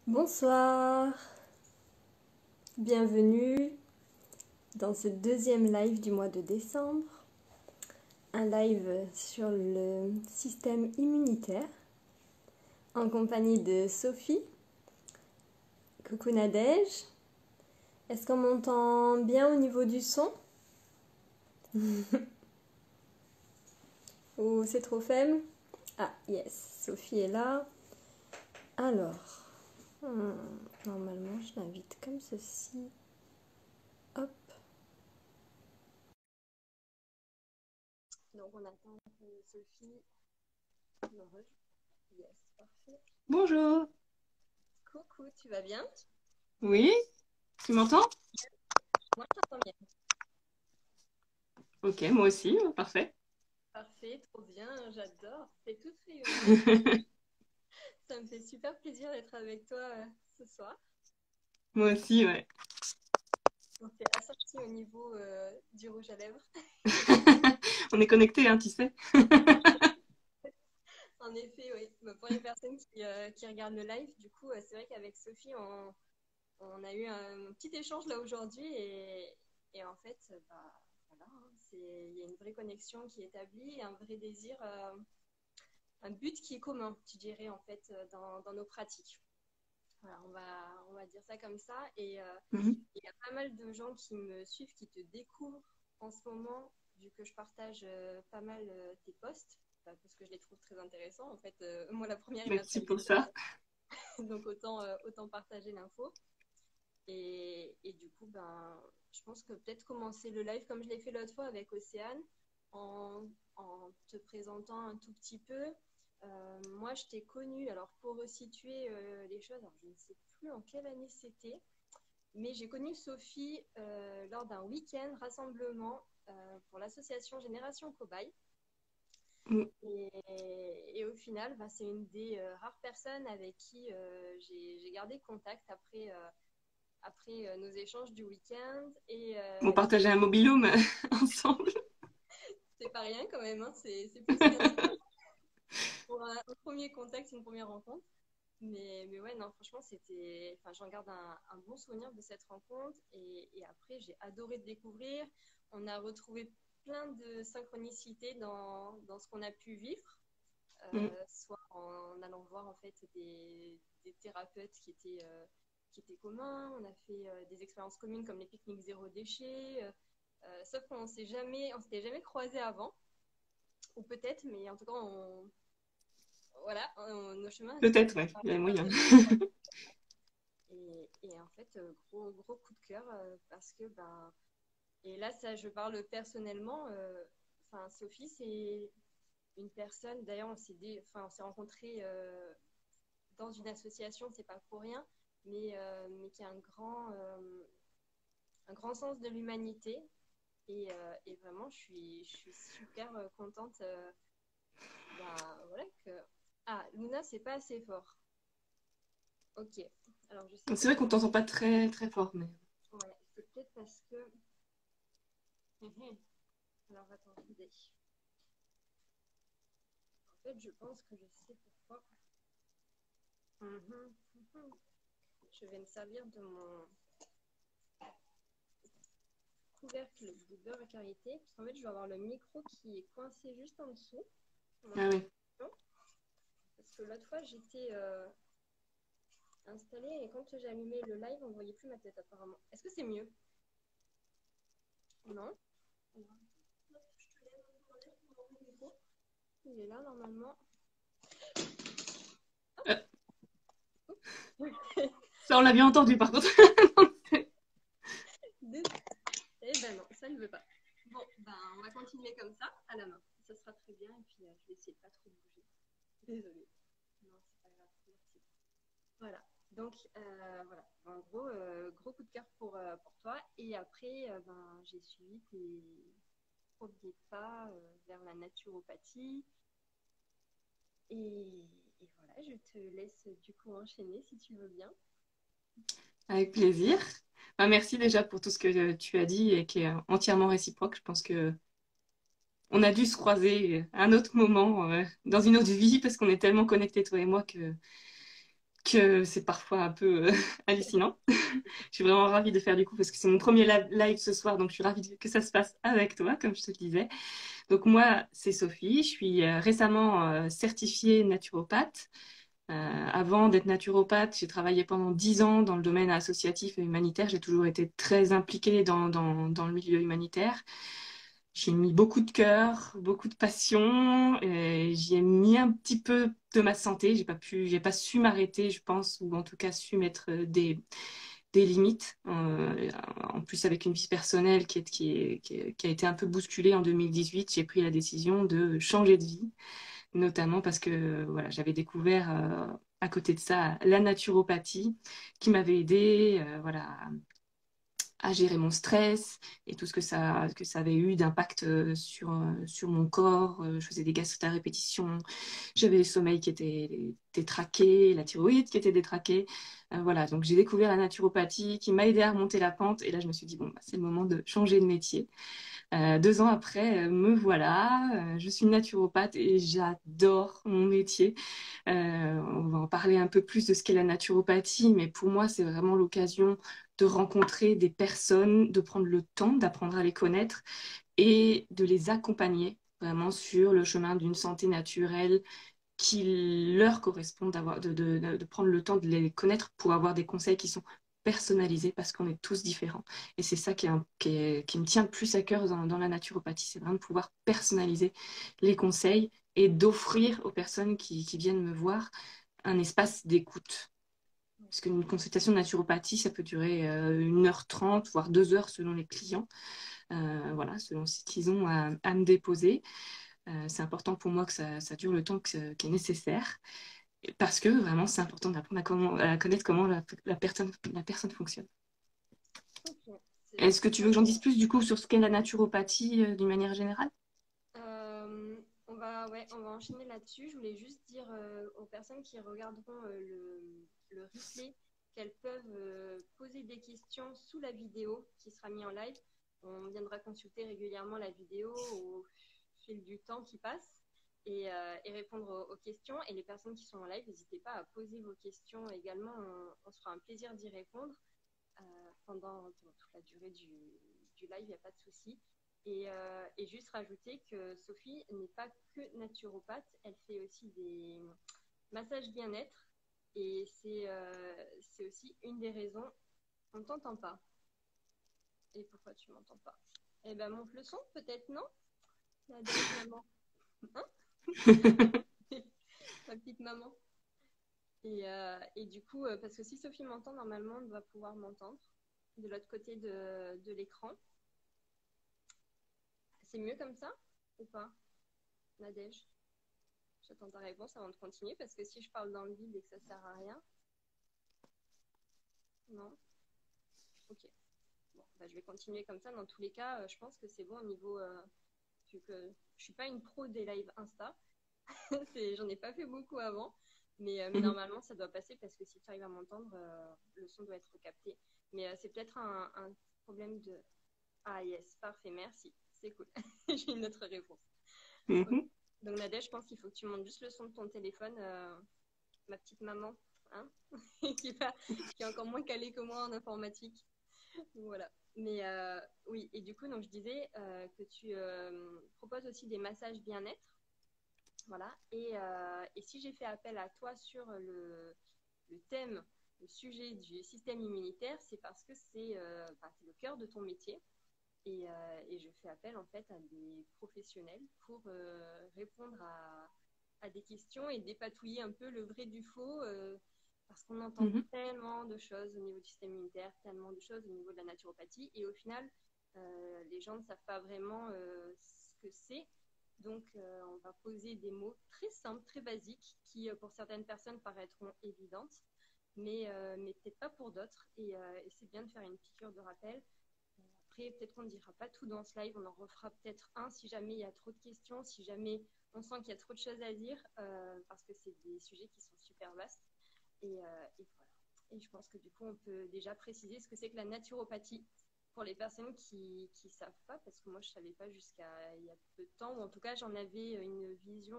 Bonsoir, bienvenue dans ce deuxième live du mois de décembre, un live sur le système immunitaire en compagnie de Sophie. Coucou Nadège, est-ce qu'on m'entend bien au niveau du son ou c'est trop faible? Ah yes, Sophie est là. Alors, normalement je l'invite comme ceci. Hop. Donc on attend que Sophie. Yes, parfait. Bonjour. Coucou, tu vas bien? Oui, tu m'entends? Moi je t'entends bien. Ok, moi aussi, parfait. Parfait, trop bien, j'adore. C'est tout rayonnant. Ça me fait super plaisir d'être avec toi ce soir. Moi aussi, ouais. On s'est assorti au niveau du rouge à lèvres. On est connectés, hein, tu sais. En effet, oui. Bah, pour les personnes qui regardent le live, du coup, c'est vrai qu'avec Sophie, on a eu un petit échange là aujourd'hui et en fait, bah, voilà, hein, il y a une vraie connexion qui est établie, un vrai désir, un but qui est commun, tu dirais, en fait, dans nos pratiques. Voilà, on va dire ça comme ça. Et Mhm. il y a pas mal de gens qui me suivent, qui te découvrent en ce moment, vu que je partage pas mal tes posts, parce que je les trouve très intéressants. En fait, moi, la première, il m'a Merci fait pour rire, ça. donc autant partager l'info. Et du coup, ben, je pense que peut-être commencer le live comme je l'ai fait l'autre fois avec Océane, en te présentant un tout petit peu. Moi, je t'ai connue, alors pour resituer les choses, alors je ne sais plus en quelle année c'était, mais j'ai connu Sophie lors d'un week-end rassemblement pour l'association Génération Cobaye. Mm. Et au final, bah, c'est une des rares personnes avec qui j'ai gardé contact après nos échanges du week-end. On partageait un mobil-home ensemble. C'est pas rien quand même, hein, c'est plus qu'un pour un premier contact, une première rencontre. Mais ouais, non, franchement, enfin, j'en garde un bon souvenir de cette rencontre. Et après, j'ai adoré te découvrir. On a retrouvé plein de synchronicités dans ce qu'on a pu vivre, Mm. soit en allant voir en fait des thérapeutes qui étaient communs. On a fait des expériences communes comme les pique-niques zéro déchet. Sauf qu'on s'était jamais croisés avant, ou peut-être, mais en tout cas, nos chemins se sont Peut-être, ouais, il y a moyen. certainement. Et en fait, gros coup de cœur parce que, ben, et là, ça, je parle personnellement. Enfin, Sophie, c'est une personne, d'ailleurs, on s'est rencontrés dans une association, c'est pas pour rien, mais qui a un grand sens de l'humanité. Et vraiment, je suis super contente. Bah, voilà que. Ah, Luna, c'est pas assez fort. Ok. Alors, je sais C'est pas. vrai qu'on t'entend pas très très fort, mais Ouais, c'est peut-être parce que. Alors, attendez. En fait, je pense que je sais pourquoi. Je vais me servir de mon couvercle de beurre à karité. Parce qu'en fait, je vais avoir le micro qui est coincé juste en dessous. ah oui. Parce que l'autre fois, j'étais installée et quand j'ai allumé le live, on ne voyait plus ma tête apparemment. Est-ce que c'est mieux? Non. Il est là normalement. Euh, Ça, on l'a bien entendu par contre. Eh ben non, ça ne veut pas. Bon, ben on va continuer comme ça, à la main. Ça sera très bien et puis je vais essayer de pas trop bouger. Désolée. Non, c'est pas grave. Merci. Voilà. Donc voilà. En gros, gros coup de cœur pour toi. Et après, ben, j'ai suivi tes premiers pas vers la naturopathie. Et voilà, je te laisse du coup enchaîner si tu veux bien. Avec plaisir. Bah, merci déjà pour tout ce que tu as dit et qui est entièrement réciproque. Je pense que on a dû se croiser à un autre moment dans une autre vie parce qu'on est tellement connectés toi et moi que que c'est parfois un peu hallucinant. Je suis vraiment ravie de faire du coup parce que c'est mon premier live ce soir, donc je suis ravie que ça se passe avec toi, comme je te le disais. Donc moi, c'est Sophie, je suis récemment certifiée naturopathe. Avant d'être naturopathe, j'ai travaillé pendant 10 ans dans le domaine associatif et humanitaire. J'ai toujours été très impliquée dans le milieu humanitaire. J'ai mis beaucoup de cœur, beaucoup de passion, et j'y ai mis un petit peu de ma santé. J'ai pas su m'arrêter, je pense, ou en tout cas su mettre des limites. En plus, avec une vie personnelle qui a été un peu bousculée en 2018, j'ai pris la décision de changer de vie, notamment parce que voilà, j'avais découvert à côté de ça la naturopathie qui m'avait aidée voilà, à gérer mon stress et tout ce que ça avait eu d'impact sur mon corps. Je faisais des gastrites à répétition, j'avais le sommeil qui était détraqué, la thyroïde qui était détraquée. Voilà, donc j'ai découvert la naturopathie qui m'a aidé à remonter la pente et là je me suis dit, bon, bah, c'est le moment de changer de métier. 2 ans après, me voilà, je suis naturopathe et j'adore mon métier. On va en parler un peu plus de ce qu'est la naturopathie, mais pour moi, c'est vraiment l'occasion de rencontrer des personnes, de prendre le temps d'apprendre à les connaître et de les accompagner vraiment sur le chemin d'une santé naturelle qui leur correspond, de prendre le temps de les connaître pour avoir des conseils qui sont personnalisés parce qu'on est tous différents. Et c'est ça qui me tient le plus à cœur dans la naturopathie, c'est vraiment de pouvoir personnaliser les conseils et d'offrir aux personnes qui viennent me voir un espace d'écoute. Parce qu'une consultation de naturopathie, ça peut durer 1h30, voire 2 heures selon les clients, voilà, selon ce qu'ils ont à me déposer. C'est important pour moi que ça dure le temps qui est nécessaire parce que vraiment c'est important d'apprendre à connaître comment la personne fonctionne. Ok, c'est Est-ce que tu veux que j'en dise super. plus du coup sur ce qu'est la naturopathie d'une manière générale? Ouais, on va enchaîner là-dessus. Je voulais juste dire aux personnes qui regarderont le replay qu'elles peuvent poser des questions sous la vidéo qui sera mise en live. On viendra consulter régulièrement la vidéo au fil du temps qui passe et répondre aux questions. Et les personnes qui sont en live, n'hésitez pas à poser vos questions également. On se fera un plaisir d'y répondre pendant toute la durée du live, il n'y a pas de souci. Et juste rajouter que Sophie n'est pas que naturopathe, elle fait aussi des massages bien-être. Et c'est aussi une des raisons. On ne t'entend pas. Et pourquoi tu m'entends pas? Eh ben monte le son, peut-être, non? La belle maman. Hein? Ma petite maman. Et du coup, parce que si Sophie m'entend, normalement, on doit pouvoir m'entendre de l'autre côté de l'écran. C'est mieux comme ça ou pas, Nadège? J'attends ta réponse avant de continuer parce que si je parle dans le vide et que ça sert à rien, non. Ok. Bon, bah, je vais continuer comme ça. Dans tous les cas, je pense que c'est bon au niveau. Vu que je suis pas une pro des lives Insta, j'en ai pas fait beaucoup avant, mais normalement ça doit passer parce que si tu arrives à m'entendre, le son doit être capté. Mais c'est peut-être un problème de. Ah yes, parfait, merci, c'est cool. J'ai une autre réponse. Ok. Donc Nadège, je pense qu'il faut que tu montes juste le son de ton téléphone, ma petite maman, hein, qui est encore moins calée que moi en informatique. Voilà. Mais oui, et du coup, donc, je disais que tu proposes aussi des massages bien-être. Voilà. Et si j'ai fait appel à toi sur le thème, le sujet du système immunitaire, c'est parce que c'est le cœur de ton métier. Et je fais appel en fait à des professionnels pour répondre à des questions et dépatouiller un peu le vrai du faux parce qu'on entend tellement de choses au niveau du système immunitaire, tellement de choses au niveau de la naturopathie et au final, les gens ne savent pas vraiment ce que c'est. Donc, on va poser des mots très simples, très basiques qui, pour certaines personnes, paraîtront évidentes, mais peut-être pas pour d'autres. Et c'est bien de faire une piqûre de rappel. Après, peut-être qu'on ne dira pas tout dans ce live, on en refera peut-être un si jamais il y a trop de questions, si jamais on sent qu'il y a trop de choses à dire, parce que c'est des sujets qui sont super vastes. Et voilà. Et je pense que du coup, on peut déjà préciser ce que c'est que la naturopathie pour les personnes qui ne savent pas, parce que moi, je ne savais pas jusqu'à il y a peu de temps, ou en tout cas, j'en avais une vision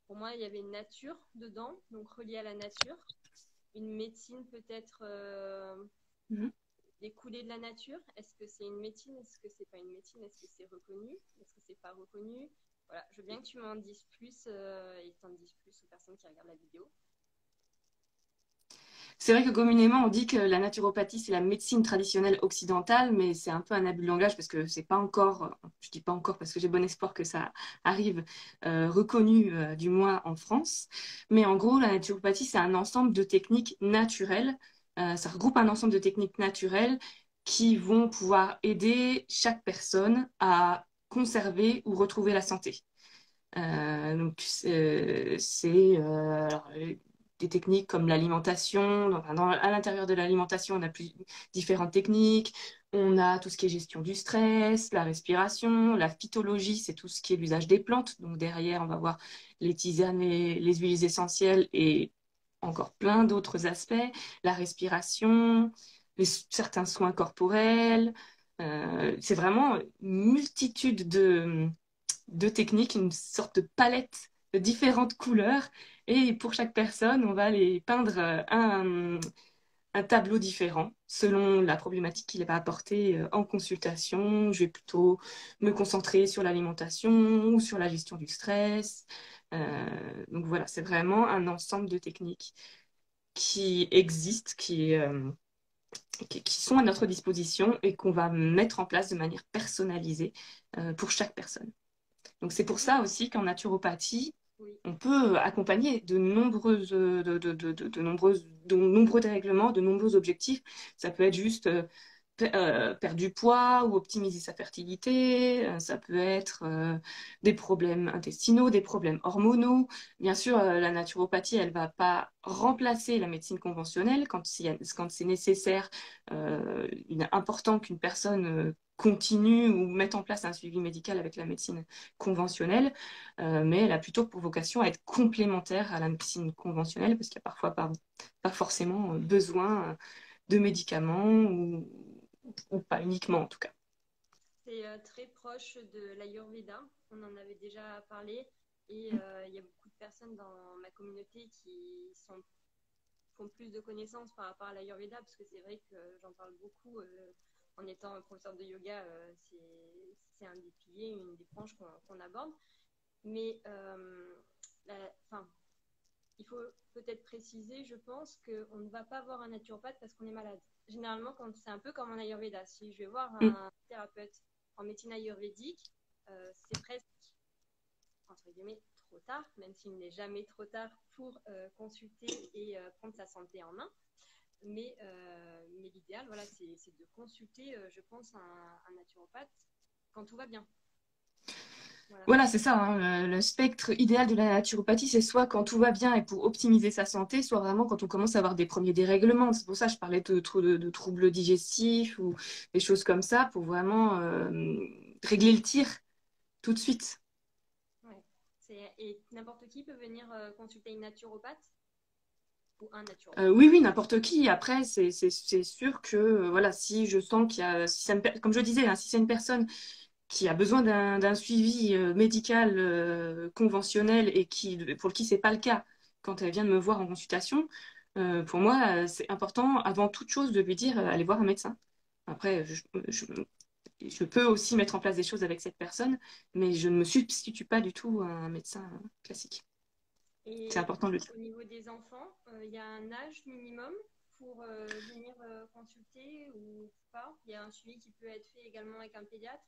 pour moi, il y avait une nature dedans, donc reliée à la nature. Une médecine peut-être Mhm. découlée de la nature. Est-ce que c'est une médecine? Est-ce que c'est pas une médecine? Est-ce que c'est reconnu? Est-ce que c'est pas reconnu? Voilà, je veux bien que tu m'en dises plus et que tu en dises plus aux personnes qui regardent la vidéo. C'est vrai que communément, on dit que la naturopathie, c'est la médecine traditionnelle occidentale, mais c'est un peu un abus de langage parce que c'est pas encore, je dis pas encore parce que j'ai bon espoir que ça arrive, reconnu, du moins en France. Mais en gros, la naturopathie, c'est un ensemble de techniques naturelles. Ça regroupe un ensemble de techniques naturelles qui vont pouvoir aider chaque personne à conserver ou retrouver la santé. Donc, alors, des techniques comme l'alimentation. À l'intérieur de l'alimentation, on a différentes techniques. On a tout ce qui est gestion du stress, la respiration, la phytologie, c'est tout ce qui est l'usage des plantes. Donc, derrière, on va voir les tisanes, les huiles essentielles et encore plein d'autres aspects. La respiration, certains soins corporels. C'est vraiment une multitude de techniques, une sorte de palette de différentes couleurs. Et pour chaque personne, on va les peindre un tableau différent selon la problématique qu'il va apporter en consultation. Je vais plutôt me concentrer sur l'alimentation ou sur la gestion du stress. Donc voilà, c'est vraiment un ensemble de techniques qui existent, qui sont à notre disposition et qu'on va mettre en place de manière personnalisée pour chaque personne. Donc c'est pour Oui, ça aussi qu'en naturopathie, oui. on peut accompagner de nombreux dérèglements, de nombreux objectifs. Ça peut être juste perdre du poids ou optimiser sa fertilité. Ça peut être des problèmes intestinaux, des problèmes hormonaux. Bien sûr, la naturopathie, elle va pas remplacer la médecine conventionnelle quand c'est nécessaire. Il est important qu'une personne continue ou mette en place un suivi médical avec la médecine conventionnelle, mais elle a plutôt pour vocation à être complémentaire à la médecine conventionnelle parce qu'il y a parfois pas forcément besoin de médicaments ou pas uniquement en tout cas. C'est très proche de l'Ayurveda. On en avait déjà parlé. Et il y a beaucoup de personnes dans ma communauté font plus de connaissances par rapport à l'Ayurveda, parce que c'est vrai que j'en parle beaucoup. En étant professeur de yoga, c'est un des piliers, une des branches qu'on aborde. Mais enfin, il faut peut-être préciser, je pense, qu'on ne va pas voir un naturopathe parce qu'on est malade. Généralement, quand c'est un peu comme en Ayurveda. Si je vais voir Mm. un thérapeute en médecine ayurvédique, c'est presque, entre guillemets, trop tard, même s'il n'est jamais trop tard pour consulter et prendre sa santé en main. Mais l'idéal, voilà, c'est de consulter, je pense, un naturopathe quand tout va bien. Voilà. Voilà, c'est ça, hein, le spectre idéal de la naturopathie, c'est soit quand tout va bien et pour optimiser sa santé, soit vraiment quand on commence à avoir des premiers dérèglements. C'est pour ça que je parlais de troubles digestifs ou des choses comme ça, pour vraiment régler le tir tout de suite. Ouais. Et n'importe qui peut venir consulter une naturopathe ou un naturopathe. Oui, oui, n'importe qui. Après, c'est sûr que, voilà, si je sens qu'il y a, si ça comme je disais, hein, si c'est une personne qui a besoin d'un suivi médical conventionnel et pour qui c'est pas le cas quand elle vient de me voir en consultation, pour moi, c'est important, avant toute chose, de lui dire allez voir un médecin. Après, je peux aussi mettre en place des choses avec cette personne, mais je ne me substitue pas du tout à un médecin classique. C'est Et important de le dire. au niveau des enfants, il y a un âge minimum pour venir consulter ou pas? Il y a un suivi qui peut être fait également avec un pédiatre?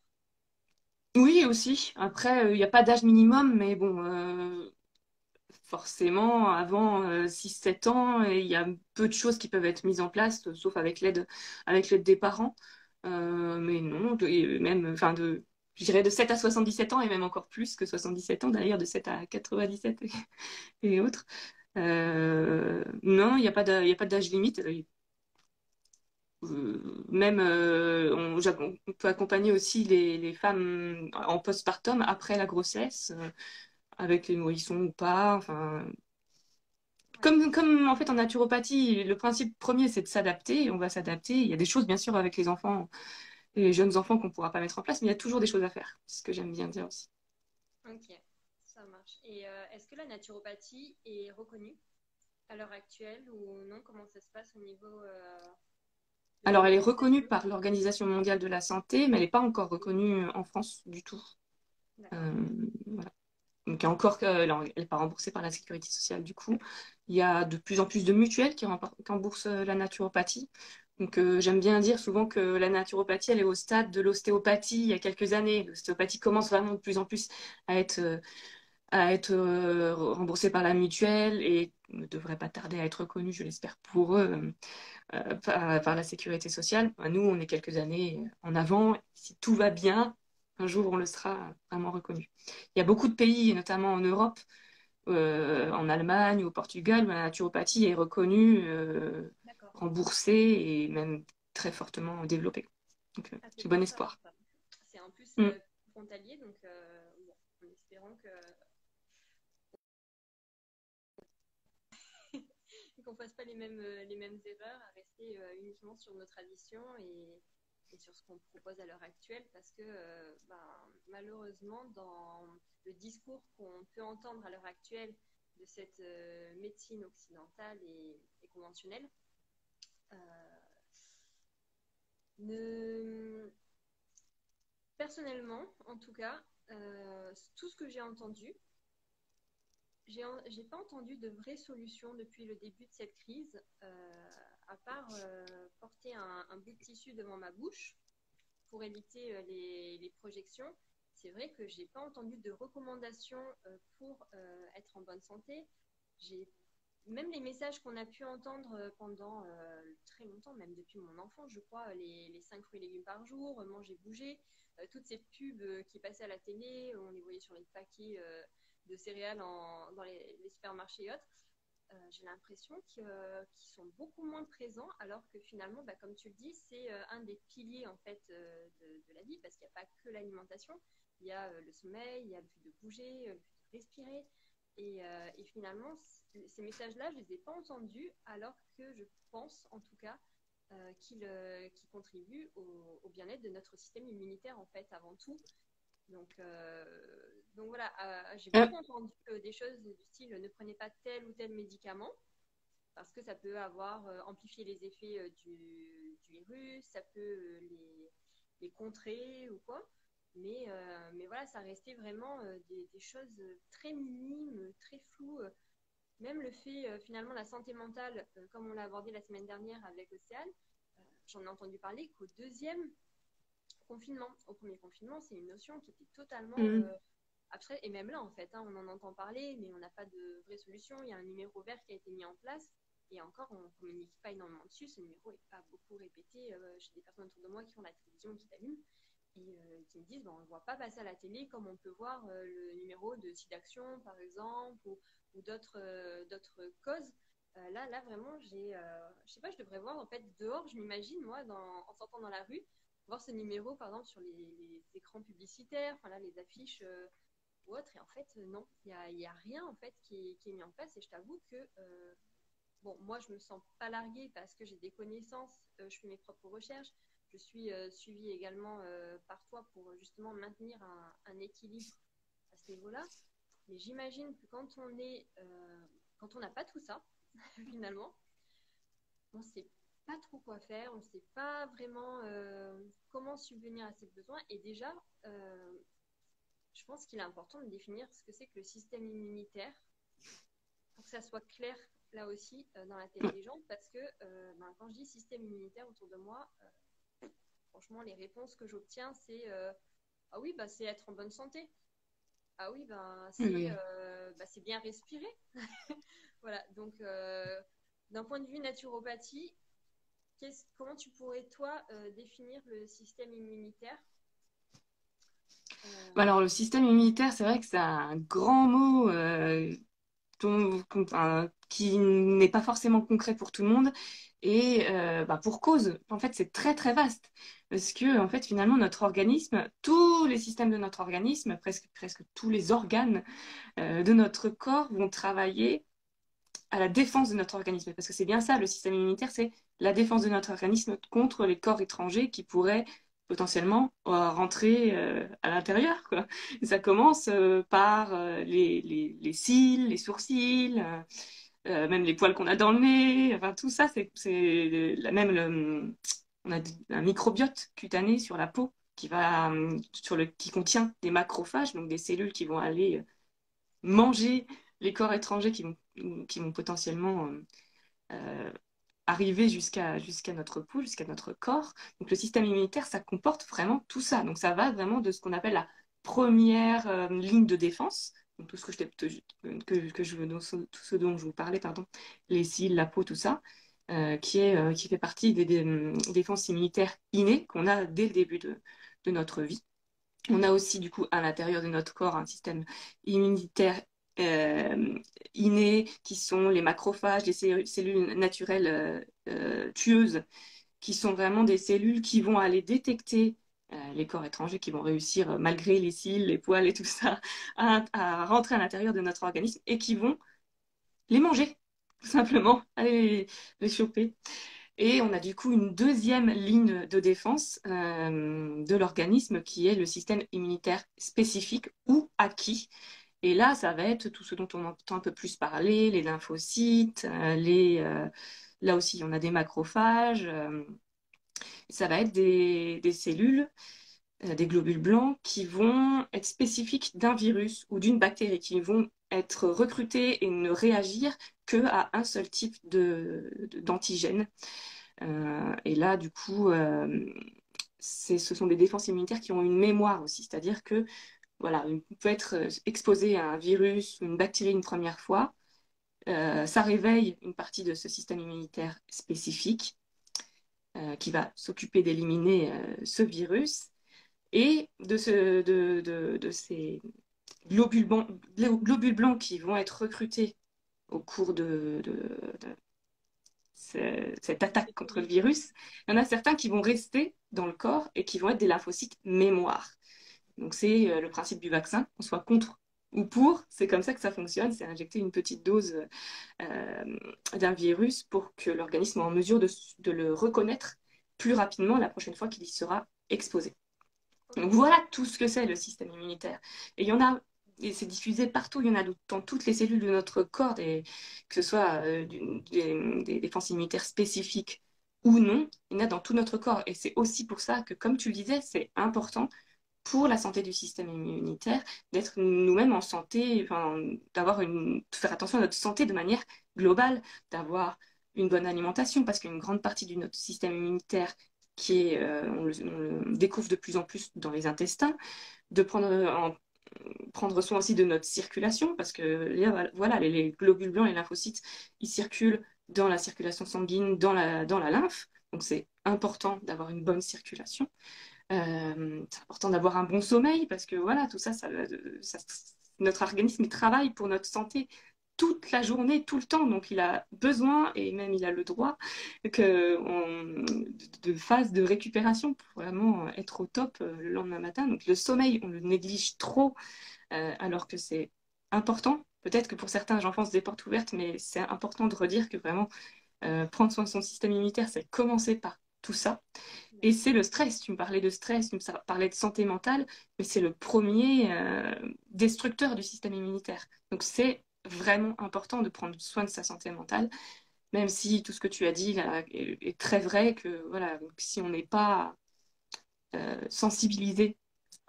Oui, aussi. Après, il n'y a pas d'âge minimum, mais bon, forcément, avant 6-7 ans, il y a peu de choses qui peuvent être mises en place, sauf avec l'aide des parents. Mais non, et même, enfin, je dirais de 7 à 77 ans, et même encore plus que 77 ans, d'ailleurs, de 7 à 97 et autres. Non, il y a pas d'âge limite. Même, on peut accompagner aussi les femmes en postpartum après la grossesse, avec les nourrissons ou pas. Enfin, Ouais. comme en fait en naturopathie, le principe premier c'est de s'adapter. On va s'adapter. Il y a des choses bien sûr avec les enfants, les jeunes enfants qu'on ne pourra pas mettre en place, mais il y a toujours des choses à faire. C'est ce que j'aime bien dire aussi. Ok, Ça marche. Et est-ce que la naturopathie est reconnue à l'heure actuelle ou non? Comment ça se passe au niveau de Alors, elle est reconnue réglementation? par l'Organisation mondiale de la santé, mais elle n'est pas encore reconnue en France du tout. D'accord. Euh, voilà. Donc, il y a encore, elle n'est pas remboursée par la sécurité sociale du coup. Il y a de plus en plus de mutuelles qui remboursent la naturopathie. Donc, j'aime bien dire souvent que la naturopathie, elle est au stade de l'ostéopathie il y a quelques années. L'ostéopathie commence vraiment de plus en plus à être remboursée par la mutuelle et ne devrait pas tarder à être reconnue, je l'espère pour eux, par la sécurité sociale. Nous, on est quelques années en avant. Si tout va bien, un jour, on le sera vraiment reconnu. Il y a beaucoup de pays, notamment en Europe, en Allemagne, au Portugal, où la naturopathie est reconnue, D'accord. remboursée et même très fortement développée. Donc, Ah, c'est j'ai bon bon à savoir espoir. ça. C'est en plus Mm. frontalier, donc bon, en espérant que qu'on fasse pas les mêmes erreurs, à rester uniquement sur nos traditions et sur ce qu'on propose à l'heure actuelle, parce que malheureusement, dans le discours qu'on peut entendre à l'heure actuelle de cette médecine occidentale et conventionnelle, euh, ne... personnellement, en tout cas, tout ce que j'ai entendu, j'ai pas entendu de vraies solutions depuis le début de cette crise, à part porter un bout de tissu devant ma bouche pour éviter les projections. C'est vrai que j'ai pas entendu de recommandations pour être en bonne santé. J'ai même les messages qu'on a pu entendre pendant très longtemps, même depuis mon enfance, je crois, les 5 fruits et légumes par jour, manger, bouger, toutes ces pubs qui passaient à la télé, on les voyait sur les paquets de céréales dans les supermarchés et autres. J'ai l'impression qu'ils sont beaucoup moins présents, alors que finalement, comme tu le dis, c'est un des piliers en fait de la vie, parce qu'il n'y a pas que l'alimentation, il y a le sommeil, il y a le fait de bouger, le fait de respirer, et finalement, ces messages-là, je ne les ai pas entendus, alors que je pense en tout cas qu'ils contribuent au bien-être de notre système immunitaire en fait avant tout. Donc voilà, j'ai Euh, beaucoup entendu des choses du style ne prenez pas tel ou tel médicament parce que ça peut avoir amplifié les effets du virus, ça peut les contrer ou quoi. Mais voilà, ça restait vraiment des choses très minimes, très floues. Même le fait, finalement, la santé mentale, comme on l'a abordé la semaine dernière avec Océane, j'en ai entendu parler qu'au deuxième confinement. Au premier confinement, c'est une notion qui était totalement mm, abstraite. Et même là, en fait, hein, on en entend parler, mais on n'a pas de vraie solution. Il y a un numéro vert qui a été mis en place. Et encore, on ne communique pas énormément dessus. Ce numéro n'est pas beaucoup répété. J'ai des personnes autour de moi qui ont la télévision, qui l'allument et qui me disent on ne voit pas passer à la télé comme on peut voir le numéro de SIDAction, par exemple, ou d'autres causes. Là, vraiment, je sais pas, je devrais voir en fait dehors, je m'imagine, moi, en sortant dans la rue, voir ce numéro, par exemple, sur les écrans publicitaires, enfin, là, les affiches ou autres. Et en fait, non, il y a rien en fait qui est mis en place. Et je t'avoue que, bon, moi, je me sens pas larguée parce que j'ai des connaissances, je fais mes propres recherches. Je suis suivie également par toi pour justement maintenir un équilibre à ce niveau-là. Mais j'imagine que quand on n'a pas tout ça, finalement, on ne sait pas trop quoi faire, on ne sait pas vraiment comment subvenir à ses besoins. Et déjà, je pense qu'il est important de définir ce que c'est que le système immunitaire pour que ça soit clair là aussi dans la tête ouais. des gens, parce que quand je dis système immunitaire autour de moi, franchement, les réponses que j'obtiens, c'est ah oui, c'est être en bonne santé. Ah oui, Oui. c'est bien respirer. Voilà, donc d'un point de vue naturopathie, comment tu pourrais, toi, définir le système immunitaire? Alors, le système immunitaire, c'est vrai que c'est un grand mot qui n'est pas forcément concret pour tout le monde et pour cause. En fait, c'est très très vaste parce que en fait, finalement, notre organisme, tous les systèmes de notre organisme, presque tous les organes de notre corps vont travailler à la défense de notre organisme. Parce que c'est bien ça, le système immunitaire, c'est la défense de notre organisme contre les corps étrangers qui pourraient potentiellement rentrer à l'intérieur, quoi. Et ça commence par les cils, les sourcils, même les poils qu'on a dans le nez. Enfin, tout ça, même on a un microbiote cutané sur la peau qui contient des macrophages, donc des cellules qui vont aller manger les corps étrangers qui vont potentiellement euh, arriver jusqu'à notre peau, jusqu'à notre corps. Donc le système immunitaire, ça comporte vraiment tout ça. Donc ça va vraiment de ce qu'on appelle la première ligne de défense, donc tout ce que tout ce dont je vous parlais, pardon, les cils, la peau, tout ça, qui fait partie des défenses immunitaires innées qu'on a dès le début de notre vie. On a aussi, du coup, à l'intérieur de notre corps, un système immunitaire euh, inné, qui sont les macrophages, les cellules naturelles tueuses, qui sont vraiment des cellules qui vont aller détecter les corps étrangers, qui vont réussir, malgré les cils, les poils et tout ça, à rentrer à l'intérieur de notre organisme et qui vont les manger, tout simplement, aller les choper. Et on a du coup une deuxième ligne de défense de l'organisme qui est le système immunitaire spécifique ou acquis. Et là, ça va être tout ce dont on entend un peu plus parler, les lymphocytes, là aussi, on a des macrophages. Ça va être des cellules, des globules blancs qui vont être spécifiques d'un virus ou d'une bactérie, qui vont être recrutés et ne réagir qu'à un seul type d'antigène. Et là, du coup, ce sont des défenses immunitaires qui ont une mémoire aussi, c'est-à-dire que voilà, on peut être exposé à un virus ou une bactérie une première fois, ça réveille une partie de ce système immunitaire spécifique qui va s'occuper d'éliminer ce virus et de ces globules blancs qui vont être recrutés au cours de cette attaque contre le virus, il y en a certains qui vont rester dans le corps et qui vont être des lymphocytes mémoire. Donc c'est le principe du vaccin, qu'on soit contre ou pour, c'est comme ça que ça fonctionne, c'est injecter une petite dose d'un virus pour que l'organisme soit en mesure de le reconnaître plus rapidement la prochaine fois qu'il y sera exposé. Donc voilà tout ce que c'est le système immunitaire. Et il y en a, et c'est diffusé partout, il y en a dans toutes les cellules de notre corps, que ce soit des défenses immunitaires spécifiques ou non, il y en a dans tout notre corps. Et c'est aussi pour ça que, comme tu le disais, c'est important pour la santé du système immunitaire d'être nous-mêmes en santé, enfin, de faire attention à notre santé de manière globale, d'avoir une bonne alimentation, parce qu'une grande partie de notre système immunitaire on le découvre de plus en plus dans les intestins, de prendre soin aussi de notre circulation, parce que voilà, les globules blancs, les lymphocytes, ils circulent dans la circulation sanguine, dans la lymphe, donc c'est important d'avoir une bonne circulation. C'est important d'avoir un bon sommeil, parce que voilà, tout ça, notre organisme il travaille pour notre santé toute la journée, tout le temps. Donc, il a besoin et même il a le droit de phase de récupération pour vraiment être au top le lendemain matin. Donc, le sommeil, on le néglige trop alors que c'est important. Peut-être que pour certains, j'enfonce des portes ouvertes, mais c'est important de redire que vraiment prendre soin de son système immunitaire, c'est commencer par tout ça. Et c'est le stress. Tu me parlais de stress, tu me parlais de santé mentale, mais c'est le premier destructeur du système immunitaire. Donc c'est vraiment important de prendre soin de sa santé mentale, même si tout ce que tu as dit là, est très vrai, que voilà, donc, si on n'est pas sensibilisé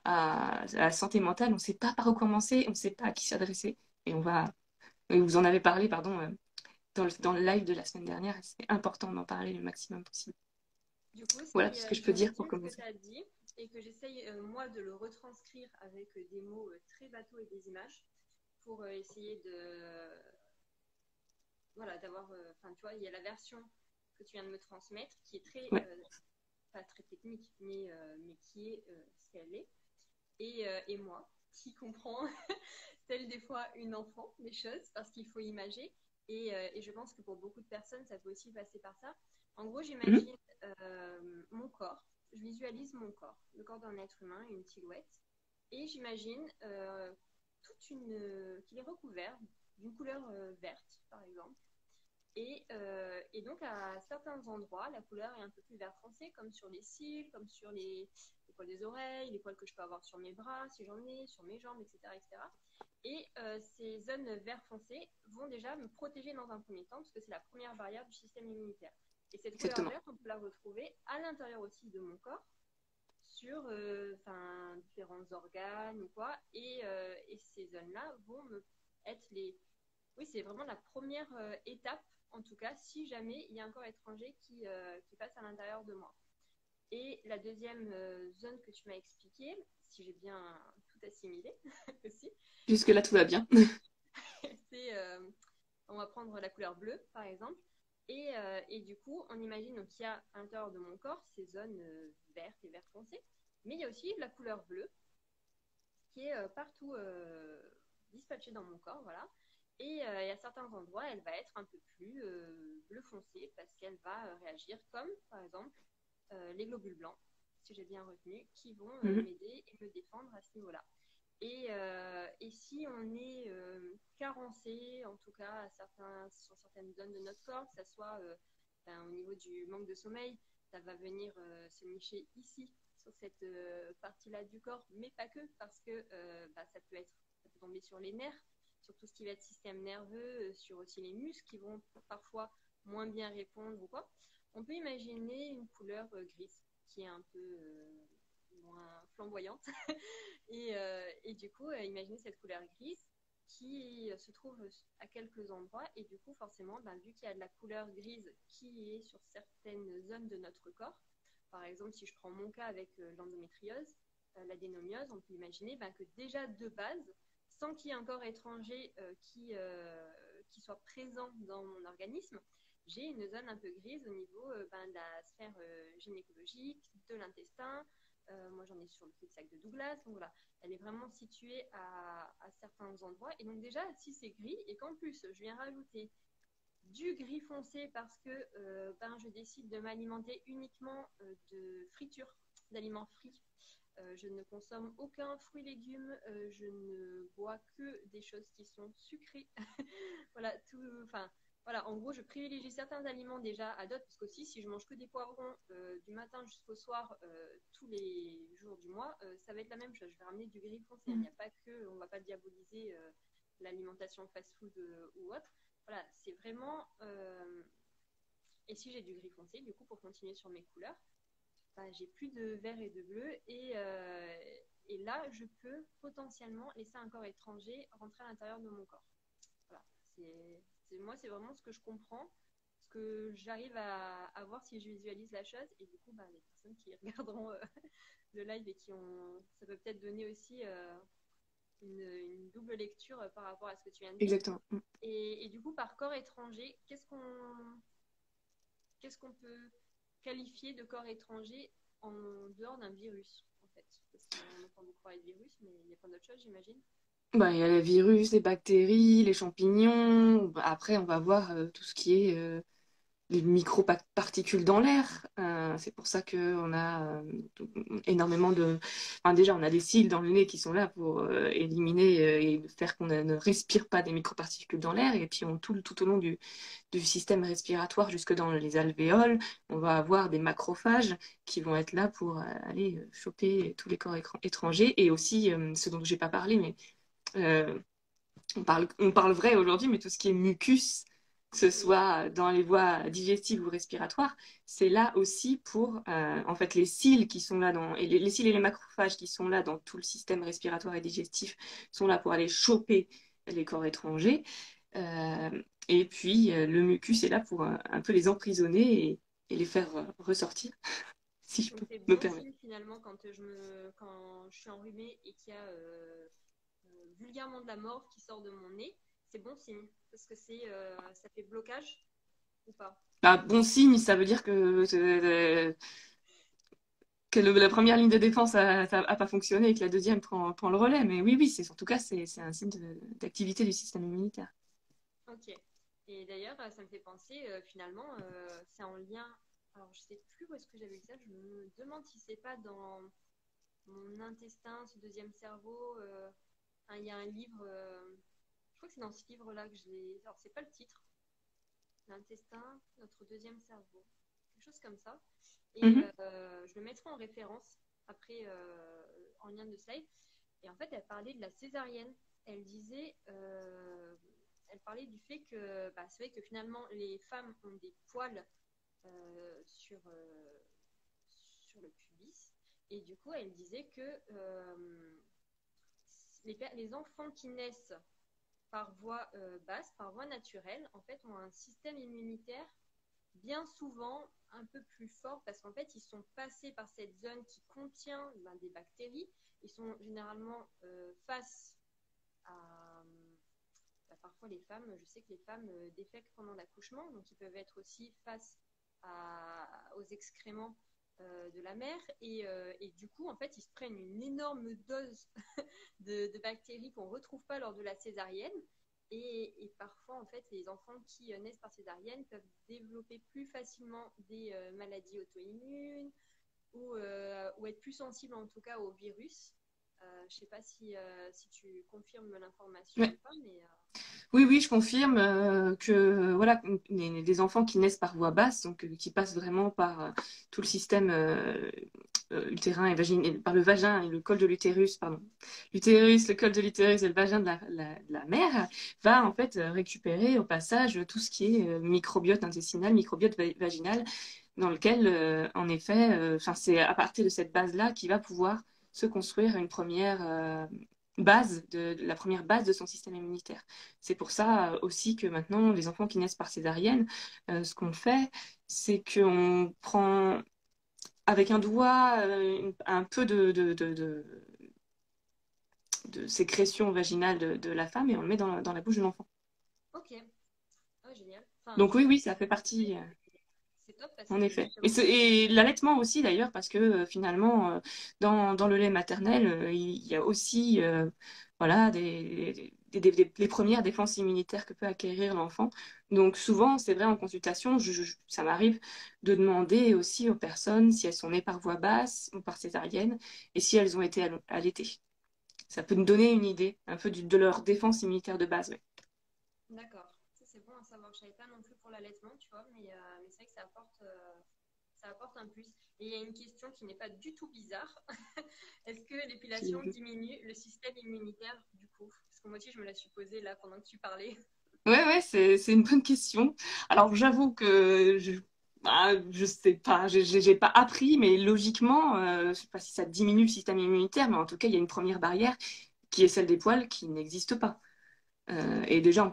à la santé mentale, on ne sait pas par où commencer, on ne sait pas à qui s'adresser. Et vous en avez parlé, pardon, dans le live de la semaine dernière, et c'est important d'en parler le maximum possible. Du coup, Voilà tout ce que je si peux je dire pour résume ce que commencer. tu as dit et que j'essaye, moi, de le retranscrire avec des mots très bateaux et des images pour essayer voilà, d'avoir, enfin, tu vois, il y a la version que tu viens de me transmettre qui est très, Ouais. pas très technique, mais qui est ce qu'elle est. Et moi, qui comprends, telle des fois une enfant, les choses, parce qu'il faut imager. Et je pense que pour beaucoup de personnes, ça peut aussi passer par ça. En gros, Mhm. j'imagine mon corps, je visualise mon corps, le corps d'un être humain, une silhouette, et j'imagine qu'il est recouvert d'une couleur verte, par exemple, Et donc, à certains endroits, la couleur est un peu plus vert foncé, comme sur les cils, comme sur les poils des oreilles, les poils que je peux avoir sur mes bras, si j'en ai, sur mes jambes, etc. etc. Et ces zones vert foncé vont déjà me protéger dans un premier temps, parce que c'est la première barrière du système immunitaire. Et cette couleur Exactement. verte, on peut la retrouver à l'intérieur aussi de mon corps, sur différents organes ou quoi. Et ces zones-là vont être les... Oui, c'est vraiment la première étape, en tout cas, si jamais il y a un corps étranger qui passe à l'intérieur de moi. Et la deuxième zone que tu m'as expliquée, si j'ai bien tout assimilé aussi, Jusque-là, tout va bien. c'est, on va prendre la couleur bleue, par exemple. Et du coup, on imagine donc, qu'il y a à l'intérieur de mon corps ces zones vertes et vert foncé, mais il y a aussi la couleur bleue qui est partout dispatchée dans mon corps, voilà. Et à certains endroits, elle va être un peu plus bleu foncé parce qu'elle va réagir comme, par exemple, les globules blancs, si j'ai bien retenu, qui vont Mhm. m'aider et me défendre à ce niveau-là. Et si on est carencé, en tout cas sur certaines zones de notre corps, que ce soit au niveau du manque de sommeil, ça va venir se nicher ici, sur cette partie-là du corps, mais pas que, parce que ça peut tomber sur les nerfs, sur tout ce qui va être système nerveux, sur aussi les muscles qui vont parfois moins bien répondre ou quoi. On peut imaginer une couleur grise qui est un peu moins flamboyante. Et du coup, imaginez cette couleur grise qui se trouve à quelques endroits. Et du coup, forcément, vu qu'il y a de la couleur grise qui est sur certaines zones de notre corps, par exemple, si je prends mon cas avec l'endométriose, l'adénomiose, on peut imaginer que déjà de base, sans qu'il y ait un corps étranger qui soit présent dans mon organisme, j'ai une zone un peu grise au niveau de la sphère gynécologique, de l'intestin. Moi, j'en ai sur le cul-de-sac de Douglas. Donc voilà, elle est vraiment située à certains endroits. Et donc déjà, si c'est gris et qu'en plus, je viens rajouter du gris foncé parce que je décide de m'alimenter uniquement de friture, d'aliments frits. Je ne consomme aucun fruit légumes, je ne bois que des choses qui sont sucrées. Voilà, voilà, en gros, je privilégie certains aliments déjà à d'autres, parce qu'aussi, si je mange que des poivrons du matin jusqu'au soir, tous les jours du mois, ça va être la même chose. Je vais ramener du gris foncé. Il n'y a pas que, on ne va pas diaboliser l'alimentation fast-food ou autre. Voilà, c'est vraiment. Et si j'ai du gris foncé, du coup, pour continuer sur mes couleurs, j'ai plus de vert et de bleu. Et là, je peux potentiellement laisser un corps étranger rentrer à l'intérieur de mon corps. Voilà. Moi, c'est vraiment ce que je comprends, ce que j'arrive à voir si je visualise la chose. Et du coup, les personnes qui regarderont le live et ça peut peut-être donner aussi une double lecture par rapport à ce que tu viens de dire. Exactement. Et du coup, par corps étranger, qu'est-ce qu'on peut qualifier de corps étranger en dehors d'un virus, en fait? Parce qu'on entend beaucoup parler de virus, mais il y a plein d'autres choses, j'imagine. Il y a les virus, les bactéries, les champignons. Après, on va voir tout ce qui est les microparticules dans l'air. C'est pour ça qu'on a énormément de... Enfin, déjà, on a des cils dans le nez qui sont là pour éliminer et faire qu'on ne respire pas des microparticules dans l'air. Et puis, tout au long du système respiratoire jusque dans les alvéoles, on va avoir des macrophages qui vont être là pour aller choper tous les corps étrangers. Et aussi, ce dont je n'ai pas parlé, mais euh, on parle vrai aujourd'hui, mais tout ce qui est mucus, que ce Oui. soit dans les voies digestives ou respiratoires, c'est là aussi pour, en fait, les cils qui sont là et les cils et les macrophages qui sont là dans tout le système respiratoire et digestif sont là pour aller choper les corps étrangers. Et puis, le mucus est là pour un peu les emprisonner et les faire ressortir, si je Donc peux c'est me bon permettre. signe finalement quand je suis enrhumée et qu'il y a vulgairement de la morve qui sort de mon nez, c'est bon signe parce que ça fait blocage ou pas? Bah, bon signe, ça veut dire que la première ligne de défense a pas fonctionné et que la deuxième prend le relais. Mais oui, oui, en tout cas, c'est un signe d'activité du système immunitaire. Ok. Et d'ailleurs, ça me fait penser finalement, c'est en lien. Alors je sais plus où est-ce que j'avais lu ça. Je me demande si c'est pas dans mon intestin, ce deuxième cerveau. Il y a un livre. Je crois que c'est dans ce livre-là que je l'ai. Alors c'est pas le titre. l'intestin, notre deuxième cerveau. Quelque chose comme ça. Et Mhm. je le mettrai en référence après en lien de slide. Et en fait, elle parlait de la césarienne. Elle disait, elle parlait du fait que bah, c'est vrai que finalement, les femmes ont des poils sur le pubis. Et du coup, elle disait que les enfants qui naissent par voie basse, par voie naturelle, en fait, ont un système immunitaire bien souvent un peu plus fort parce qu'en fait, ils sont passés par cette zone qui contient ben, des bactéries. Ils sont généralement face à. Bah, parfois, les femmes, je sais que les femmes défèquent pendant l'accouchement, donc ils peuvent être aussi face aux excréments de la mère. Et du coup, en fait, ils se prennent une énorme dose de bactéries qu'on ne retrouve pas lors de la césarienne. Et parfois, en fait, les enfants qui naissent par césarienne peuvent développer plus facilement des maladies auto-immunes ou être plus sensibles en tout cas au virus. Je ne sais pas si tu confirmes l'information ou Ouais. pas, mais Oui, oui, je confirme que voilà, des enfants qui naissent par voie basse, donc qui passent vraiment par tout le système utérin et vaginal, par le vagin et le col de l'utérus, pardon, l'utérus, le col de l'utérus et le vagin de la mère, va en fait récupérer au passage tout ce qui est microbiote intestinal, microbiote vaginal, dans lequel, en effet, c'est à partir de cette base-là qu'il va pouvoir se construire une première la première base de son système immunitaire. C'est pour ça aussi que maintenant, les enfants qui naissent par césarienne, ce qu'on fait, c'est qu'on prend avec un doigt un peu de sécrétion vaginale de la femme et on le met dans la bouche de l'enfant. ok, oh, génial. Enfin, Donc oui, oui, je ça fait partie. c'est top parce En que effet. justement, Et l'allaitement aussi, d'ailleurs, parce que finalement, dans le lait maternel, il y a aussi voilà, les premières défenses immunitaires que peut acquérir l'enfant. Donc souvent, c'est vrai, en consultation, ça m'arrive de demander aussi aux personnes si elles sont nées par voie basse ou par césarienne et si elles ont été allaitées. Ça peut nous donner une idée un peu de leur défense immunitaire de base. Ouais. d'accord. Ça, c'est bon à savoir. Je savais pas non plus pour l'allaitement, tu vois, mais c'est vrai que ça apporte un plus. Et il y a une question qui n'est pas du tout bizarre. Est-ce que l'épilation diminue le système immunitaire du coup? Parce que moi aussi, je me la suis posée là pendant que tu parlais. Ouais, ouais, c'est une bonne question. Alors, j'avoue que je sais pas, j'ai pas appris, mais logiquement, je sais pas si ça diminue le système immunitaire, mais en tout cas, il y a une première barrière qui est celle des poils qui n'existe pas. Et déjà,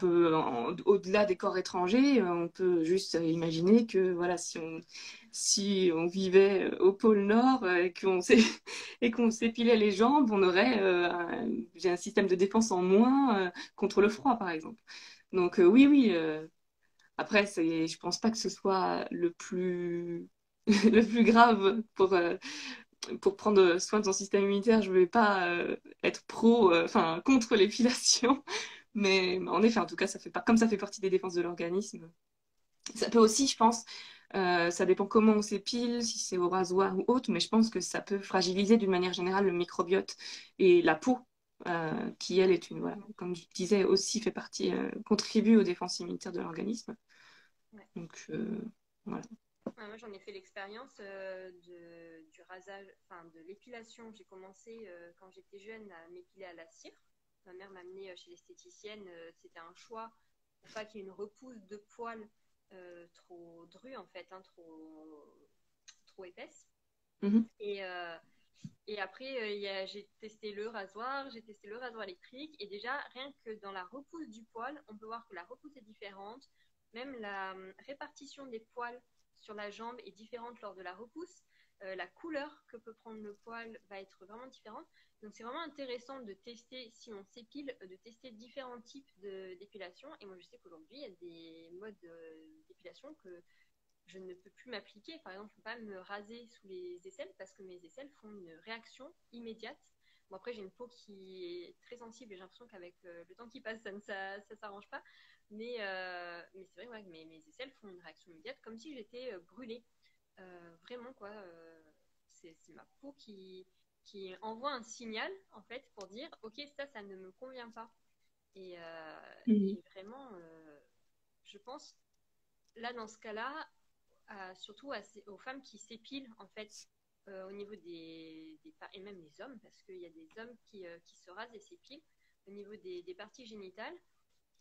au-delà des corps étrangers, on peut juste imaginer que voilà, si on vivait au pôle Nord et qu'on s'épilait les jambes, on aurait j'ai un système de défense en moins contre le froid, par exemple. Donc oui, oui. Après, je pense pas que ce soit le plus le plus grave pour prendre soin de son système immunitaire. Je vais pas être enfin contre l'épilation, mais en effet, en tout cas, ça fait pas comme ça fait partie des défenses de l'organisme. Ça peut aussi, je pense, ça dépend comment on s'épile, si c'est au rasoir ou autre, mais je pense que ça peut fragiliser d'une manière générale le microbiote et la peau, qui elle est voilà, comme je disais, aussi fait partie, contribue aux défenses immunitaires de l'organisme. Ouais. Donc voilà. Ouais, moi, j'en ai fait l'expérience du rasage, enfin de l'épilation. J'ai commencé quand j'étais jeune à m'épiler à la cire. Ma mère m'a amenée chez l'esthéticienne. C'était un choix pour pas qu'il y ait une repousse de poils trop drue en fait, hein, trop épaisse. Mhm. Et après, j'ai testé le rasoir, j'ai testé le rasoir électrique. Et déjà, rien que dans la repousse du poil, on peut voir que la repousse est différente. Même la répartition des poils sur la jambe est différente lors de la repousse. La couleur que peut prendre le poil va être vraiment différente. Donc, c'est vraiment intéressant de tester, si on s'épile, de tester différents types d'épilation. Et moi, je sais qu'aujourd'hui, il y a des modes d'épilation que je ne peux plus m'appliquer. Par exemple, je ne peux pas me raser sous les aisselles parce que mes aisselles font une réaction immédiate. Bon, après, j'ai une peau qui est très sensible et j'ai l'impression qu'avec le temps qui passe, ça s'arrange pas. Mais c'est vrai ouais, que mes aisselles font une réaction immédiate comme si j'étais brûlée. Vraiment, quoi. C'est ma peau qui envoie un signal, en fait, pour dire, OK, ça ne me convient pas. Et, Mhm. et vraiment, je pense là, dans ce cas-là, surtout aux femmes qui s'épilent, en fait, au niveau et même les hommes, parce qu'il y a des hommes qui se rasent et s'épilent au niveau des parties génitales.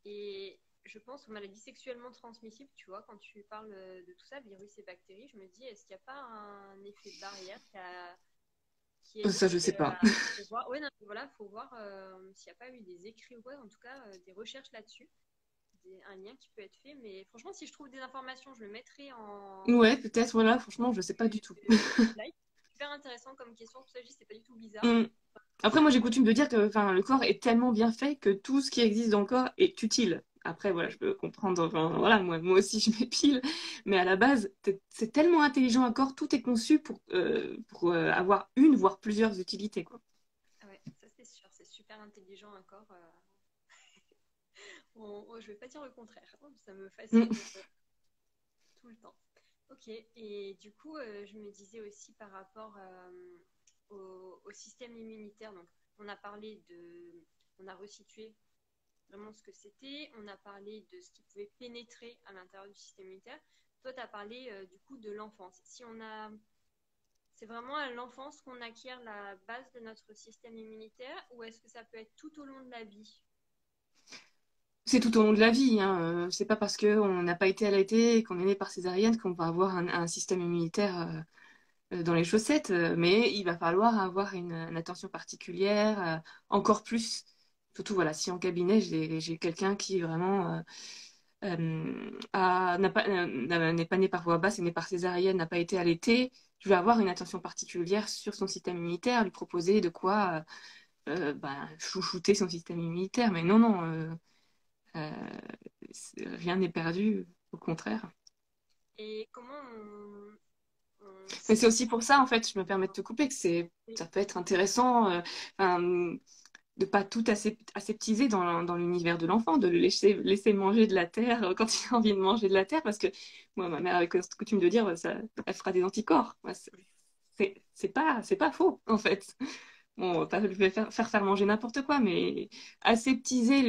Et je pense aux maladies sexuellement transmissibles, tu vois, quand tu parles de tout ça, virus et bactéries, je me dis, est-ce qu'il n'y a pas un effet de barrière qui est Ça, lié je sais pas. faut voir, ouais, non, voilà, faut voir s'il n'y a pas eu des écrits ou quoi, en tout cas des recherches là-dessus, un lien qui peut être fait. Mais franchement, si je trouve des informations, je le mettrai Ouais, peut-être, voilà, franchement, je sais pas du tout. du live. Super intéressant comme question, pour ça je dis c'est pas du tout bizarre. Mm. Après, moi, j'ai coutume de dire que enfin, le corps est tellement bien fait que tout ce qui existe dans le corps est utile. Après, voilà, je peux comprendre, enfin, voilà, moi aussi, je m'épile. Mais à la base, c'est tellement intelligent un corps, tout est conçu pour avoir une, voire plusieurs utilités, quoi. Ah ouais, ça c'est sûr, c'est super intelligent encore. Je vais pas dire le contraire, hein, ça me Mm. fascine tout le temps. Ok, et du coup, je me disais aussi par rapport au système immunitaire, donc on a parlé on a resitué vraiment ce que c'était, on a parlé de ce qui pouvait pénétrer à l'intérieur du système immunitaire. Toi, tu as parlé du coup de l'enfance. C'est vraiment à l'enfance qu'on acquiert la base de notre système immunitaire ou est-ce que ça peut être tout au long de la vie? C'est tout au long de la vie, hein. C'est pas parce qu'on n'a pas été allaité et qu'on est né par césarienne qu'on va avoir un système immunitaire dans les chaussettes, mais il va falloir avoir une attention particulière, encore plus. Surtout, voilà, si en cabinet, j'ai quelqu'un qui vraiment n'est pas né par voie basse, est né par césarienne, n'a pas été allaité, je vais avoir une attention particulière sur son système immunitaire, lui proposer de quoi chouchouter son système immunitaire. Mais non, non, euh, rien n'est perdu, au contraire. Et comment Mais c'est aussi pour ça, en fait, je me permets de te couper, que ça peut être intéressant enfin, de pas tout aseptiser dans l'univers de l'enfant, de le laisser manger de la terre quand il a envie de manger de la terre, parce que moi, ma mère avait coutume de dire, ça, elle fera des anticorps. Ouais, c'est pas faux, en fait. Bon, on va pas lui faire manger n'importe quoi, mais aseptiser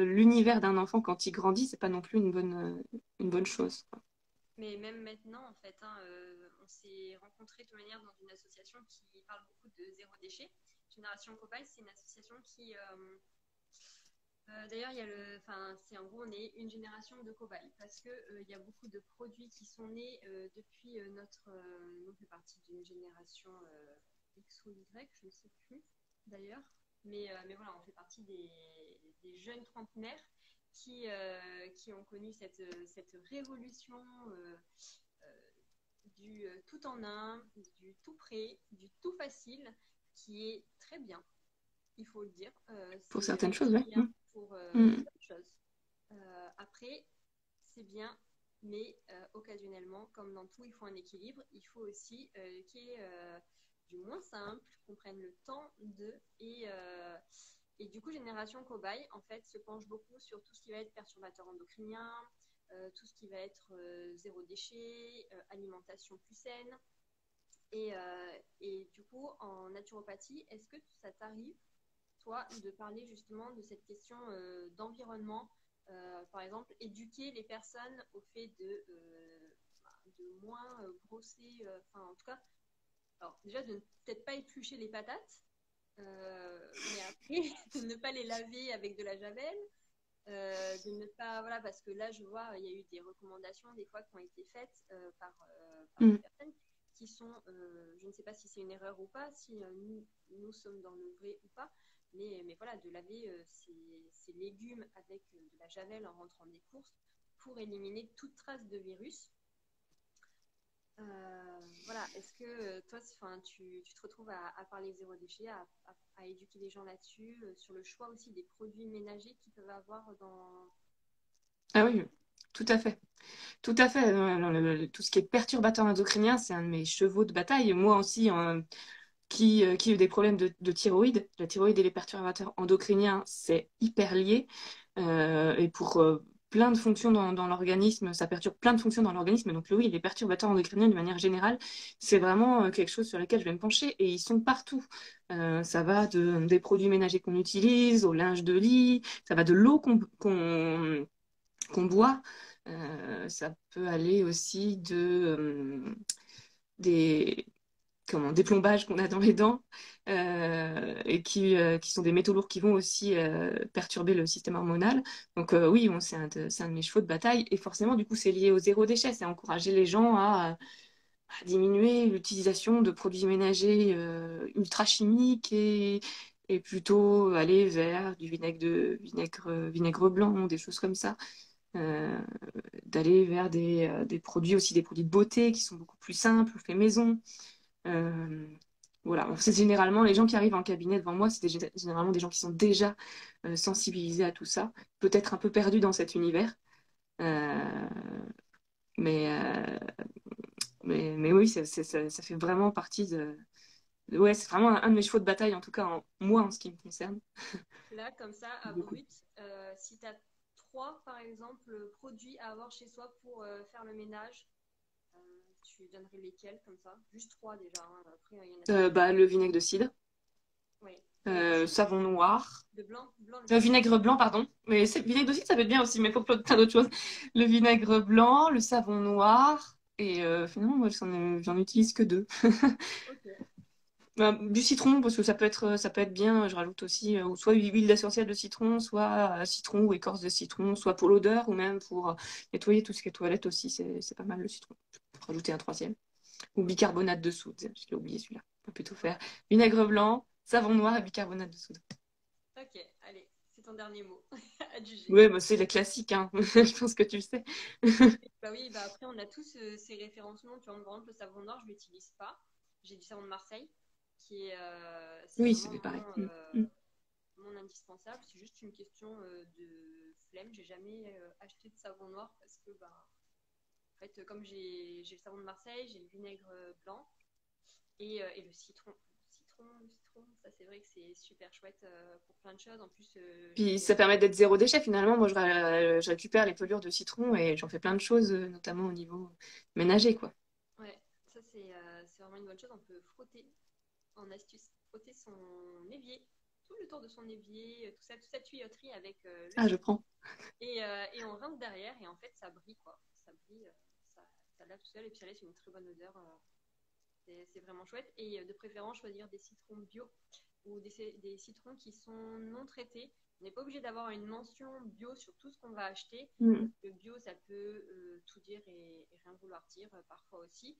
l'univers d'un enfant quand il grandit, c'est pas non plus une bonne chose, quoi. Mais même maintenant, en fait, hein, on s'est rencontrés de toute manière dans une association qui parle beaucoup de zéro déchet. Génération Cobaye, c'est une association d'ailleurs, c'est en gros, on est une génération de cobayes parce que il y a beaucoup de produits qui sont nés depuis nous, on fait partie d'une génération X ou Y, je ne sais plus d'ailleurs, mais voilà, on fait partie des jeunes trentenaires qui ont connu cette révolution du tout en un, du tout prêt, du tout facile, qui est très bien, il faut le dire. Pour C'est certaines choses, ouais. bien pour Mm. plein de choses. Après, c'est bien, mais occasionnellement, comme dans tout, il faut un équilibre. Il faut aussi qu'il y ait du moins simple, qu'on prenne le temps et du coup, Génération Cobaye, en fait, se penche beaucoup sur tout ce qui va être perturbateur endocrinien, tout ce qui va être zéro déchet, alimentation plus saine. Et du coup, en naturopathie, est-ce que ça t'arrive, toi, de parler justement de cette question d'environnement, par exemple, éduquer les personnes au fait de moins brosser, enfin en tout cas, alors déjà de ne peut-être pas éplucher les patates, mais après de ne pas les laver avec de la javel, de ne pas, voilà, parce que là je vois, il y a eu des recommandations des fois qui ont été faites par des Mm. personnes qui sont, je ne sais pas si c'est une erreur ou pas, si nous sommes dans le vrai ou pas, mais voilà, de laver ces légumes avec de la javel en rentrant des courses pour éliminer toute trace de virus. Voilà, est-ce que toi, tu te retrouves à parler zéro déchet, à éduquer les gens là-dessus, sur le choix aussi des produits ménagers qu'ils peuvent avoir dans... Ah oui, tout à fait. Tout à fait. Tout ce qui est perturbateur endocrinien, c'est un de mes chevaux de bataille. Moi aussi, qui a eu des problèmes de thyroïde. La thyroïde et les perturbateurs endocriniens, c'est hyper lié. Et pour plein de fonctions dans l'organisme, ça perturbe plein de fonctions dans l'organisme. Donc oui, les perturbateurs endocriniens, de manière générale, c'est vraiment quelque chose sur lequel je vais me pencher. Et ils sont partout. Ça va des produits ménagers qu'on utilise, au linge de lit, ça va de l'eau qu'on boit. Ça peut aller aussi des, des plombages qu'on a dans les dents et qui sont des métaux lourds qui vont aussi perturber le système hormonal. Donc oui, bon, c'est un de mes chevaux de bataille. Et forcément, du coup, c'est lié au zéro déchet. C'est encourager les gens à diminuer l'utilisation de produits ménagers ultra chimiques et plutôt aller vers du vinaigre blanc, des choses comme ça. Euh, D'aller vers des produits aussi, des produits de beauté qui sont beaucoup plus simples, faits maison. Euh, voilà, c'est généralement les gens qui arrivent en cabinet devant moi, généralement des gens qui sont déjà sensibilisés à tout ça, peut-être un peu perdus dans cet univers. Euh, mais, euh, mais oui, ça fait vraiment partie Ouais, c'est vraiment un de mes chevaux de bataille, en tout cas, moi, en ce qui me concerne. Là, comme ça, à Beaucoup. brut, si tu as trois, par exemple, produits à avoir chez soi pour faire le ménage, euh, tu donnerais lesquels comme ça? Juste trois déjà, hein. Après, il y en a d'autres. Bah, le vinaigre de cidre, Oui, vinaigre de cidre, savon noir, de blanc, blanc le vinaigre. vinaigre blanc, pardon. Mais vinaigre de cidre, ça peut être bien aussi, mais il faut plein d'autres choses. Le vinaigre blanc, le savon noir, et finalement, moi, j'en utilise que deux. Ok. Du citron, parce que ça peut être bien. Je rajoute aussi ou soit huile essentielle de citron, soit citron ou écorce de citron, soit pour l'odeur, ou même pour nettoyer tout ce qui est toilette aussi. C'est pas mal le citron. Je peux rajouter un troisième. Ou Ok. bicarbonate de soude. Je l'ai oublié celui-là. On peut plutôt Ouais. faire vinaigre blanc, savon noir et bicarbonate de soude. Ok, allez, c'est ton dernier mot. À juger. Ouais, bah, c'est les classiques, hein. Je pense que tu le sais. Bah oui, bah après, on a tous ces référencements. Tu vois, par exemple, le savon noir, je ne l'utilise pas. J'ai du savon de Marseille, c'est Oui, vraiment c'est pareil. mon indispensable. C'est juste une question de flemme. J'ai jamais acheté de savon noir parce que, bah, en fait, comme j'ai le savon de Marseille, j'ai le vinaigre blanc et le citron. Le citron, ça c'est vrai que c'est super chouette pour plein de choses. En plus, Puis ça permet d'être zéro déchet finalement. Moi, je récupère les pelures de citron et j'en fais plein de choses, notamment au niveau ménager, quoi. ouais, ça c'est vraiment une bonne chose. On peut frotter en astuce, frotter son évier, tout le tour de son évier, toute cette tuyauterie avec le Ah, je citron. prends. Et on rentre derrière et en fait ça brille quoi. Ça brille, ça lave tout seul et puis ça laisse une très bonne odeur. C'est vraiment chouette. Et de préférence choisir des citrons bio ou des citrons qui sont non traités. On n'est pas obligé d'avoir une mention bio sur tout ce qu'on va acheter, Mm. parce que bio, ça peut tout dire et rien vouloir dire parfois aussi.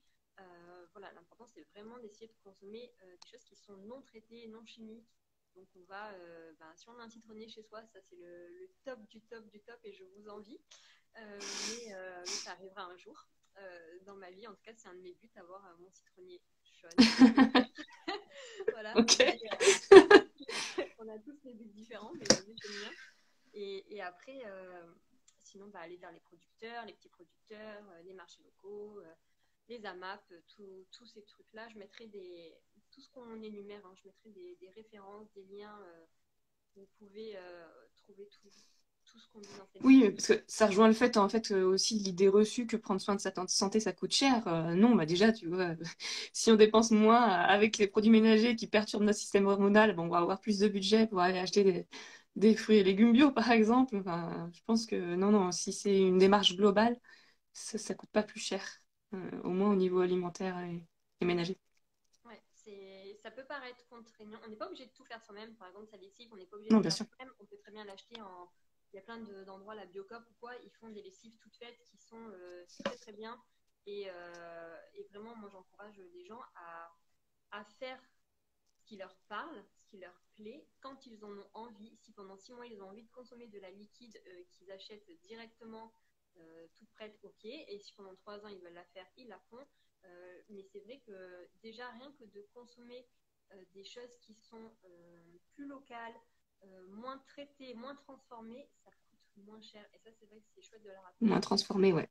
Voilà, l'important, c'est vraiment d'essayer de consommer des choses qui sont non traitées, non chimiques. Donc, on va, si on a un citronnier chez soi, ça, c'est le top du top du top et je vous envie. Mais ça arrivera un jour. Dans ma vie, en tout cas, c'est un de mes buts, avoir mon citronnier jaune. Voilà, Ok. on a tous des buts différents, mais lui, c'est le mien. Et après, sinon, bah, aller vers les producteurs, les petits producteurs, les marchés locaux, les AMAP, tous ces trucs-là. Je mettrai tout ce qu'on énumère, hein, je mettrai des références, des liens où vous pouvez trouver tout ce qu'on dit dans cette Oui, vidéo. parce que ça rejoint le fait, en fait, aussi l'idée reçue que prendre soin de sa santé, ça coûte cher. Non, bah déjà, tu vois, si on dépense moins avec les produits ménagers qui perturbent notre système hormonal, bon, on va avoir plus de budget pour aller acheter des fruits et légumes bio, par exemple. Enfin, je pense que non, non, si c'est une démarche globale, ça coûte pas plus cher, au moins au niveau alimentaire et ménager. Ouais, ça peut paraître contraignant. On n'est pas obligé de tout faire soi-même. Par exemple, sa lessive, on n'est pas obligé de Non, le bien faire sûr. soi-même. On peut très bien l'acheter en. Il y a plein d'endroits, la Biocop ou quoi, ils font des lessives toutes faites qui sont très très bien. Et vraiment, moi j'encourage les gens à faire ce qui leur parle, ce qui leur plaît, quand ils en ont envie. Si pendant 6 mois ils ont envie de consommer de la liquide qu'ils achètent directement toute prête, ok. Et si pendant 3 ans ils veulent la faire, ils la font. Mais c'est vrai que déjà rien que de consommer des choses qui sont plus locales, moins traitées, moins transformées, ça coûte moins cher. Et ça, c'est vrai que c'est chouette de le Moins rappeler. transformé, ouais.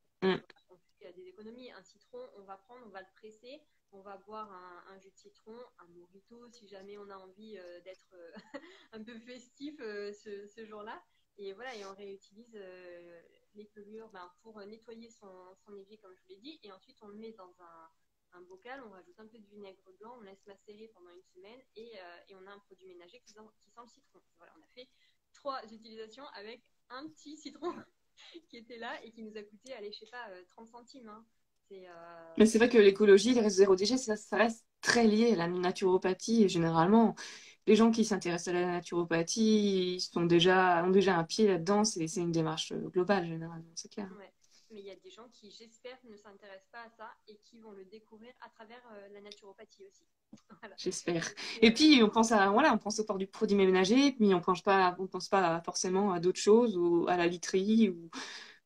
On fait des économies. Un citron, on va prendre, on va le presser, on va boire un jus de citron, un mojito si jamais on a envie d'être un peu festif ce jour-là. Et voilà, et on réutilise les pelures pour nettoyer son évier, comme je vous l'ai dit. Et ensuite, on le met dans un bocal, on rajoute un peu de vinaigre blanc, on laisse macérer pendant une semaine et on a un produit ménager qui sent le citron. Voilà, on a fait 3 utilisations avec un petit citron. qui était là et qui nous a coûté, allez, je sais pas, 30 centimes. Hein. C'est, Mais c'est vrai que l'écologie, les zéro déchet, ça reste très lié à la naturopathie. Et généralement, les gens qui s'intéressent à la naturopathie, ont déjà un pied là-dedans. C'est une démarche globale, généralement, c'est clair. ouais. Mais il y a des gens qui, j'espère, ne s'intéressent pas à ça et qui vont le découvrir à travers la naturopathie aussi. Voilà. J'espère. Et, Et puis, on pense au port du produit ménager, puis on pense pas forcément à d'autres choses, ou à la literie,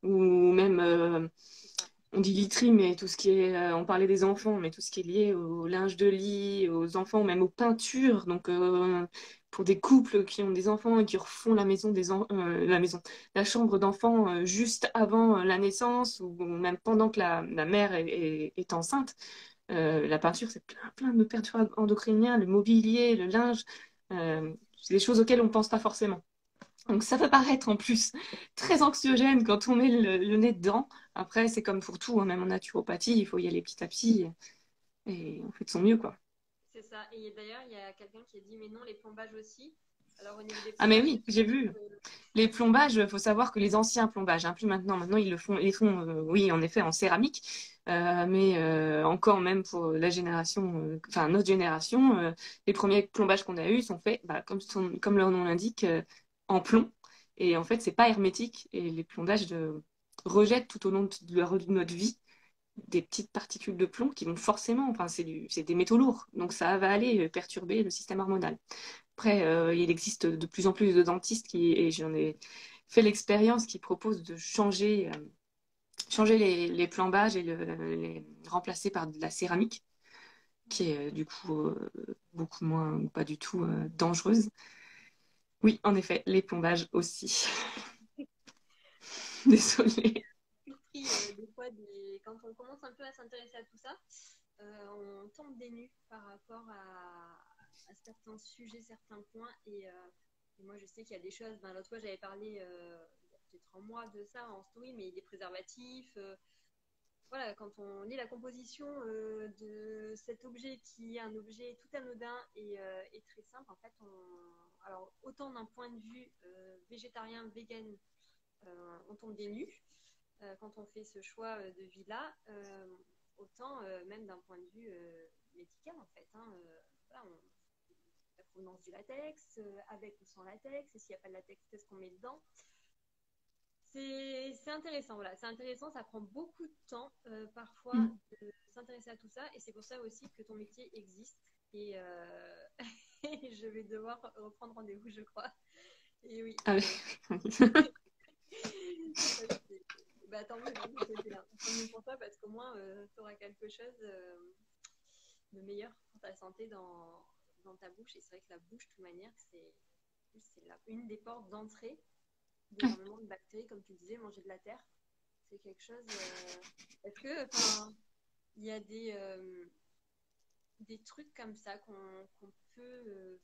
ou même, c'est ça. on dit literie, mais tout ce qui est, on parlait des enfants, mais tout ce qui est lié au linge de lit, aux enfants, même aux peintures. Donc, pour des couples qui ont des enfants et qui refont la chambre d'enfant juste avant la naissance, ou même pendant que la mère est enceinte. La peinture, c'est plein de perturbateurs endocriniens, le mobilier, le linge, c'est des choses auxquelles on ne pense pas forcément. Donc ça peut paraître en plus très anxiogène quand on met le nez dedans. Après, c'est comme pour tout, hein, même en naturopathie, il faut y aller petit à petit et on fait de son mieux, quoi. C'est ça. Et d'ailleurs, il y a quelqu'un qui a dit, mais non, les plombages aussi. Alors, au niveau des Ah mais plombages, oui, j'ai vu. Les plombages, il faut savoir que les anciens plombages, hein, plus maintenant, ils les font, oui, en effet, en céramique, mais encore même pour la génération, enfin notre génération, les premiers plombages qu'on a eus sont faits, bah, comme leur nom l'indique, en plomb. Et en fait, c'est pas hermétique et les plombages rejettent tout au long de notre vie des petites particules de plomb qui vont forcément, enfin, c'est des métaux lourds, donc ça va aller perturber le système hormonal. Après, il existe de plus en plus de dentistes et j'en ai fait l'expérience, qui proposent de changer les plombages et les remplacer par de la céramique, qui est du coup beaucoup moins, ou pas du tout dangereuse. Oui, en effet, les plombages aussi. Désolée. surpris des fois, quand on commence un peu à s'intéresser à tout ça, on tombe des nues par rapport à certains sujets, certains points. Et moi, je sais qu'il y a des choses. Ben, l'autre fois, j'avais parlé il y a peut-être un mois de ça en story, mais des préservatifs. Voilà, quand on lit la composition de cet objet qui est un objet tout anodin et très simple, en fait, alors autant d'un point de vue végétarien, vegan, on tombe des nues quand on fait ce choix de vie-là, autant même d'un point de vue médical, en fait. Hein, voilà, la provenance du latex, avec ou sans latex, et s'il n'y a pas de latex, qu'est-ce qu'on met dedans? C'est intéressant, voilà. C'est intéressant, ça prend beaucoup de temps parfois Mm. de s'intéresser à tout ça, et c'est pour ça aussi que ton métier existe. Et, et je vais devoir reprendre rendez-vous, je crois. Et oui, Ah bah, tant mieux, hein, c'est bien. Tant mieux pour toi parce qu'au moins tu auras quelque chose de meilleur pour ta santé dans ta bouche. Et c'est vrai que la bouche, de toute manière, c'est une des portes d'entrée oui. d'énormément de bactéries, comme tu disais, manger de la terre. C'est quelque chose. Est-ce que, enfin, il y a des trucs comme ça qu'on peut,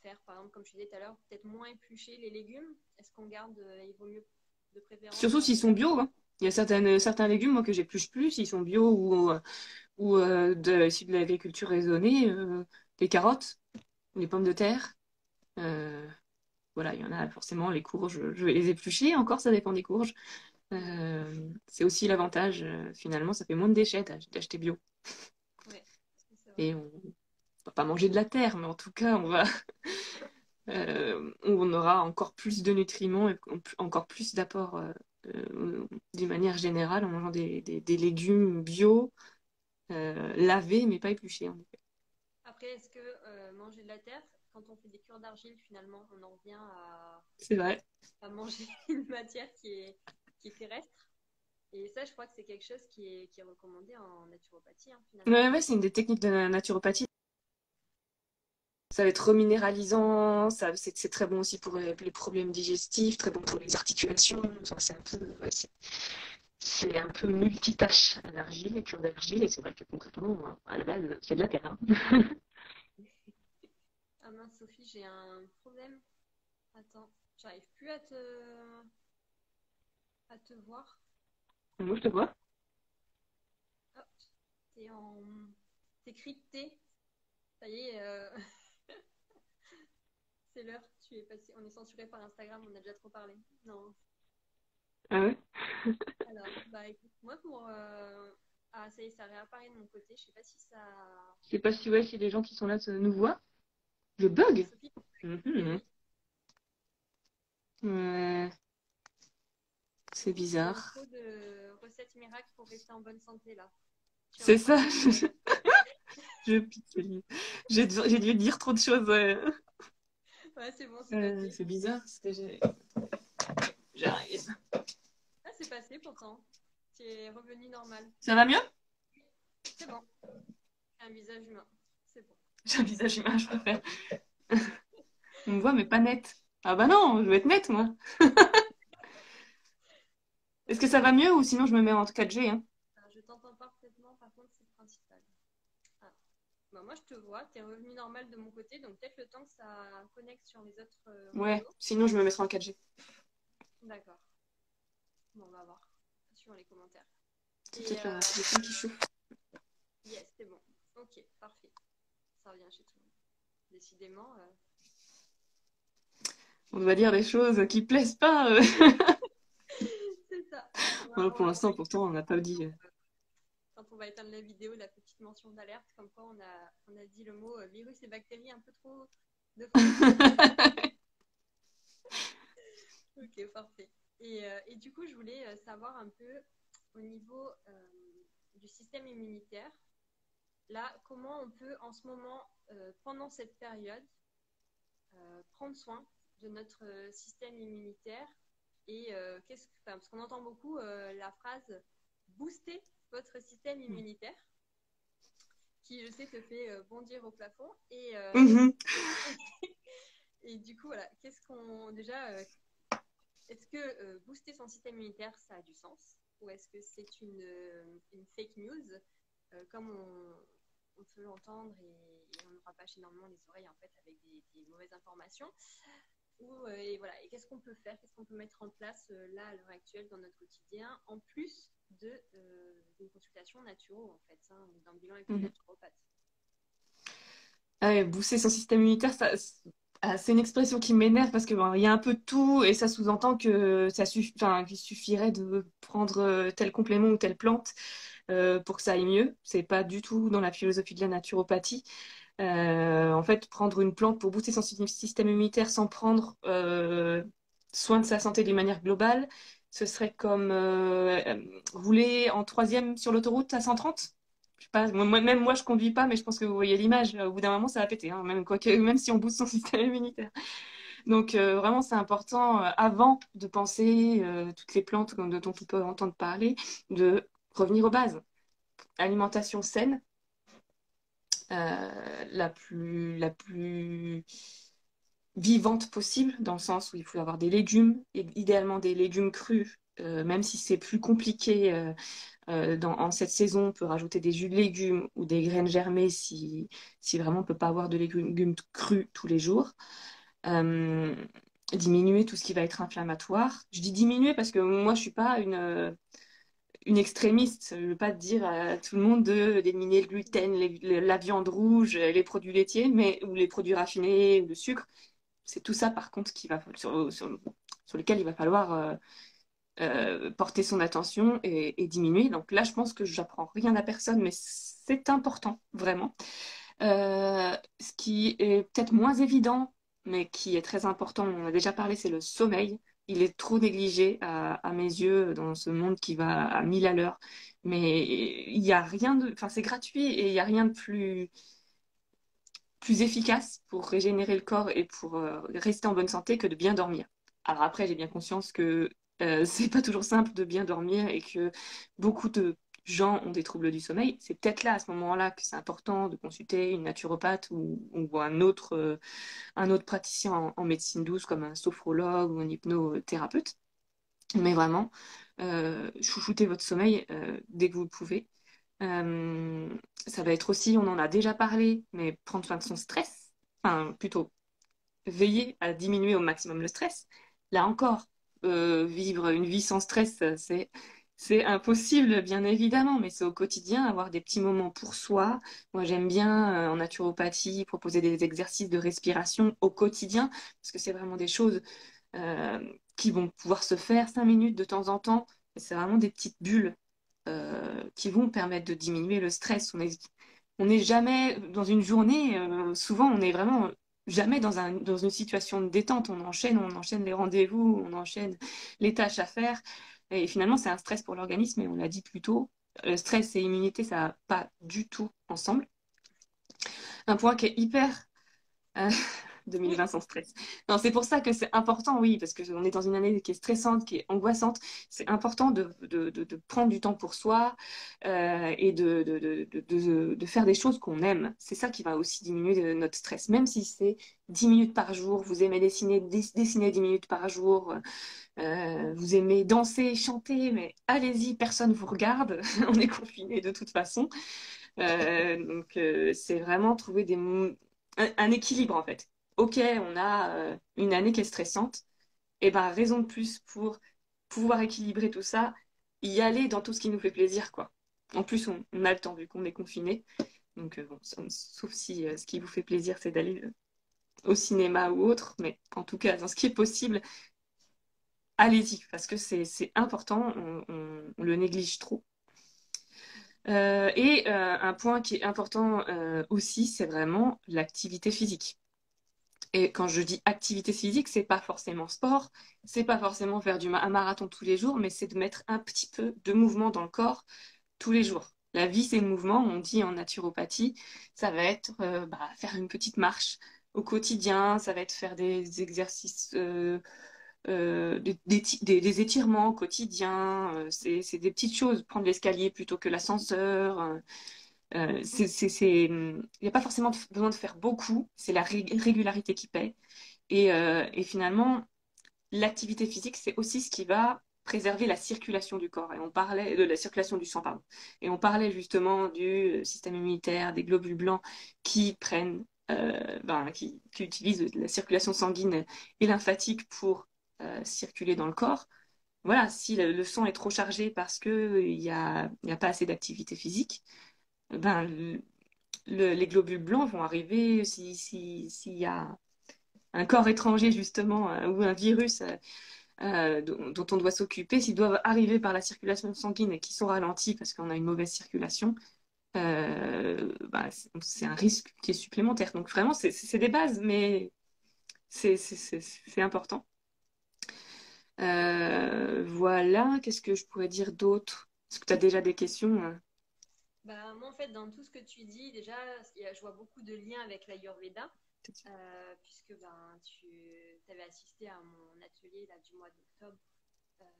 faire, par exemple, comme je disais tout à l'heure, peut-être moins éplucher les légumes. Est-ce qu'on garde, il vaut mieux de préférence Surtout s'ils sont bio, hein. Il y a certains légumes, moi, que j'épluche plus, s'ils sont bio ou issus de l'agriculture raisonnée, les carottes, les pommes de terre. euh, voilà, il y en a forcément, les courges, je vais les éplucher, encore ça dépend des courges. C'est aussi l'avantage, finalement, ça fait moins de déchets d'acheter bio. ouais, c'est vrai. Et on va pas manger de la terre, mais en tout cas, on aura encore plus de nutriments et encore plus d'apports d'une manière générale en mangeant des légumes bio, lavés, mais pas épluchés, en effet. Après, est-ce que manger de la terre, quand on fait des cures d'argile, finalement, on en revient C'est vrai. à manger une matière qui est terrestre? Et ça, je crois que c'est quelque chose qui est recommandé en naturopathie, hein, finalement. Ouais, ouais, c'est une des techniques de la naturopathie. Ça va être reminéralisant, c'est très bon aussi pour les problèmes digestifs, très bon pour les articulations. Enfin, c'est un peu multitâche à l'argile, les cures d'argile, et c'est vrai que concrètement, à la base, c'est de la terre, hein. Ah mince, Sophie, j'ai un problème. Attends, j'arrive plus à te voir. Moi, je te vois. Hop, t'es en... T'es crypté. Ça y est, c'est l'heure. Tu es passé. On est censuré par Instagram, on a déjà trop parlé. Non. Ah ouais? Alors, bah écoute, moi pour... Ah, ça y est, ça réapparaît de mon côté. Je sais pas si ça... Je sais pas si, ouais, si les gens qui sont là nous voient. Je Alors, bug? Sophie, et Mhm. oui, Ouais, c'est c'est une bizarre. trop de recettes miracles pour rester en bonne santé là. Tu C'est reprends ça. tes mots. Je pixelise. J'ai dû dire trop de choses. Ouais. Ouais, c'est bon, c'est passé. C'est bizarre. J'arrive. Ah, c'est passé pourtant. Tu es revenu normal. Ça va mieux? C'est bon. Un visage humain. C'est bon. J'ai un visage humain, je préfère. On me voit, mais pas net. Ah bah non, je veux être nette, moi. Est-ce que ça va mieux ou sinon je me mets en 4G, hein? Alors, je t'entends parfaitement, par contre, c'est le principal. Ah. Bah, moi, je te vois, tu es revenu normal de mon côté, donc peut-être le temps que ça connecte sur les autres Ouais, réseaux. sinon je me mettrai en 4G. D'accord. Bon, on va voir. Sur les commentaires. C'est Et peut-être la téléphone qui chauffe. yes, c'est bon. Ok, parfait. Ça revient chez tout le monde. Décidément. On doit dire des choses qui plaisent pas. C'est ça. Voilà, On pour va l'instant, envoyer pourtant, on n'a pas dit. quand on va éteindre la vidéo la petite mention d'alerte, comme quoi on a dit le mot virus et bactéries un peu trop de fois. Ok, parfait. Et du coup, je voulais savoir un peu au niveau du système immunitaire, là, comment on peut en ce moment, pendant cette période, prendre soin de notre système immunitaire et enfin, parce qu'on entend beaucoup la phrase booster votre système immunitaire qui, je sais, te fait bondir au plafond. Mhm. Et du coup, voilà, qu'est-ce qu'on. Déjà, est-ce que booster son système immunitaire, ça a du sens? Ou est-ce que c'est une fake news, comme on peut l'entendre et on nous rabâche énormément les oreilles en fait avec des mauvaises informations? Et voilà, et qu'est-ce qu'on peut faire? Qu'est-ce qu'on peut mettre en place là à l'heure actuelle dans notre quotidien, en plus d'une consultation naturo en fait, hein, d'un bilan avec une Mhm. naturopathe? Ah ouais, booster son système immunitaire, c'est une expression qui m'énerve parce que bon, il y a un peu de tout et ça sous-entend que enfin, qu'il suffirait de prendre tel complément ou telle plante pour que ça aille mieux. C'est pas du tout dans la philosophie de la naturopathie. En fait, prendre une plante pour booster son système immunitaire sans prendre soin de sa santé d'une manière globale, ce serait comme rouler en troisième sur l'autoroute à 130. Je sais pas, même moi, je conduis pas, mais je pense que vous voyez l'image. Au bout d'un moment, ça va péter, hein, même si on booste son système immunitaire. Donc, vraiment, c'est important, avant de penser toutes les plantes dont on peut entendre parler, de revenir aux bases. Alimentation saine, la plus vivante possible, dans le sens où il faut avoir des légumes, et idéalement des légumes crus, même si c'est plus compliqué en cette saison, on peut rajouter des jus de légumes ou des graines germées si vraiment on ne peut pas avoir de légumes crus tous les jours. Euh, Diminuer tout ce qui va être inflammatoire. Je dis diminuer parce que moi, je ne suis pas une extrémiste. Je ne veux pas dire à tout le monde d'éliminer le gluten, la viande rouge, les produits laitiers, ou les produits raffinés ou le sucre. C'est tout ça, par contre, sur lequel il va falloir porter son attention et diminuer. Donc là, je pense que j'apprends rien à personne, mais c'est important, vraiment. Ce qui est peut-être moins évident, mais qui est très important, on en a déjà parlé, c'est le sommeil. Il est trop négligé à mes yeux dans ce monde qui va à 1000 à l'heure. Mais il y a rien de, enfin, c'est gratuit et il n'y a rien de plus efficace pour régénérer le corps et pour rester en bonne santé que de bien dormir. Alors après, j'ai bien conscience que c'est pas toujours simple de bien dormir et que beaucoup de gens ont des troubles du sommeil. C'est peut-être là, à ce moment-là, que c'est important de consulter une naturopathe ou un autre praticien en médecine douce comme un sophrologue ou un hypnothérapeute. Mais vraiment, chouchoutez votre sommeil dès que vous le pouvez. Euh, Ça va être aussi, on en a déjà parlé, mais prendre soin de son stress. Enfin, plutôt, veiller à diminuer au maximum le stress. Là encore, vivre une vie sans stress, c'est impossible, bien évidemment, mais c'est au quotidien, avoir des petits moments pour soi. Moi, j'aime bien, en naturopathie, proposer des exercices de respiration au quotidien, parce que c'est vraiment des choses euh, qui vont pouvoir se faire 5 minutes de temps en temps. C'est vraiment des petites bulles qui vont permettre de diminuer le stress. On n'est jamais dans une journée, souvent on est vraiment jamais dans une situation de détente. On enchaîne les rendez-vous, on enchaîne les tâches à faire. Et finalement, c'est un stress pour l'organisme, et on l'a dit plus tôt. Stress et immunité, ça va pas du tout ensemble. Un point qui est hyper euh, 2020 sans stress. Non, c'est pour ça que c'est important, oui, parce qu'on est dans une année qui est stressante, qui est angoissante. C'est important de prendre du temps pour soi et de faire des choses qu'on aime. C'est ça qui va aussi diminuer notre stress, même si c'est 10 minutes par jour. Vous aimez dessiner 10 minutes par jour. Vous aimez danser, chanter, mais allez-y, personne vous regarde. On est confiné de toute façon. Donc, c'est vraiment trouver un équilibre en fait. Ok, on a une année qui est stressante, et ben raison de plus pour pouvoir équilibrer tout ça, y aller dans tout ce qui nous fait plaisir, quoi. En plus, on a le temps vu qu'on est confiné. Donc, bon, sauf si ce qui vous fait plaisir, c'est d'aller au cinéma ou autre, mais en tout cas, dans ce qui est possible, allez-y, parce que c'est important, on le néglige trop. Et un point qui est important aussi, c'est vraiment l'activité physique. Et quand je dis activité physique, c'est pas forcément sport, c'est pas forcément faire un marathon tous les jours, mais c'est de mettre un petit peu de mouvement dans le corps tous les jours. La vie, c'est le mouvement, on dit en naturopathie, ça va être faire une petite marche au quotidien, ça va être faire des exercices, des étirements quotidiens, c'est des petites choses, prendre l'escalier plutôt que l'ascenseur. Il n'y a pas forcément besoin de faire beaucoup, c'est la régularité qui paie. Et finalement, l'activité physique, c'est aussi ce qui va préserver la circulation du corps. Et on parlait de la circulation du sang, pardon. Et on parlait justement du système immunitaire, des globules blancs qui prennent, qui utilisent la circulation sanguine et lymphatique pour circuler dans le corps. Voilà, si le sang est trop chargé parce qu'il y a pas assez d'activité physique, ben, les globules blancs vont arriver s'il y a un corps étranger justement ou un virus dont on doit s'occuper, s'ils doivent arriver par la circulation sanguine et qui sont ralentis parce qu'on a une mauvaise circulation, c'est un risque qui est supplémentaire. Donc vraiment, c'est des bases, mais c'est important. Voilà, qu'est-ce que je pourrais dire d'autre? Est-ce que tu as déjà des questions? Bah, moi, en fait, dans tout ce que tu dis, déjà, je vois beaucoup de liens avec l'Ayurveda, puisque tu avais assisté à mon atelier là, du mois d'octobre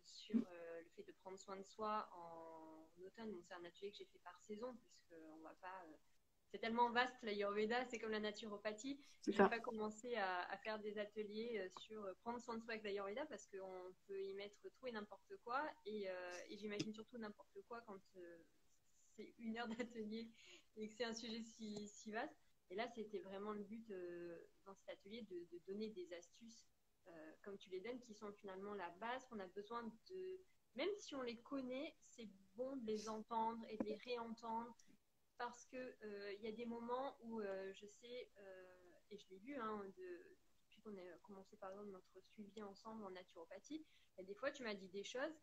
sur le fait de prendre soin de soi en automne. Donc, c'est un atelier que j'ai fait par saison, puisque on va pas. C'est tellement vaste l'Ayurveda, c'est comme la naturopathie. C'est Je ne vais ça. pas commencer à faire des ateliers sur prendre soin de soi avec l'Ayurveda parce qu'on peut y mettre tout et n'importe quoi. Et j'imagine surtout n'importe quoi quand c'est 1 heure d'atelier et que c'est un sujet si vaste. Et là, c'était vraiment le but dans cet atelier de donner des astuces comme tu les donnes qui sont finalement la base qu'on a besoin de. Même si on les connaît, c'est bon de les entendre et de les réentendre parce que il y a des moments où je sais, et je l'ai vu depuis qu'on a commencé par exemple notre suivi ensemble en naturopathie, et des fois tu m'as dit des choses,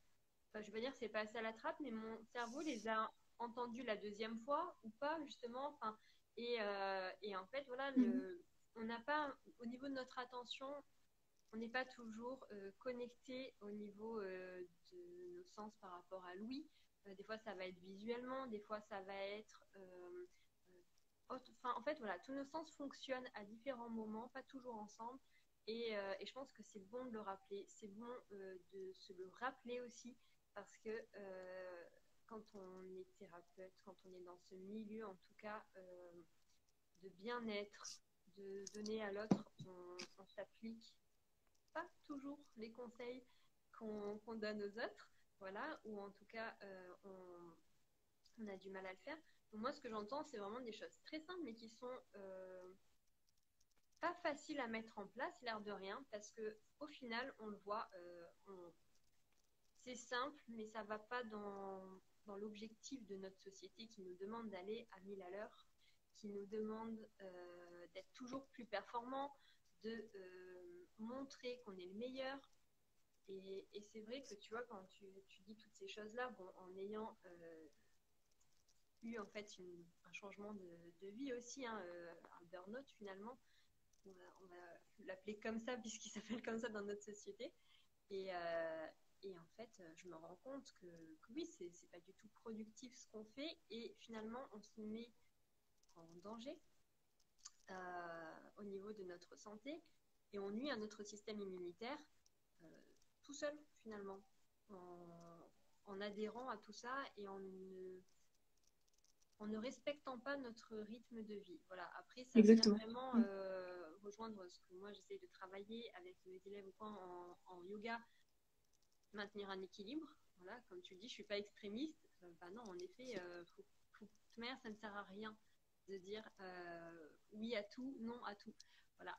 enfin, je veux pas dire que c'est passé à la trappe, mais mon cerveau les a entendues la deuxième fois ou pas justement, enfin, et en fait voilà, on n'a pas au niveau de notre attention, on n'est pas toujours connecté au niveau de nos sens par rapport à l'ouïe. Des fois, ça va être visuellement, des fois, ça va être. En fait, voilà, tous nos sens fonctionnent à différents moments, pas toujours ensemble. Et je pense que c'est bon de le rappeler. C'est bon de se le rappeler aussi, parce que quand on est thérapeute, quand on est dans ce milieu, en tout cas, de bien-être, de donner à l'autre, on s'applique pas toujours les conseils qu'on donne aux autres, voilà, ou en tout cas on a du mal à le faire. Donc moi ce que j'entends c'est vraiment des choses très simples mais qui sont pas faciles à mettre en place, l'air de rien, parce que au final on le voit, c'est simple mais ça va pas dans l'objectif de notre société qui nous demande d'aller à 1000 à l'heure, qui nous demande d'être toujours plus performant, de montrer qu'on est le meilleur. Et c'est vrai que tu vois, quand tu dis toutes ces choses-là, bon, en ayant eu en fait un changement de vie aussi, hein, un burn-out finalement, on va l'appeler comme ça puisqu'il s'appelle comme ça dans notre société. Et, euh, et en fait, je me rends compte que oui, c'est pas du tout productif ce qu'on fait et finalement, on se met en danger au niveau de notre santé et on nuit à notre système immunitaire euh, tout seul finalement en adhérant à tout ça et en ne respectant pas notre rythme de vie. Voilà. Après, ça vient Exactement. vraiment rejoindre ce que moi j'essaie de travailler avec mes élèves ou quoi en yoga, maintenir un équilibre. Voilà, comme tu le dis, je suis pas extrémiste. Bah non, en effet, toute manière, ça ne sert à rien de dire oui à tout, non à tout. Voilà,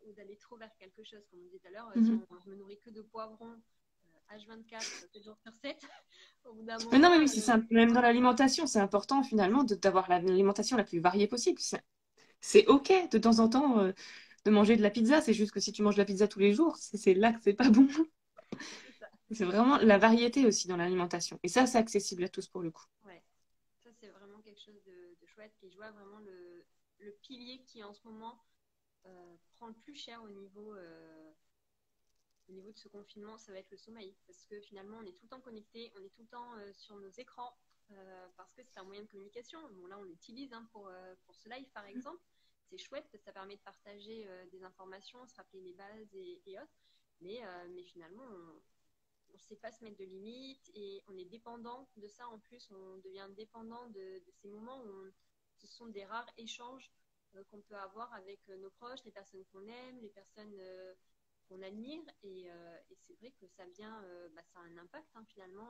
ou d'aller trop vers quelque chose, comme on disait tout à l'heure. Si je me nourris que de poivrons H24, 7 jours sur 7, au bout d'un Mais non, moment. mais oui, c'est simple. Même dans l'alimentation, c'est important finalement d'avoir l'alimentation la plus variée possible. C'est OK de temps en temps de manger de la pizza. C'est juste que si tu manges de la pizza tous les jours, c'est là que c'est pas bon. C'est ça. C'est vraiment la variété aussi dans l'alimentation. Et ça, c'est accessible à tous pour le coup. Ouais, ça c'est vraiment quelque chose de chouette. Et je vois vraiment le pilier qui en ce moment prend le plus cher au niveau de ce confinement, ça va être le sommeil. Parce que finalement, on est tout le temps connecté, on est tout le temps sur nos écrans, parce que c'est un moyen de communication. Bon, là, on l'utilise hein, pour ce live, par exemple. C'est chouette, parce que ça permet de partager des informations, se rappeler les bases et autres. Mais finalement, on ne sait pas se mettre de limites et on est dépendant de ça. En plus, on devient dépendant de ces moments où ce sont des rares échanges qu'on peut avoir avec nos proches, les personnes qu'on aime, les personnes qu'on admire. Et c'est vrai que ça vient, ça a un impact hein, finalement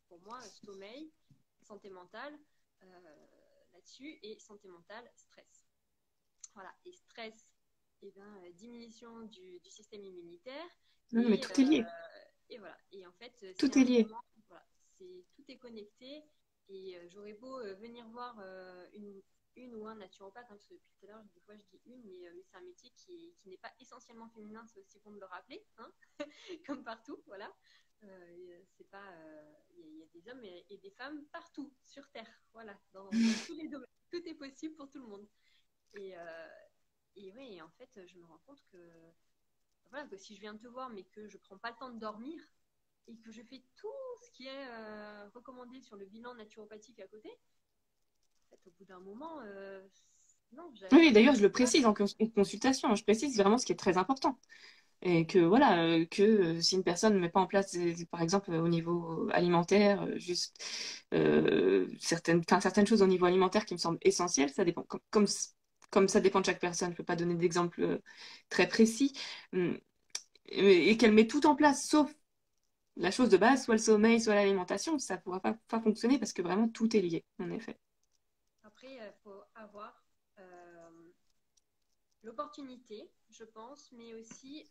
pour moi, sommeil, santé mentale là-dessus et santé mentale, stress. Voilà, et stress, et ben, diminution du système immunitaire Non, mais tout est lié. et voilà. Et en fait, c'est Tout un est lié. moment, voilà, tout est connecté. Et j'aurais beau venir voir une ou un naturopathe, hein, parce que depuis tout à l'heure, des fois je dis une, mais c'est un métier qui n'est pas essentiellement féminin, c'est aussi bon de le rappeler, hein, comme partout, voilà. C'est pas, y a des hommes et des femmes partout sur Terre, voilà, dans tous les domaines. Tout est possible pour tout le monde. Et, euh, et oui, en fait, je me rends compte voilà, que si je viens te voir, mais que je prends pas le temps de dormir et que je fais tout ce qui est recommandé sur le bilan naturopathique à côté, en fait, au bout d'un moment, non, Oui, j'arrive d'ailleurs, je le pas. précise en consultation. Je précise vraiment ce qui est très important. Et que voilà, si une personne ne met pas en place, par exemple, au niveau alimentaire, juste certaines choses au niveau alimentaire qui me semblent essentielles, ça dépend. Comme ça dépend de chaque personne, je ne peux pas donner d'exemple très précis. Hum, et qu'elle met tout en place, sauf la chose de base, soit le sommeil, soit l'alimentation, ça ne pourra pas fonctionner parce que vraiment tout est lié, en effet. Après, il faut avoir l'opportunité, je pense, mais aussi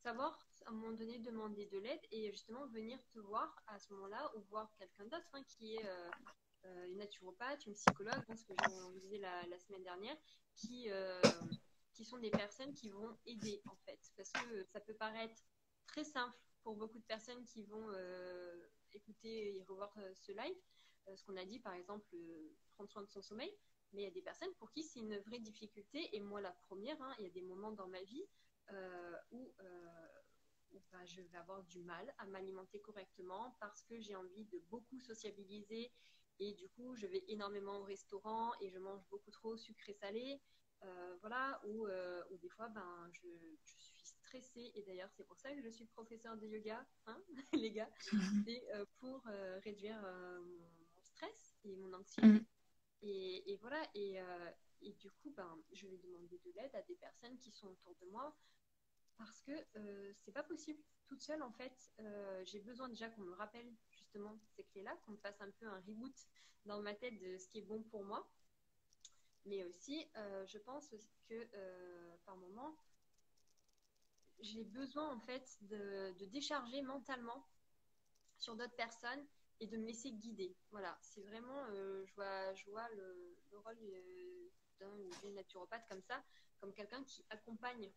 savoir à un moment donné demander de l'aide et justement venir te voir à ce moment-là ou voir quelqu'un d'autre hein, qui est une naturopathe, une psychologue, hein, ce que on disait la semaine dernière, qui, euh, qui sont des personnes qui vont aider en fait. Parce que ça peut paraître très simple pour beaucoup de personnes qui vont écouter et revoir ce live, ce qu'on a dit par exemple, prendre soin de son sommeil. Mais il y a des personnes pour qui c'est une vraie difficulté, et moi la première, hein, il y a des moments dans ma vie où je vais avoir du mal à m'alimenter correctement parce que j'ai envie de beaucoup sociabiliser et du coup je vais énormément au restaurant et je mange beaucoup trop sucré-salé. Voilà, ou des fois je suis stressée et d'ailleurs c'est pour ça que je suis professeure de yoga, hein, les gars, c'est pour réduire mon stress et mon anxiété. Hum. Et voilà, et du coup, je vais demander de l'aide à des personnes qui sont autour de moi parce que c'est pas possible toute seule en fait. J'ai besoin déjà qu'on me rappelle justement ces clés-là, qu'on me fasse un peu un reboot dans ma tête de ce qui est bon pour moi. Mais aussi, je pense que par moment, j'ai besoin en fait de décharger mentalement sur d'autres personnes et de me laisser guider. Voilà, c'est vraiment, je vois le rôle d'une naturopathe comme ça, comme quelqu'un qui accompagne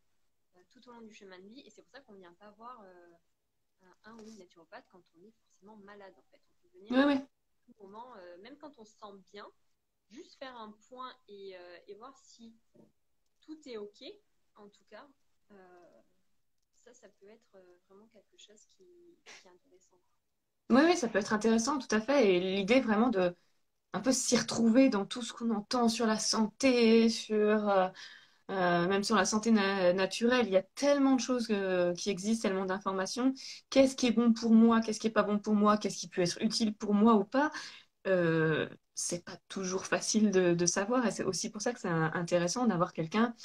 tout au long du chemin de vie. Et c'est pour ça qu'on ne vient pas voir un ou une naturopathe quand on est forcément malade, en fait. On peut venir Ouais, ouais. tout moment, même quand on se sent bien, juste faire un point et voir si tout est OK, en tout cas. Ça peut être vraiment quelque chose qui est intéressant. Ouais, ouais, ça peut être intéressant, tout à fait. Et l'idée vraiment de un peu s'y retrouver dans tout ce qu'on entend sur la santé, même sur la santé naturelle. Il y a tellement de choses qui existent, tellement d'informations. Qu'est-ce qui est bon pour moi? Qu'est-ce qui est pas bon pour moi? Qu'est-ce qui peut être utile pour moi ou pas? C'est pas toujours facile de savoir. Et c'est aussi pour ça que c'est intéressant d'avoir quelqu'un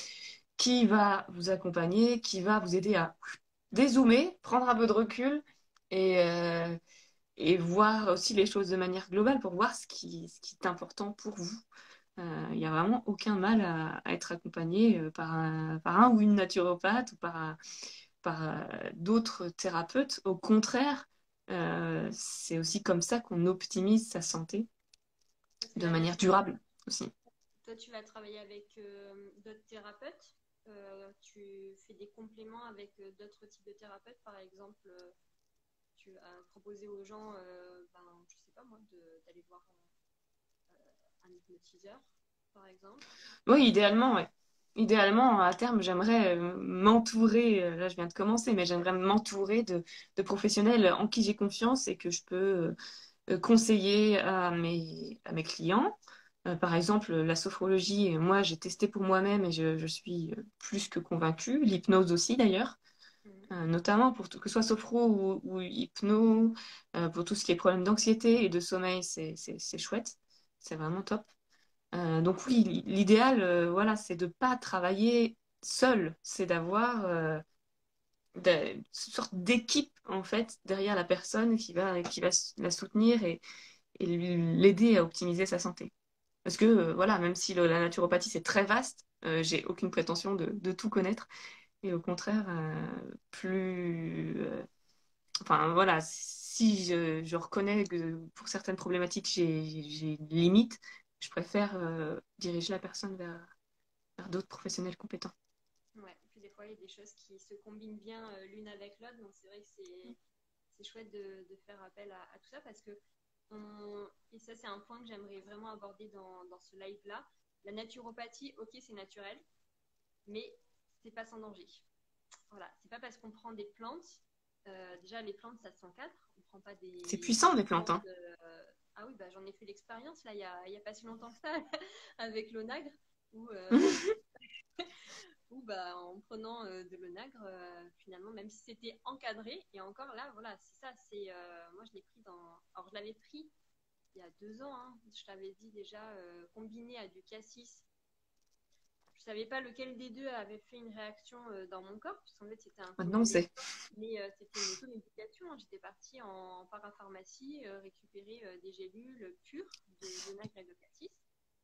qui va vous accompagner, qui va vous aider à dézoomer, prendre un peu de recul et, euh, et voir aussi les choses de manière globale pour voir ce qui est important pour vous. Il n'y a vraiment aucun mal à être accompagné par un ou une naturopathe ou par d'autres thérapeutes. Au contraire, c'est aussi comme ça qu'on optimise sa santé Parce que de la manière nature, durable aussi. toi, tu vas travailler avec d'autres thérapeutes. Tu fais des compléments avec d'autres types de thérapeutes. Par exemple, tu as proposé aux gens, je sais pas moi, d'aller voir un hypnotiseur, par exemple. Oui, idéalement, ouais. Idéalement, à terme, j'aimerais m'entourer, là je viens de commencer, mais j'aimerais m'entourer de professionnels en qui j'ai confiance et que je peux conseiller à mes clients. Par exemple, la sophrologie, moi j'ai testé pour moi-même et je suis plus que convaincue. L'hypnose aussi d'ailleurs, Mhm. notamment pour que ce soit sophro ou hypno, pour tout ce qui est problème d'anxiété et de sommeil, c'est chouette. C'est vraiment top. Donc oui, l'idéal, voilà, c'est de pas travailler seul, c'est d'avoir une sorte d'équipe en fait derrière la personne qui va la soutenir et l'aider à optimiser sa santé. Parce que voilà, même si la naturopathie c'est très vaste, j'ai aucune prétention de tout connaître et au contraire, enfin voilà, si je reconnais que pour certaines problématiques j'ai une limite, je préfère diriger la personne vers d'autres professionnels compétents. Ouais. Puis des fois, il y a des choses qui se combinent bien l'une avec l'autre. Donc c'est vrai que c'est chouette de faire appel à tout ça parce que, et ça c'est un point que j'aimerais vraiment aborder dans ce live-là. La naturopathie, ok, c'est naturel, mais c'est pas sans danger. Voilà, c'est pas parce qu'on prend des plantes, déjà les plantes ça s'encadre, on prend pas C'est des puissant les plantes, plantes. hein. Ah oui, bah, j'en ai fait l'expérience là, il y a pas si longtemps que ça, avec l'onagre, où, bah, en prenant de l'onagre, finalement, même si c'était encadré, et encore là, voilà, c'est ça, moi je l'ai pris alors je l'avais pris il y a 2 ans, hein, je t'avais dit déjà, combiné à du cassis. Je savais pas lequel des deux avait fait une réaction dans mon corps, puisqu'en fait c'était un Maintenant on combinaison, sait. mais c'était une automédication, hein. J'étais partie en parapharmacie récupérer des gélules pures de nacre et de cassis.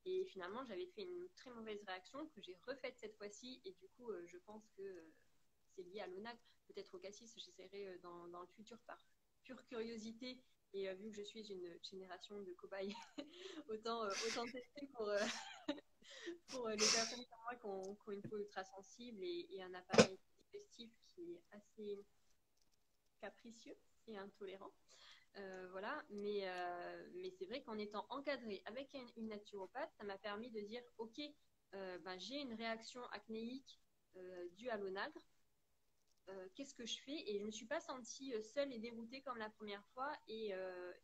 Et finalement, j'avais fait une très mauvaise réaction que j'ai refaite cette fois-ci. Et du coup, je pense que c'est lié à l'onagre. Peut-être au cassis, j'essaierai dans le futur par pure curiosité. Et vu que je suis une génération de cobayes, autant tester pour les personnes comme moi qui ont une peau ultra sensible et un appareil digestif qui est assez capricieux et intolérant. Voilà, mais c'est vrai qu'en étant encadrée avec une naturopathe, ça m'a permis de dire ok, j'ai une réaction acnéique due à l'onagre. Qu'est-ce que je fais? Et je ne me suis pas sentie seule et déroutée comme la première fois. Et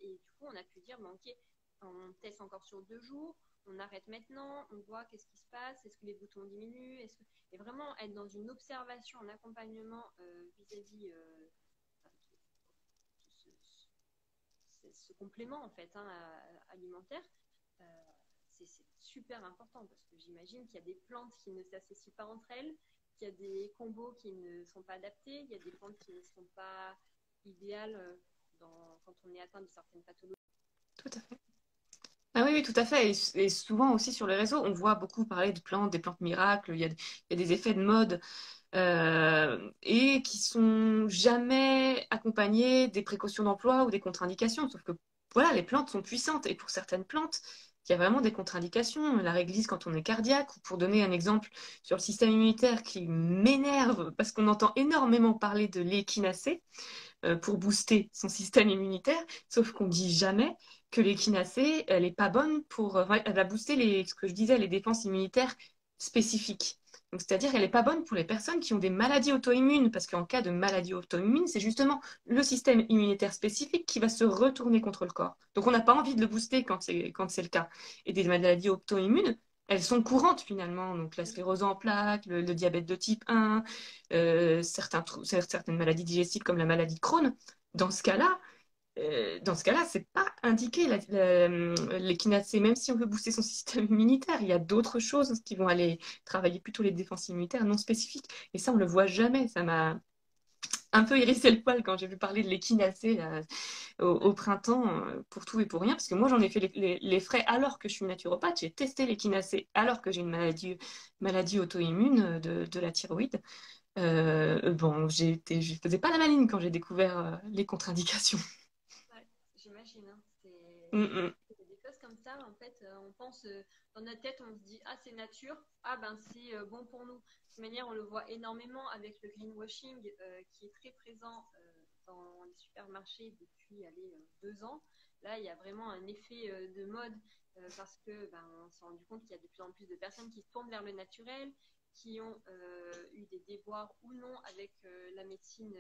du coup, on a pu dire bon, ok, on teste encore sur 2 jours, on arrête maintenant, on voit qu'est-ce qui se passe, est-ce que les boutons diminuent, et vraiment être dans une observation, un accompagnement vis-à-vis de ce complément en fait hein, alimentaire, euh, c'est super important parce que j'imagine qu'il y a des plantes qui ne s'associent pas entre elles, qu'il y a des combos qui ne sont pas adaptés, il y a des plantes qui ne sont pas idéales quand on est atteint de certaines pathologies. Tout à fait. Ah oui, oui, tout à fait. Et souvent aussi sur les réseaux, on voit beaucoup parler de plantes, des plantes miracles. Il y a des effets de mode et qui sont jamais accompagnés des précautions d'emploi ou des contre-indications. Sauf que voilà, les plantes sont puissantes et pour certaines plantes, qu'il y a vraiment des contre-indications. La réglisse quand on est cardiaque, ou pour donner un exemple sur le système immunitaire qui m'énerve, parce qu'on entend énormément parler de l'échinacée pour booster son système immunitaire, sauf qu'on dit jamais que l'échinacée, elle est pas bonne pour... elle va booster ce que je disais, les défenses immunitaires spécifiques. Donc, c'est-à-dire qu'elle n'est pas bonne pour les personnes qui ont des maladies auto-immunes, parce qu'en cas de maladie auto-immune, c'est justement le système immunitaire spécifique qui va se retourner contre le corps. Donc, on n'a pas envie de le booster quand c'est le cas. Et des maladies auto-immunes, elles sont courantes finalement. Donc, la sclérose en plaques, le diabète de type 1, certaines maladies digestives comme la maladie de Crohn. Dans ce cas-là, c'est pas indiqué l'échinacée, même si on veut booster son système immunitaire. Il y a d'autres choses qui vont aller travailler plutôt les défenses immunitaires non spécifiques. Et ça, on le voit jamais. Ça m'a un peu hérissé le poil quand j'ai vu parler de l'échinacée au printemps, pour tout et pour rien. Parce que moi, j'en ai fait les frais alors que je suis naturopathe. J'ai testé l'échinacée alors que j'ai une maladie auto-immune de la thyroïde. Bon, je faisais pas la maline quand j'ai découvert les contre-indications. Ouais, j'imagine, hein. Mm, mm. C'est des choses comme ça, en fait, on pense dans notre tête, on se dit ah c'est nature, ah ben c'est bon pour nous. De toute manière, on le voit énormément avec le greenwashing qui est très présent dans les supermarchés depuis allez, 2 ans. Là, il y a vraiment un effet de mode parce que ben, on s'est rendu compte qu'il y a de plus en plus de personnes qui se tournent vers le naturel, qui ont eu des déboires ou non avec la médecine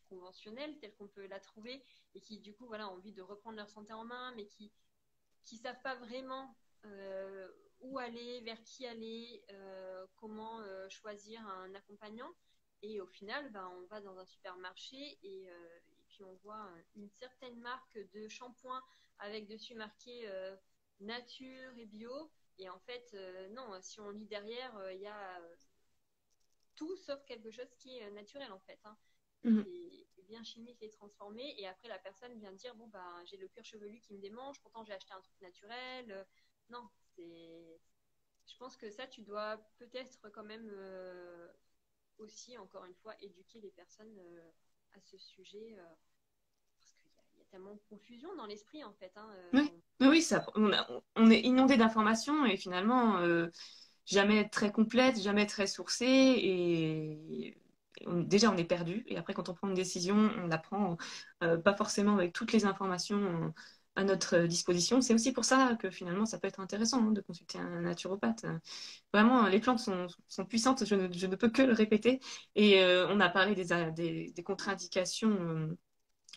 conventionnelle telle qu'on peut la trouver et qui du coup voilà, ont envie de reprendre leur santé en main mais qui savent pas vraiment où aller, vers qui aller, comment choisir un accompagnant. Et au final, ben, on va dans un supermarché et puis on voit une certaine marque de shampoing avec dessus marqué nature et bio. Et en fait, non, si on lit derrière, il y a tout sauf quelque chose qui est naturel en fait, hein. Mm. C'est bien chimique et transformé. Et après, la personne vient dire bon, bah, j'ai le cuir chevelu qui me démange, pourtant j'ai acheté un truc naturel. Non, c'est. Je pense que ça, tu dois peut-être quand même aussi, encore une fois, éduquer les personnes à ce sujet. Parce qu'il y a tellement de confusion dans l'esprit, en fait, hein, Oui, oui, oui, on est inondé d'informations et finalement jamais très complète, jamais très sourcée déjà on est perdu et après quand on prend une décision, on la prend pas forcément avec toutes les informations à notre disposition. C'est aussi pour ça que finalement ça peut être intéressant de consulter un naturopathe. Vraiment, les plantes sont puissantes, je ne peux que le répéter et on a parlé des contre-indications.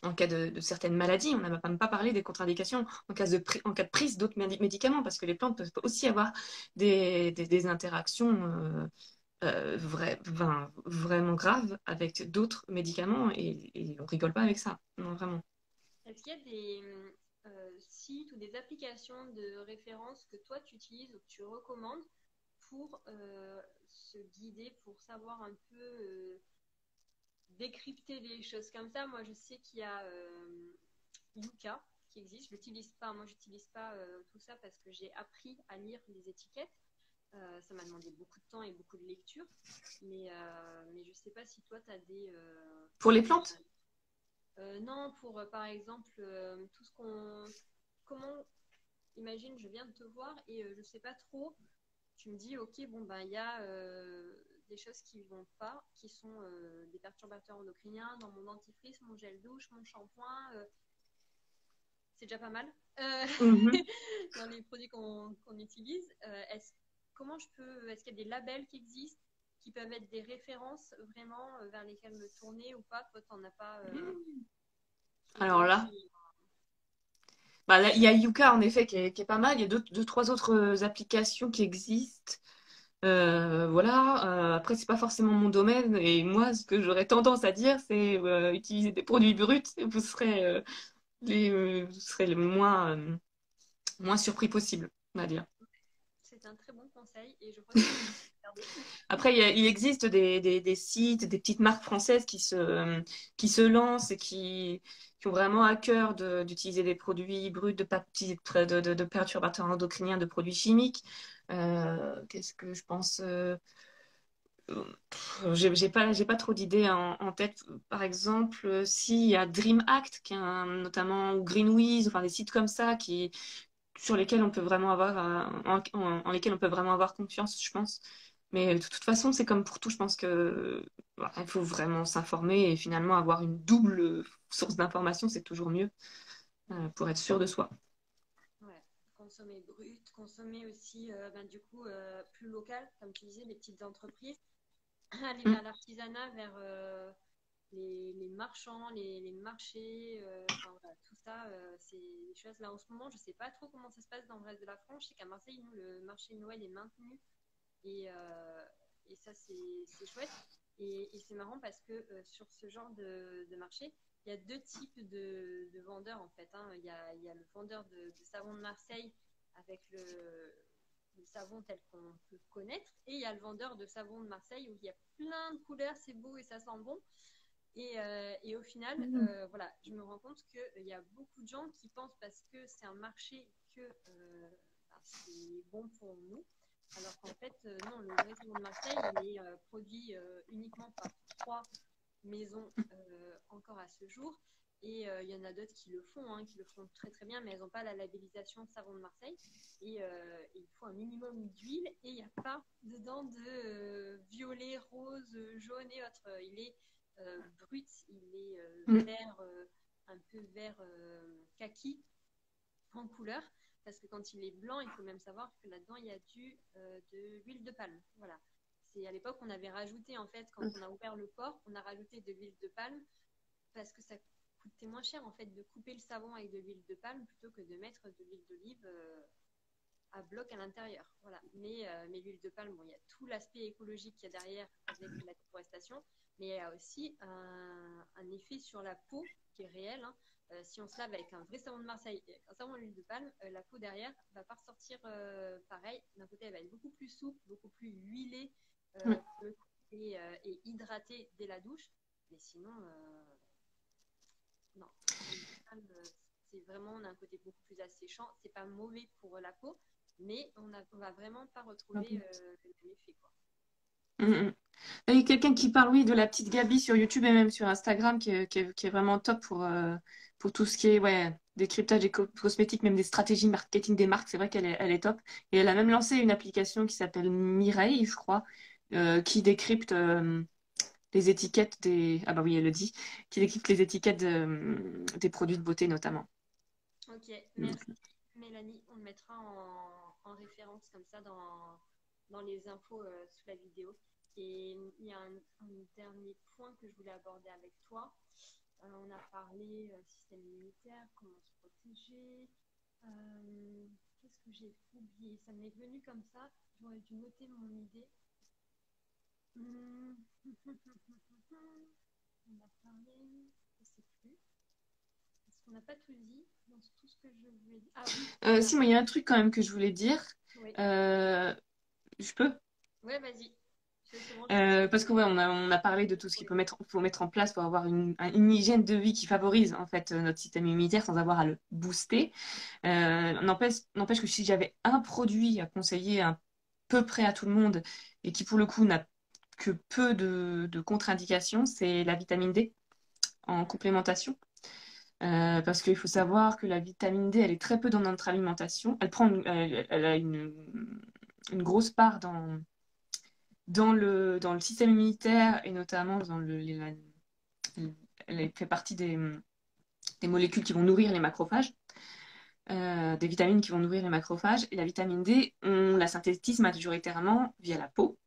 En cas de certaines maladies. On n'a même pas parlé des contre-indications en cas de prise d'autres médicaments, parce que les plantes peuvent aussi avoir des interactions vraiment graves avec d'autres médicaments et on rigole pas avec ça. Non, vraiment. est-ce qu'il y a des sites ou des applications de référence que toi tu utilises ou que tu recommandes pour se guider, pour savoir un peu décrypter les choses comme ça? Moi, je sais qu'il y a Yuka qui existe. Je l'utilise pas. Moi, j'utilise pas tout ça parce que j'ai appris à lire les étiquettes. Ça m'a demandé beaucoup de temps et beaucoup de lecture. Mais je sais pas si toi, tu as des... Pour les plantes? non, pour par exemple, tout ce qu'on... Comment... Imagine, je viens de te voir et je sais pas trop. Tu me dis, ok, bon, ben, il y a des choses qui vont pas, qui sont des perturbateurs endocriniens dans mon dentifrice, mon gel douche, mon shampoing. C'est déjà pas mal Mhm. dans les produits qu'on utilise. Comment je peux, est-ce qu'il y a des labels qui existent qui peuvent être des références vraiment vers lesquelles me tourner ou pas? Toi, t'en as pas Alors là, qui... bah, là, il y a Yuka en effet qui est pas mal. Il y a deux, trois autres applications qui existent. Voilà. Après, c'est pas forcément mon domaine. Et moi, ce que j'aurais tendance à dire, c'est utiliser des produits bruts. Vous serez le moins surpris possible, on va dire. C'est un très bon conseil et je crois que je vais regarder. Après, il existe des sites, des petites marques françaises qui se lancent et qui ont vraiment à cœur d'utiliser des produits bruts, de perturbateurs endocriniens, de produits chimiques. Qu'est-ce que je pense j'ai pas trop d'idées en tête. Par exemple, s'il y a Dream Act, notamment, ou Greenwiz, enfin des sites comme ça sur lesquels on peut vraiment avoir, en lesquels on peut vraiment avoir confiance, je pense. Mais de toute façon, c'est comme pour tout, je pense que voilà, il faut vraiment s'informer et finalement avoir une double source d'information, c'est toujours mieux pour être sûr de soi. Ouais. Consommer brut, consommer aussi du coup plus local, comme tu disais, les petites entreprises, aller Mm. vers l'artisanat, vers les marchands, les marchés, enfin voilà, tout ça, c'est des choses là en ce moment. Je sais pas trop comment ça se passe dans le reste de la France. Je sais qu'à Marseille, nous, le marché de Noël est maintenu et, euh, et ça, c'est chouette. Et c'est marrant parce que sur ce genre de marché, il y a deux types de vendeurs en fait, hein. Il y a le vendeur de savon de Marseille avec le savon tel qu'on peut connaître, et il y a le vendeur de savon de Marseille où il y a plein de couleurs, c'est beau et ça sent bon. Et au final, Mm. voilà, je me rends compte qu'il y a beaucoup de gens qui pensent parce que c'est un marché que c'est bon pour nous, alors qu'en fait, non, le vrai savon de Marseille, il est produit uniquement par trois maisons encore à ce jour. Et il y en a d'autres qui le font, hein, qui le font très très bien, mais elles n'ont pas la labellisation savon de Marseille. Et il faut un minimum d'huile et il n'y a pas dedans de violet, rose, jaune et autres. Il est brut, il est Mm. vert, un peu vert kaki en couleur. Parce que quand il est blanc, il faut même savoir que là-dedans, il y a de l'huile de palme. Voilà. C'est à l'époque, on avait rajouté, en fait, quand on a ouvert le port, on a rajouté de l'huile de palme parce que ça coûtait moins cher, en fait, de couper le savon avec de l'huile de palme plutôt que de mettre de l'huile d'olive à bloc à l'intérieur. Voilà. Mais l'huile de palme, bon, il y a tout l'aspect écologique qu'il y a derrière avec la déforestation, mais il y a aussi un effet sur la peau qui est réel, hein. Si on se lave avec un vrai savon de Marseille et un savon à l'huile de palme, la peau derrière va pas ressortir pareil. D'un côté, elle va être beaucoup plus souple, beaucoup plus huilée Mm. et hydratée dès la douche. Mais sinon, non, l'huile de palme, c'est vraiment, on a un côté beaucoup plus asséchant. C'est pas mauvais pour la peau, mais on va vraiment pas retrouver le même effet, quoi. Mm. Mm. Il y a quelqu'un qui parle, oui, de la petite Gabi sur YouTube et même sur Instagram qui est vraiment top pour tout ce qui est ouais, décryptage des cosmétiques, même des stratégies marketing des marques. C'est vrai elle est top. Et elle a même lancé une application qui s'appelle Mireille, je crois, qui décrypte les étiquettes des... Ah bah oui, elle le dit, qui décrypte les étiquettes des produits de beauté notamment. Ok, Donc, merci Mélanie. On le mettra en référence comme ça dans les infos sous la vidéo. Et il y a un dernier point que je voulais aborder avec toi. On a parlé système immunitaire, comment se protéger. Qu'est-ce que j'ai oublié? Ça m'est venu comme ça. J'aurais dû noter mon idée. Hmm. On a parlé, je sais plus. Est-ce qu'on n'a pas tout dit dans tout ce que je voulais dire? Ah oui, voilà. si, moi, il y a un truc quand même que je voulais dire. Oui. Je peux? Ouais, vas-y. C'est bon, je suis Parce que ouais, on a parlé de tout ce qu'il faut mettre en place pour avoir une hygiène de vie qui favorise en fait notre système immunitaire sans avoir à le booster. N'empêche que si j'avais un produit à conseiller à peu près à tout le monde et qui pour le coup n'a que peu de contre-indications, c'est la vitamine D en complémentation. Parce qu'il faut savoir que la vitamine D, elle est très peu dans notre alimentation. Elle a une grosse part dans le système immunitaire et notamment elle fait partie des molécules qui vont nourrir les macrophages, des vitamines qui vont nourrir les macrophages. Et la vitamine D, on la synthétise majoritairement via la peau.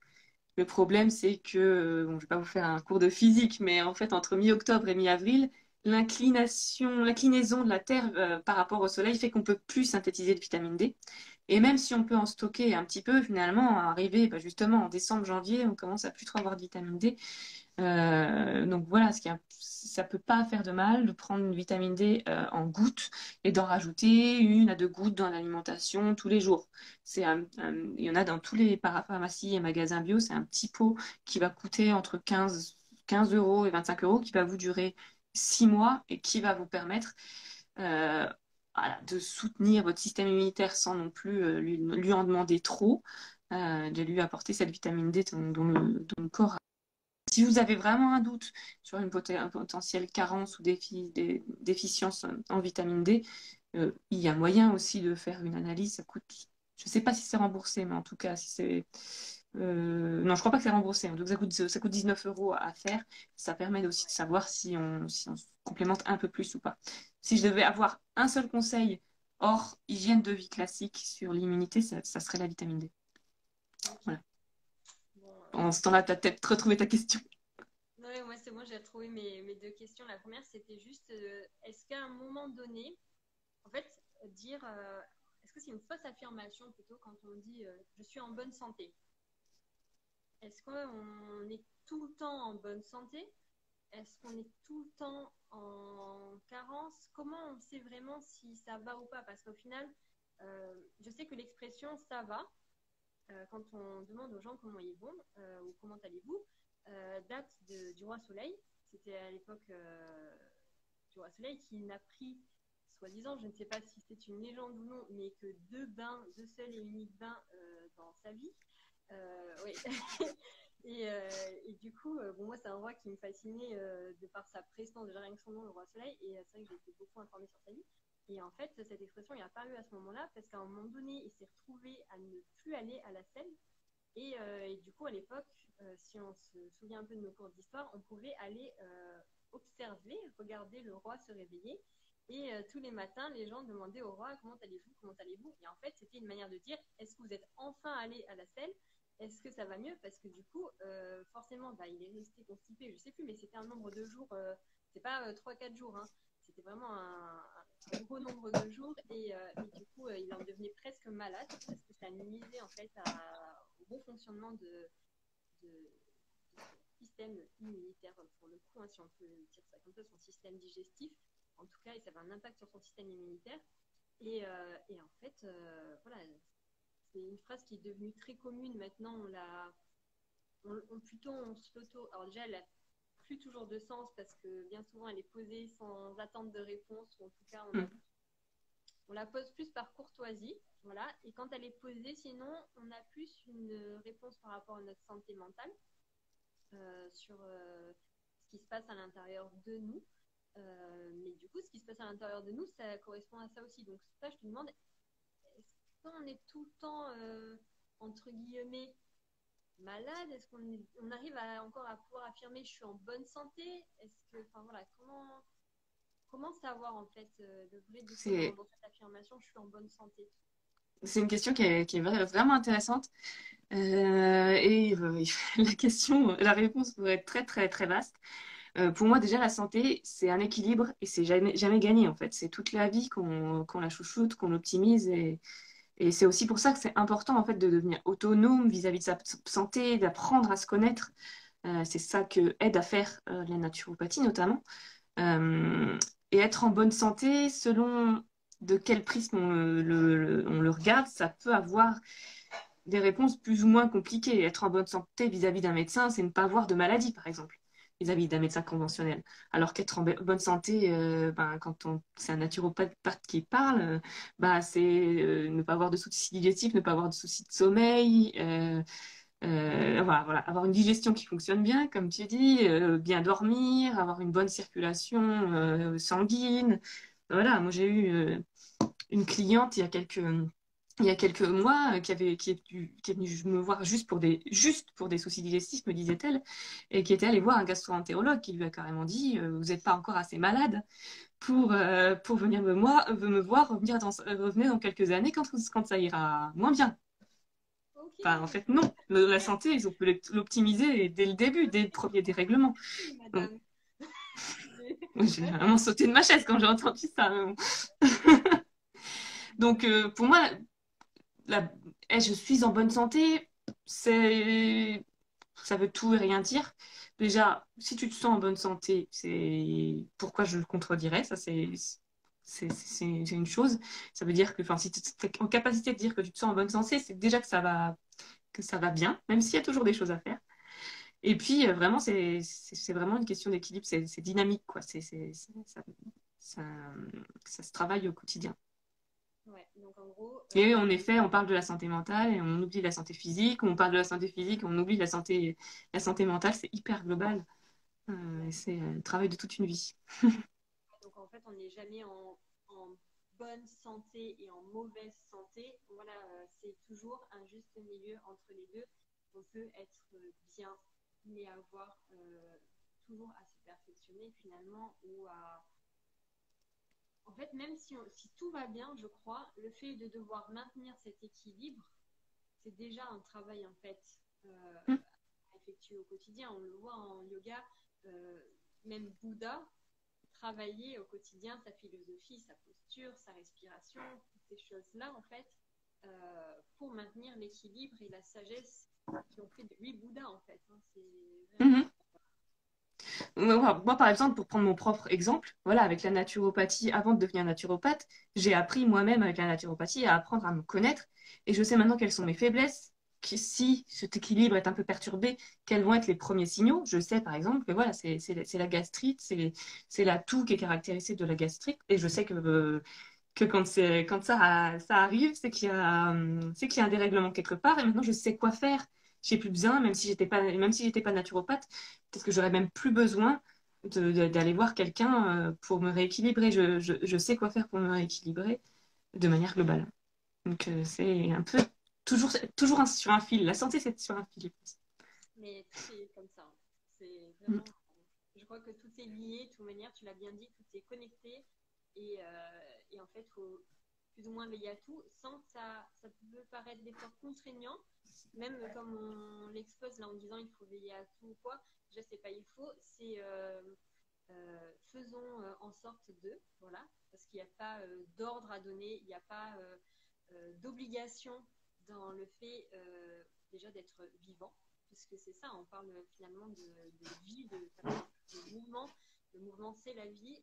Le problème, c'est que, bon, je ne vais pas vous faire un cours de physique, mais en fait, entre mi-octobre et mi-avril, l'inclinaison de la Terre par rapport au Soleil fait qu'on ne peut plus synthétiser de vitamine D. Et même si on peut en stocker un petit peu, finalement, arrivé bah, justement en décembre, janvier, on commence à plus trop avoir de vitamine D. Donc voilà, ça peut pas faire de mal de prendre une vitamine D en gouttes et d'en rajouter 1 à 2 gouttes dans l'alimentation tous les jours. Il y en a dans tous les parapharmacies et magasins bio, c'est un petit pot qui va coûter entre 15 euros et 25 euros, qui va vous durer 6 mois et qui va vous permettre euh, voilà, de soutenir votre système immunitaire sans non plus lui en demander trop, de lui apporter cette vitamine D dont le corps. Si vous avez vraiment un doute sur une potentielle carence ou déficience en vitamine D, Il y a moyen aussi de faire une analyse. Ça coûte, je ne sais pas si c'est remboursé, mais en tout cas, si c'est... non, je crois pas que c'est remboursé. Donc, ça coûte 19 euros à faire. Ça permet aussi de savoir si on se complémente un peu plus ou pas. Si je devais avoir un seul conseil hors hygiène de vie classique sur l'immunité, ça serait la vitamine D. Ok. Voilà. Bon, En ce temps-là, tu as peut-être retrouvé ta question. ouais, moi, c'est bon, j'ai retrouvé mes deux questions. La première, c'était juste, est-ce qu'à un moment donné, en fait, dire, est-ce que c'est une fausse affirmation plutôt quand on dit je suis en bonne santé? Est-ce qu'on est tout le temps en bonne santé? Est-ce qu'on est tout le temps en carence? Comment on sait vraiment si ça va ou pas? Parce qu'au final, je sais que l'expression ça va, quand on demande aux gens comment ils vont ou comment allez-vous, date du roi Soleil. C'était à l'époque du roi Soleil qui n'a pris, soi-disant, je ne sais pas si c'est une légende ou non, mais que deux bains, deux seuls et uniques bains dans sa vie. Oui. Et du coup, bon, moi, c'est un roi qui me fascinait de par sa prestance, déjà rien que son nom, le roi Soleil. Et c'est vrai que j'ai été beaucoup informée sur sa vie. Et en fait, cette expression est apparue à ce moment-là parce qu'à un moment donné, il s'est retrouvé à ne plus aller à la selle. Et du coup, à l'époque, si on se souvient un peu de nos cours d'histoire, on pouvait aller observer, regarder le roi se réveiller. Et tous les matins, les gens demandaient au roi comment allez-vous, comment allez-vous. Et en fait, c'était une manière de dire est-ce que vous êtes enfin allé à la selle? Est-ce que ça va mieux? Parce que du coup, forcément, bah, il est resté constipé, je sais plus, mais c'était un nombre de jours, c'est pas 3-4 jours, hein. C'était vraiment un gros nombre de jours. Et du coup, il en devenait presque malade parce que ça nuisait en fait au bon fonctionnement de son système immunitaire, pour le coup, hein, si on peut dire ça comme ça, son système digestif. En tout cas, et ça avait un impact sur son système immunitaire. Et en fait, voilà, c'est une phrase qui est devenue très commune maintenant. Plutôt on se l'auto. Alors déjà, elle n'a plus toujours de sens parce que bien souvent, elle est posée sans attente de réponse, ou en tout cas, on la pose plus par courtoisie. Voilà. Et quand elle est posée, sinon, on a plus une réponse par rapport à notre santé mentale, sur ce qui se passe à l'intérieur de nous. Mais du coup, ce qui se passe à l'intérieur de nous, ça correspond à ça aussi. Donc, ça, je te demande, est-ce qu'on est tout le temps, entre guillemets, malade? Est-ce qu'on arrive encore à pouvoir affirmer je suis en bonne santé? Est-ce que, enfin voilà, comment savoir en fait le vrai du faux C'est dans cette affirmation je suis en bonne santé? c'est une question qui est vraiment intéressante. La question, la réponse pourrait être très, très, très vaste. Pour moi, déjà, la santé, c'est un équilibre et c'est jamais gagné, en fait. C'est toute la vie qu'on la chouchoute, qu'on optimise. Et c'est aussi pour ça que c'est important, en fait, de devenir autonome vis-à-vis de sa santé, d'apprendre à se connaître. C'est ça que aide à faire la naturopathie, notamment. Euh, et être en bonne santé, selon de quel prisme on le regarde, ça peut avoir des réponses plus ou moins compliquées. Être en bonne santé vis-à-vis d'un médecin, c'est ne pas avoir de maladie, par exemple, vis-à-vis d'un médecin conventionnel. Alors qu'être en bonne santé, ben, c'est un naturopathe qui parle, bah, c'est ne pas avoir de soucis digestifs, ne pas avoir de soucis de sommeil, voilà, avoir une digestion qui fonctionne bien, comme tu dis, bien dormir, avoir une bonne circulation sanguine. Voilà, moi j'ai eu une cliente il y a quelques mois qui est venue me voir juste pour des soucis digestifs, me disait-elle, et qui était allée voir un gastro-entérologue qui lui a carrément dit vous n'êtes pas encore assez malade pour venir me voir, revenez dans quelques années quand ça ira moins bien. Ok, Enfin, en fait, non. La santé, ils ont pu l'optimiser dès le début, dès le premier dérèglement. Donc, madame. moi, j'ai Ouais, vraiment sauté de ma chaise quand j'ai entendu ça. Donc, pour moi, la... je suis en bonne santé, c'est... ça veut tout et rien dire. Déjà, si tu te sens en bonne santé, c'est pourquoi je le contredirais. Ça, c'est une chose. Ça veut dire que, enfin, si tu es en capacité de dire que tu te sens en bonne santé, c'est déjà que ça va bien, même s'il y a toujours des choses à faire. Et puis, vraiment, c'est vraiment une question d'équilibre, c'est dynamique, quoi. Ça, ça se travaille au quotidien. ouais. Donc en gros, Et en effet, on parle de la santé mentale et on oublie la santé physique. On parle de la santé physique, on oublie la santé mentale. C'est hyper global. ouais. C'est le travail de toute une vie. Donc en fait, on n'est jamais en bonne santé et en mauvaise santé. Voilà, c'est toujours un juste milieu entre les deux. On peut être bien, mais avoir toujours à se perfectionner finalement ou à... En fait, même si tout va bien, je crois, le fait de devoir maintenir cet équilibre, c'est déjà un travail en fait à effectuer au quotidien. On le voit en yoga, euh, même Bouddha travailler au quotidien sa philosophie, sa posture, sa respiration, toutes ces choses-là en fait, pour maintenir l'équilibre et la sagesse qui ont fait de lui Bouddha en fait. Hein. C'est vraiment... Mhm. Moi, par exemple, pour prendre mon propre exemple, voilà, avec la naturopathie, avant de devenir naturopathe, j'ai appris moi-même avec la naturopathie à apprendre à me connaître et je sais maintenant quelles sont mes faiblesses, si cet équilibre est un peu perturbé, quels vont être les premiers signaux. Je sais par exemple que voilà, c'est la gastrite, c'est la toux qui est caractérisée de la gastrite et je sais que quand ça arrive, c'est qu'il y a un dérèglement quelque part et maintenant je sais quoi faire. J'ai plus besoin, même si j'étais pas naturopathe, peut-être que j'aurais même plus besoin d'aller voir quelqu'un pour me rééquilibrer. Je sais quoi faire pour me rééquilibrer de manière globale. Donc c'est un peu toujours sur un fil. La santé, c'est sur un fil, je pense. Mais tout est comme ça. Hein. C'est Mm. vraiment... Je crois que tout est lié, de toute manière, tu l'as bien dit, tout est connecté. Et en fait, il faut plus ou moins veiller à tout sans que ça peut paraître des fois contraignant, même comme on l'expose là en disant il faut veiller à tout ou quoi. Déjà, c'est pas il faut, c'est faisons en sorte de, voilà, parce qu'il n'y a pas d'ordre à donner, il n'y a pas d'obligation dans le fait déjà d'être vivant, puisque c'est ça, on parle finalement de vie, de mouvement. Le mouvement, c'est la vie.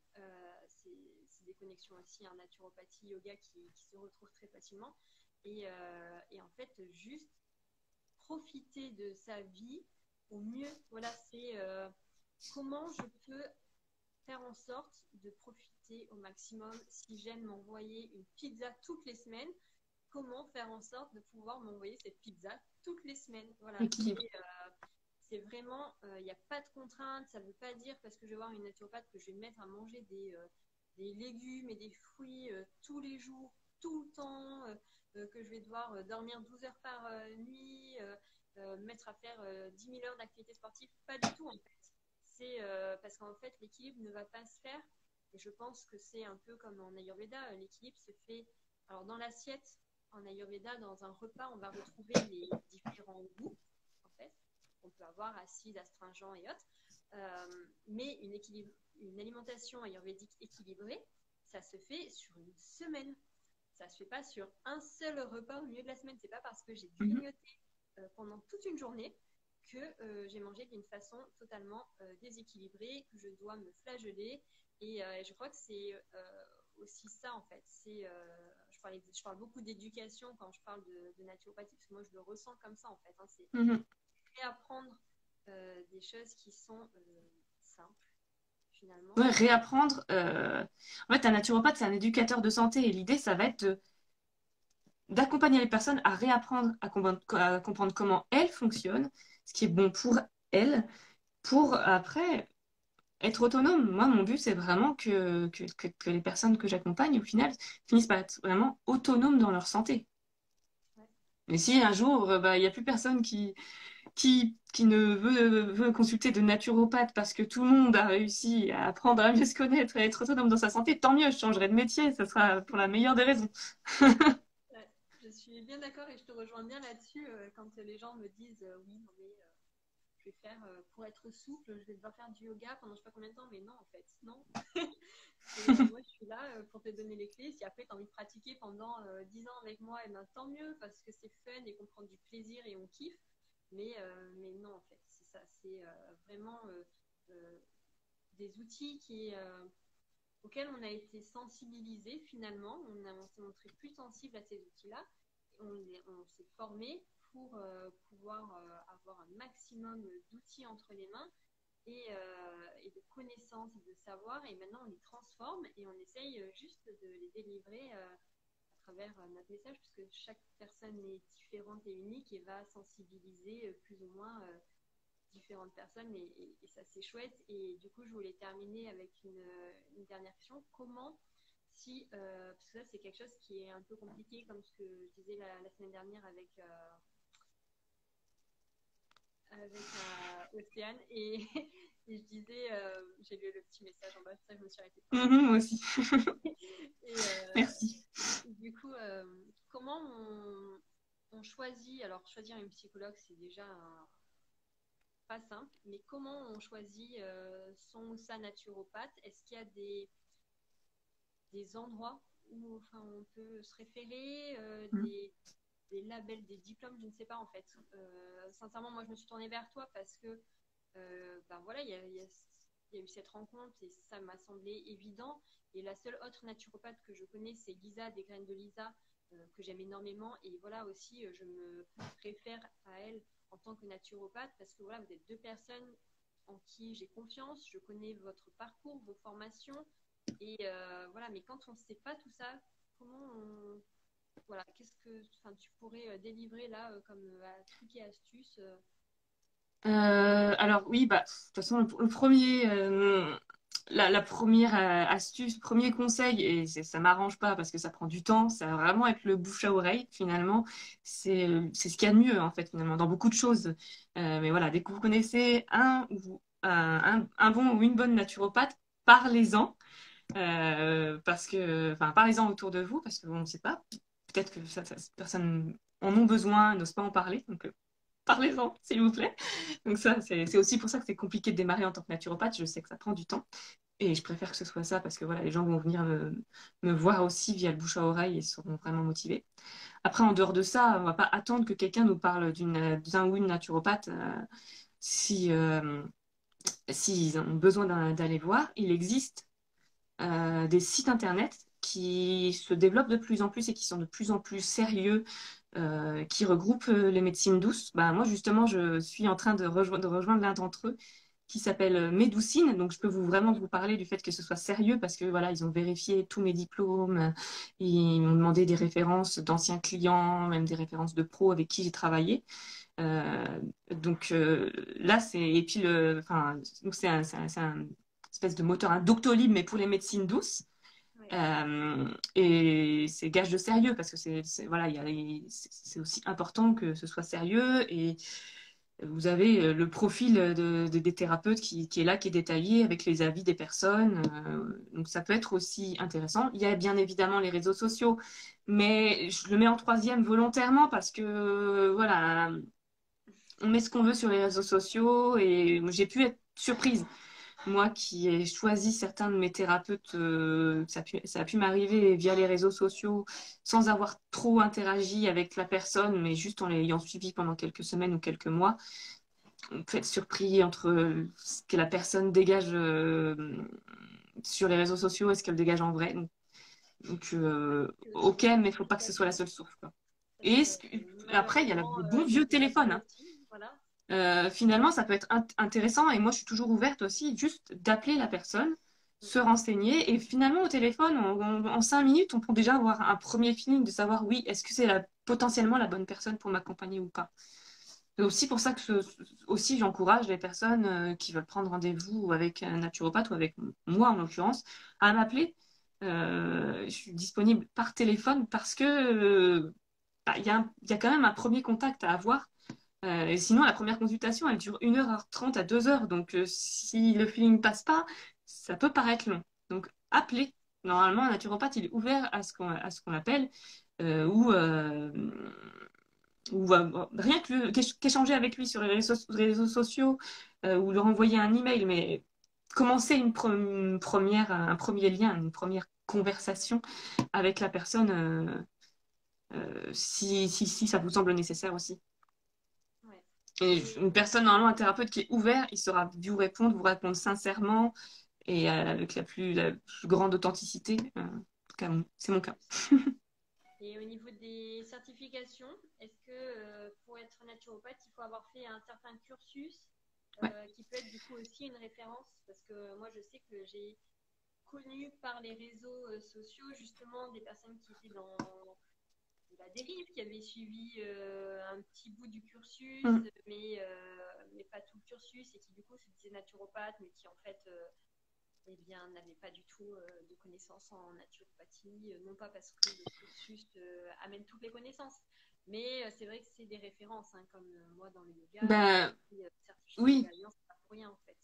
C'est des connexions aussi en naturopathie, yoga qui se retrouvent très facilement. Et en fait, juste profiter de sa vie au mieux. Voilà, c'est comment je peux faire en sorte de profiter au maximum. Si j'aime m'envoyer une pizza toutes les semaines, comment faire en sorte de pouvoir m'envoyer cette pizza toutes les semaines. Voilà, Équilibre. c'est vraiment, il n'y a pas de contrainte. Ça ne veut pas dire parce que je vais voir une naturopathe que je vais me mettre à manger des légumes et des fruits tous les jours, tout le temps, que je vais devoir dormir 12 heures par nuit, mettre à faire 10 000 heures d'activité sportive. Pas du tout en fait. C'est parce qu'en fait, l'équilibre ne va pas se faire. Et je pense que c'est un peu comme en Ayurveda. L'équilibre se fait alors dans l'assiette. En Ayurveda, dans un repas, on va retrouver les différents goûts en fait qu'on peut avoir, acide, astringent et autres. Mais une alimentation ayurvédique équilibrée, ça se fait sur une semaine. Ça se fait pas sur un seul repas au milieu de la semaine. C'est pas parce que j'ai Mhm. grignoté pendant toute une journée que j'ai mangé d'une façon totalement déséquilibrée, que je dois me flageller. Et je crois que c'est aussi ça en fait. Je parle beaucoup d'éducation quand je parle de naturopathie, parce que moi je le ressens comme ça en fait. Hein, c'est Mhm. réapprendre des choses qui sont simples finalement. Ouais, réapprendre. En fait, un naturopathe, c'est un éducateur de santé et l'idée, ça va être d'accompagner les personnes à réapprendre à comprendre comment elles fonctionnent, ce qui est bon pour elles, pour après être autonome. Moi, mon but, c'est vraiment que les personnes que j'accompagne, au final, finissent par être vraiment autonomes dans leur santé. Ouais. Mais si un jour, bah, il n'y a plus personne qui ne veut consulter de naturopathe parce que tout le monde a réussi à apprendre à mieux se connaître et à être autonome dans sa santé, tant mieux, je changerai de métier, ça sera pour la meilleure des raisons. Ouais, je suis bien d'accord et je te rejoins bien là-dessus quand les gens me disent oui, non mais je vais faire pour être souple, je vais devoir faire du yoga pendant je sais pas combien de temps, mais non en fait, non. Moi je suis là pour te donner les clés. Si après tu as envie de pratiquer pendant 10 ans avec moi, et ben, tant mieux parce que c'est fun et qu'on prend du plaisir et on kiffe. Mais non en fait, c'est ça, c'est vraiment euh, des outils auxquels on a été sensibilisé finalement. On s'est montré plus sensible à ces outils-là. On s'est formé pour pouvoir avoir un maximum d'outils entre les mains et de connaissances et de savoir. Et maintenant, on les transforme et on essaye juste de les délivrer à travers notre message, puisque chaque personne est différente et unique et va sensibiliser plus ou moins différentes personnes et ça c'est chouette. Et du coup, je voulais terminer avec une dernière question. Comment si, parce que ça c'est quelque chose qui est un peu compliqué, comme ce que je disais la semaine dernière avec Océane, et, et je disais, j'ai lu le petit message en bas, c'est ça que je me suis arrêtée de parler. Moi aussi. Et Merci. du coup, comment on choisit, alors choisir une psychologue c'est déjà pas simple, mais comment on choisit son ou sa naturopathe? Est-ce qu'il y a des endroits où enfin, on peut se référer, des labels, des diplômes, je ne sais pas en fait. Sincèrement, moi je me suis tournée vers toi parce que ben voilà, il y a eu cette rencontre et ça m'a semblé évident. Et la seule autre naturopathe que je connais, c'est Lisa des Graines de Lisa, que j'aime énormément. Et voilà aussi, je me réfère à elle en tant que naturopathe parce que voilà, vous êtes deux personnes en qui j'ai confiance. Je connais votre parcours, vos formations. Et voilà, mais quand on ne sait pas tout ça, comment on. Voilà, qu'est-ce que enfin, tu pourrais délivrer là comme trucs et astuces Alors oui, bah, de toute façon, le premier, la première astuce, premier conseil, et ça m'arrange pas parce que ça prend du temps, ça va vraiment être le bouche à oreille finalement. C'est ce qu'il y a de mieux en fait finalement dans beaucoup de choses. Mais voilà, dès que vous connaissez un bon ou une bonne naturopathe, parlez-en. Parce que, enfin, parlez-en autour de vous parce qu'on ne sait pas. Peut-être que personne en ont besoin, n'ose pas en parler. Donc, parlez-en, s'il vous plaît. Donc ça, c'est aussi pour ça que c'est compliqué de démarrer en tant que naturopathe. Je sais que ça prend du temps. Et je préfère que ce soit ça parce que voilà, les gens vont venir me voir aussi via le bouche à oreille et seront vraiment motivés. Après, en dehors de ça, on va pas attendre que quelqu'un nous parle d'un ou une naturopathe si, s'ils ont besoin d'aller voir. Il existe des sites internet qui se développent de plus en plus et qui sont de plus en plus sérieux, qui regroupent les médecines douces. Bah, moi, justement, je suis en train de rejoindre l'un d'entre eux qui s'appelle Médoucine. Donc, je peux vraiment vous parler du fait que ce soit sérieux parce que voilà, ils ont vérifié tous mes diplômes, ils m'ont demandé des références d'anciens clients, même des références de pros avec qui j'ai travaillé. Euh, là, et puis enfin, donc c'est un espèce de moteur, un Doctolib, mais pour les médecines douces. ouais. Et c'est gage de sérieux parce que voilà, c'est aussi important que ce soit sérieux et vous avez le profil des thérapeutes qui est là, qui est détaillé avec les avis des personnes. Donc ça peut être aussi intéressant. Il y a bien évidemment les réseaux sociaux, mais je le mets en troisième volontairement parce que voilà, on met ce qu'on veut sur les réseaux sociaux et j'ai pu être surprise. Moi qui ai choisi certains de mes thérapeutes, ça a pu m'arriver via les réseaux sociaux sans avoir trop interagi avec la personne, mais juste en l'ayant suivi pendant quelques semaines ou quelques mois. On peut être surpris entre ce que la personne dégage sur les réseaux sociaux et ce qu'elle dégage en vrai. Puis aussi Ok, la mais il ne faut pas que ce soit la communication, seule source, quoi. parce Et que après, il y a malheureusement, le bon il y a vieux des téléphone, abus hein. aussi. Voilà. Finalement, ça peut être intéressant et moi, je suis toujours ouverte aussi juste d'appeler la personne, se renseigner et finalement, au téléphone, en 5 minutes, on peut déjà avoir un premier feeling de savoir, oui, est-ce que c'est potentiellement la bonne personne pour m'accompagner ou pas. C'est aussi pour ça que aussi j'encourage les personnes qui veulent prendre rendez-vous avec un naturopathe ou avec moi en l'occurrence à m'appeler. Je suis disponible par téléphone parce que bah, il y a quand même un premier contact à avoir. Et sinon, la première consultation, elle dure 1h30 à 2 heures. Donc, si le feeling passe pas, ça peut paraître long. Donc, appelez. Normalement, un naturopathe, il est ouvert à ce qu'on appelle ou rien qu'échanger avec lui sur les réseaux sociaux ou leur envoyer un email, mais commencer un premier lien, une première conversation avec la personne si ça vous semble nécessaire aussi. Ouais. Et Et une personne, normalement, un thérapeute qui est ouvert, il saura vous répondre sincèrement et avec la plus grande authenticité. En tout cas, c'est mon cas. Et au niveau des certifications, est-ce que pour être naturopathe, il faut avoir fait un certain cursus Ouais. qui peut être du coup aussi une référence? Parce que moi, je sais que j'ai connu par les réseaux sociaux justement des personnes qui étaient dans la dérive, qui avaient suivi un petit bout du cursus, Mm. mais pas tout le cursus, et qui du coup se disaient naturopathe, mais qui en fait eh bien, n'avaient pas du tout de connaissances en naturopathie, non pas parce que le cursus amène toutes les connaissances, mais c'est vrai que c'est des références, hein, comme moi dans le yoga, Ben, certifié oui. yoga alliance, c'est pas pour rien en fait.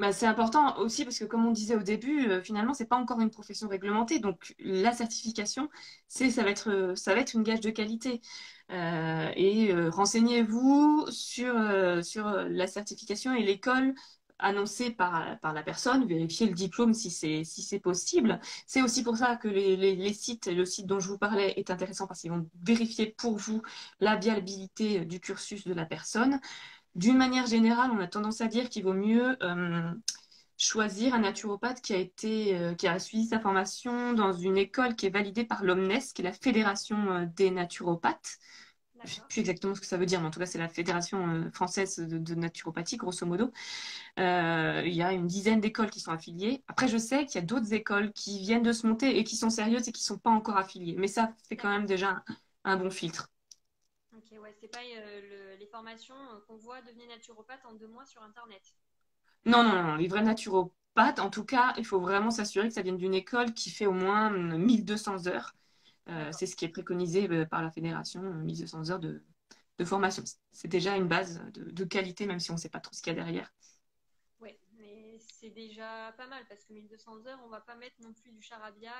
Bah, c'est important aussi parce que, comme on disait au début, finalement, c'est pas encore une profession réglementée. Donc, la certification, ça va être une gage de qualité. Renseignez-vous sur la certification et l'école annoncée par la personne. Vérifiez le diplôme si c'est possible. C'est aussi pour ça que les sites, le site dont je vous parlais est intéressant parce qu'ils vont vérifier pour vous la viabilité du cursus de la personne. D'une manière générale, on a tendance à dire qu'il vaut mieux choisir un naturopathe qui a suivi sa formation dans une école qui est validée par l'OMNES, qui est la Fédération des naturopathes. Je ne sais D'accord. plus exactement ce que ça veut dire, mais en tout cas, c'est la Fédération française de naturopathie, grosso modo. Il y a une dizaine d'écoles qui sont affiliées. Après, je sais qu'il y a d'autres écoles qui viennent de se monter et qui sont sérieuses et qui ne sont pas encore affiliées. Mais ça fait quand même D'accord. déjà un bon filtre. Ok, ouais, c'est pas les formations qu'on voit devenir naturopathe en 2 mois sur Internet. Non, non, non, les vrais naturopathes, en tout cas, il faut vraiment s'assurer que ça vienne d'une école qui fait au moins 1200 heures. D'accord. C'est ce qui est préconisé par la fédération, 1200 heures de formation. C'est déjà une base de qualité, même si on ne sait pas trop ce qu'il y a derrière. Ouais, mais c'est déjà pas mal parce que 1200 heures, on va pas mettre non plus du charabia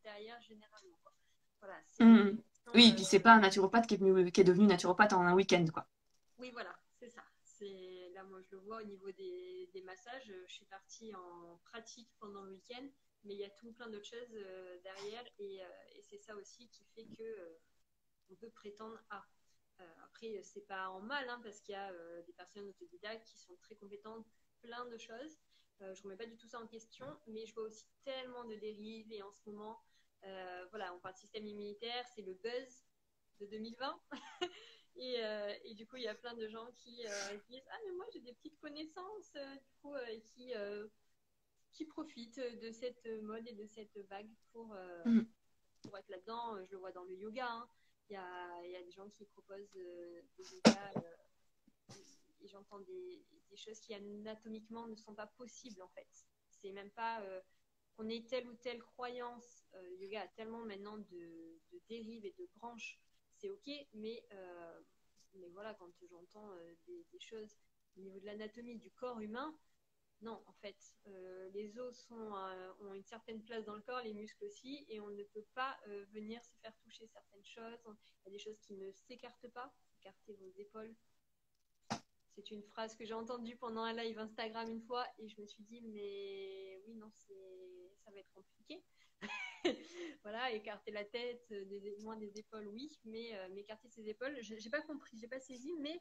derrière généralement, quoi. Voilà, c'est des Mhm. formations. Oui, et puis c'est pas un naturopathe qui est devenu naturopathe en un week-end, quoi. Oui, voilà, c'est ça. Là, moi, je le vois au niveau des massages. Je suis partie en pratique pendant le week-end, mais il y a tout plein d'autres choses derrière et c'est ça aussi qui fait que on peut prétendre à. Après, c'est pas en mal, hein, parce qu'il y a des personnes autodidactes qui sont très compétentes, plein de choses. Je remets pas du tout ça en question, mais je vois aussi tellement de dérives et en ce moment, voilà, on parle de système immunitaire, c'est le buzz de 2020. Et du coup, il y a plein de gens qui disent ah, mais moi j'ai des petites connaissances, du coup, qui profitent de cette mode et de cette vague Mhm. pour être là-dedans. Je le vois dans le yoga, hein. Il y a des gens qui proposent des yogas et j'entends des choses qui anatomiquement ne sont pas possibles en fait. C'est même pas qu'on ait telle ou telle croyance. Le yoga a tellement maintenant de dérives et de branches, c'est ok, mais voilà, quand j'entends des choses au niveau de l'anatomie du corps humain, non, en fait, les os ont une certaine place dans le corps, les muscles aussi, et on ne peut pas venir se faire toucher certaines choses. Il y a des choses qui ne s'écartent pas. Écartez vos épaules. C'est une phrase que j'ai entendue pendant un live Instagram une fois, et je me suis dit, mais oui, non, ça va être compliqué. Voilà, écarter la tête, moins des épaules, oui, mais écarter ses épaules, j'ai pas compris, j'ai pas saisi, mais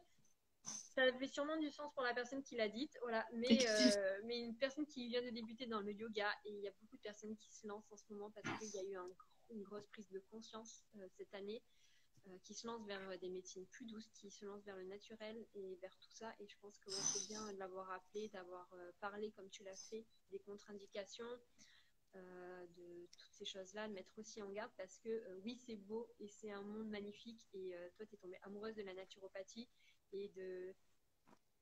ça avait sûrement du sens pour la personne qui l'a dite, voilà. Mais une personne qui vient de débuter dans le yoga, et il y a beaucoup de personnes qui se lancent en ce moment parce qu'il y a eu une grosse prise de conscience cette année, qui se lancent vers des médecines plus douces, qui se lancent vers le naturel et vers tout ça. Et je pense que ouais, c'est bien de l'avoir appelé, d'avoir parlé comme tu l'as fait, des contre-indications, de toutes ces choses-là, de mettre aussi en garde parce que oui, c'est beau et c'est un monde magnifique. Et toi, tu es tombée amoureuse de la naturopathie et de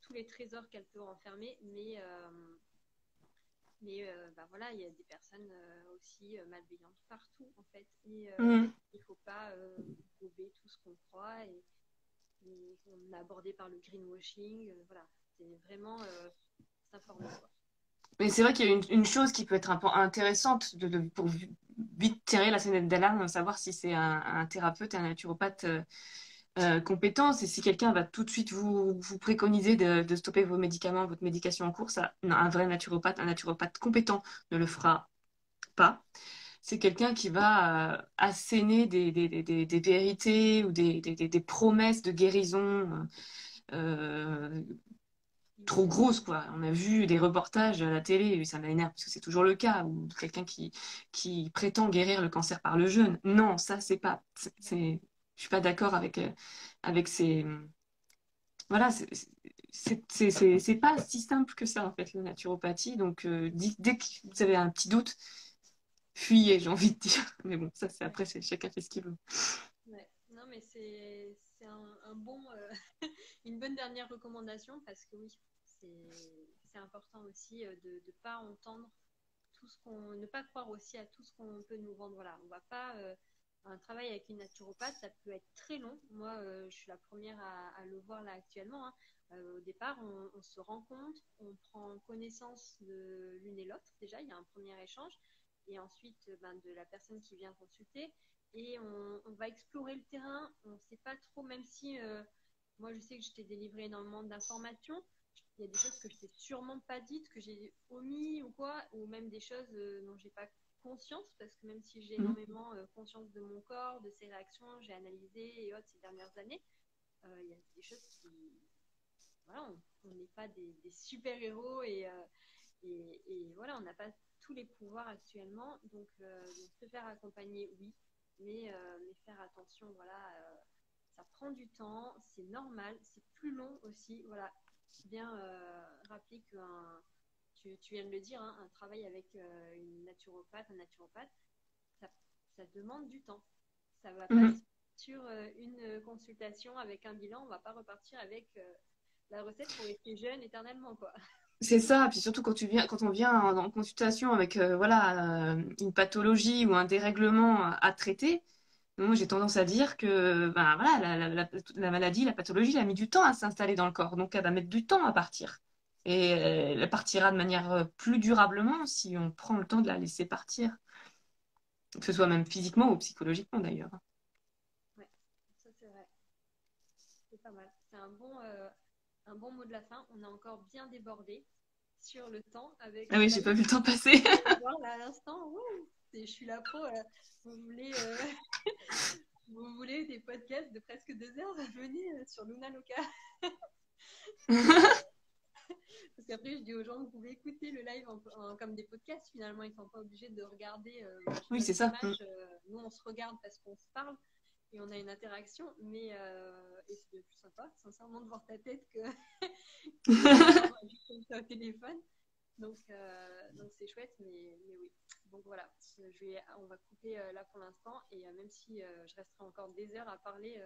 tous les trésors qu'elle peut renfermer, mais bah voilà, il y a des personnes aussi malveillantes partout en fait, et Mhm. il faut pas gober tout ce qu'on croit et on est abordé par le greenwashing, voilà, c'est vraiment s'informer quoi. Mais c'est vrai qu'il y a une chose qui peut être intéressante pour vite tirer la sonnette d'alarme, savoir si c'est un thérapeute, un naturopathe compétent. Et si quelqu'un va tout de suite vous préconiser de stopper vos médicaments, votre médication en cours, ça, non, un vrai naturopathe, un naturopathe compétent ne le fera pas. C'est quelqu'un qui va asséner des vérités ou des promesses de guérison euh, trop grosses, quoi. On a vu des reportages à la télé, et ça m'énerve parce que c'est toujours le cas, où quelqu'un qui prétend guérir le cancer par le jeûne. Non, ça, c'est pas. Je suis pas d'accord avec ces. Voilà, c'est pas si simple que ça, en fait, la naturopathie. Donc, dès que vous avez un petit doute, fuyez, j'ai envie de dire. Mais bon, ça, c'est Ouais, après, chacun fait ce qu'il veut. ouais. Non mais un bon une bonne dernière recommandation parce que oui, c'est c'est important aussi de ne pas entendre ne pas croire aussi à tout ce qu'on peut nous vendre. Voilà, on va pas un travail avec une naturopathe, ça peut être très long. Moi, je suis la première à le voir là actuellement. Hein. Au départ, on se rencontre, on prend connaissance de l'une et l'autre. Déjà, il y a un premier échange, et ensuite de la personne qui vient consulter, et on va explorer le terrain. On ne sait pas trop, même si moi, je sais que je t'ai délivré énormément d'informations. Il y a des choses que je t'ai sûrement pas dites, que j'ai omis ou quoi, ou même des choses dont j'ai pas conscience, parce que même si j'ai énormément conscience de mon corps, de ses réactions, j'ai analysé et autres ces dernières années, il y a des choses qui, voilà, on n'est pas des super-héros et voilà, on n'a pas tous les pouvoirs actuellement, donc se faire accompagner, oui, mais faire attention, voilà, ça prend du temps, c'est normal, c'est plus long aussi, voilà, bien rappeler que tu viens de le dire, hein, un travail avec une naturopathe, un naturopathe, ça, ça demande du temps. Ça va pas sur une consultation avec un bilan, on va pas repartir avec la recette pour rester jeune éternellement, quoi. C'est ça, puis surtout quand on vient en consultation avec voilà, une pathologie ou un dérèglement à traiter, moi j'ai tendance à dire que ben, voilà, la maladie, la pathologie, elle a mis du temps à s'installer dans le corps, donc elle va mettre du temps à partir. Et elle partira de manière plus durablement si on prend le temps de la laisser partir, que ce soit même physiquement ou psychologiquement d'ailleurs. Ouais, ça c'est vrai. C'est pas mal. C'est un bon mot de la fin. On a encore bien débordé sur le temps avec Ah le oui, j'ai live. pas vu le temps passer. Voir là à l'instant, je suis la pro. Vous voulez, vous voulez des podcasts de presque 2 heures? Venez sur Luna Loca. Parce qu'après, je dis aux gens, vous pouvez écouter le live comme des podcasts. Finalement, ils ne sont pas obligés de regarder Oui, c'est notre ça. image. Nous, on se regarde parce qu'on se parle et on a une interaction. Mais et c'est plus sympa, sincèrement, de voir ta tête que juste au téléphone. Donc c'est chouette, mais oui. Donc voilà, on va couper là pour l'instant. Et même si je resterai encore des heures à parler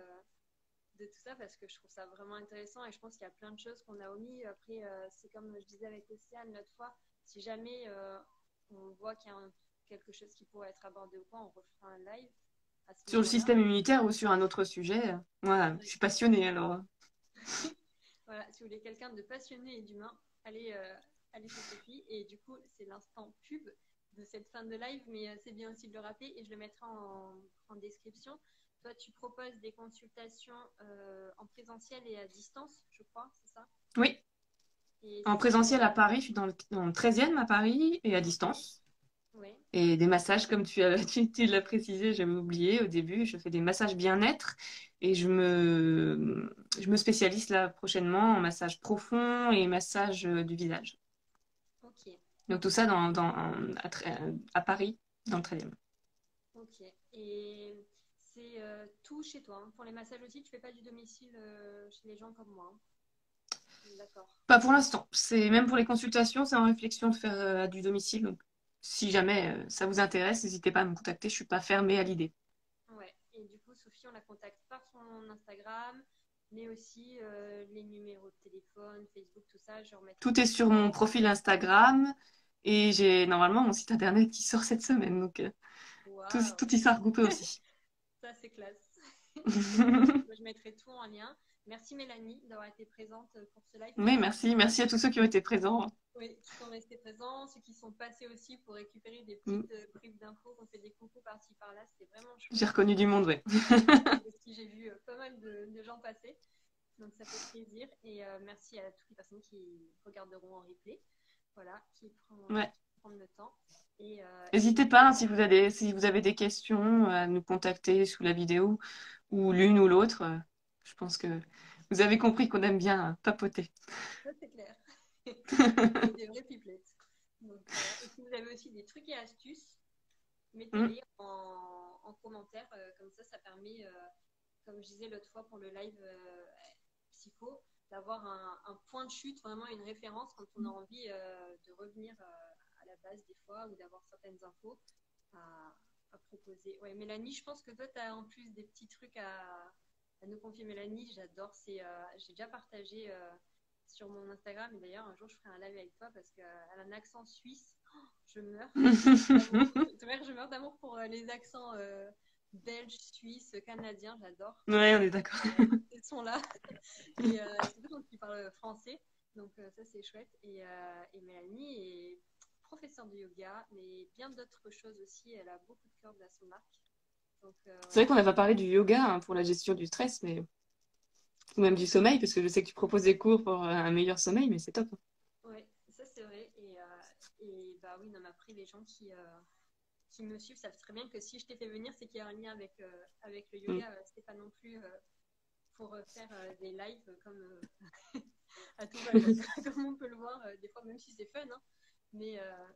de tout ça parce que je trouve ça vraiment intéressant et je pense qu'il y a plein de choses qu'on a omis. Après, c'est comme je disais avec Océane l'autre fois, si jamais on voit qu'il y a quelque chose qui pourrait être abordé ou quoi, on refera un live à ce Sur le moment-là. système immunitaire ou sur un autre sujet. Voilà, je suis passionnée alors. Voilà, si vous voulez quelqu'un de passionné et d'humain, allez chez Sophie. Et du coup, c'est l'instant pub de cette fin de live, mais c'est bien aussi de le rappeler et je le mettrai en description. Toi, tu proposes des consultations en présentiel et à distance, je crois, c'est ça? Oui, Et en présentiel à Paris, je suis dans le 13e à Paris et à distance. ouais. Et des massages, comme tu l'as précisé, j'avais oublié au début, je fais des massages bien-être et je me spécialise là prochainement en massage profond et massage du visage. Ok. Donc tout ça à Paris, dans le 13e. Ok. Et c'est tout chez toi. Hein. Pour les massages aussi, tu fais pas du domicile chez les gens comme moi. Hein. D'accord. Pas pour l'instant. C'est même pour les consultations, c'est en réflexion de faire du domicile. Donc, si jamais ça vous intéresse, n'hésitez pas à me contacter. Je suis pas fermée à l'idée. Ouais. Et du coup, Sophie, on la contacte par son Instagram, mais aussi les numéros de téléphone, Facebook, tout ça. Je remettrai Tout est tout sur mon en... profil Instagram et j'ai normalement mon site internet qui sort cette semaine. Donc Waouh, tout y sera regroupé aussi. ça c'est classe. Super. Moi, je mettrai tout en lien. Merci Mélanie d'avoir été présente pour ce live. Oui, merci. Merci à tous ceux qui ont été présents. Oui, qui sont restés présents, ceux qui sont passés aussi pour récupérer des Mm. petites bribes d'infos, qu'on fait des coucous par-ci par-là, c'était vraiment J'ai chouette. reconnu du monde, oui. Aussi, j'ai vu pas mal de gens passer, donc ça fait plaisir. Et merci à toutes les personnes qui regarderont en replay, voilà, Ouais. qui prennent le temps. Et N'hésitez pas, hein, si vous avez des questions, à nous contacter sous la vidéo ou l'une ou l'autre. Je pense que vous avez compris qu'on aime bien papoter. ça, c'est clair. On est des vrais pipelettes. Donc, et si vous avez aussi des trucs et astuces, Mm. mettez-les en commentaire. Comme ça permet, comme je disais l'autre fois pour le live psycho, d'avoir un point de chute, vraiment une référence quand on a envie de revenir à la base des fois ou d'avoir certaines infos à proposer. Ouais, Mélanie, je pense que toi, tu as en plus des petits trucs à nous confier. Mélanie, j'adore. J'ai déjà partagé sur mon Instagram. Et d'ailleurs, un jour, je ferai un live avec toi parce qu'elle a un accent suisse. Oh, je meurs. Je meurs d'amour pour les accents belges, suisses, canadiens. J'adore. Ouais, on est d'accord. Ces sons-là. Et surtout quand tu parles français. Donc, ça, c'est chouette. Et Mélanie est professeure de yoga, mais bien d'autres choses aussi. Elle a beaucoup de cordes à son arc. Donc, C'est vrai qu'on n'a pas parlé du yoga hein, pour la gestion du stress, mais ou même du sommeil, parce que je sais que tu proposes des cours pour un meilleur sommeil, mais c'est top. ouais, ça c'est vrai. Et bah oui, non, mais après, les gens qui me suivent savent très bien que si je t'ai fait venir, c'est qu'il y a un lien avec le Mm. yoga. C'est pas non plus pour faire des lives comme à tout va, comme on peut le voir, des fois, même si c'est fun. Hein. Mais, euh,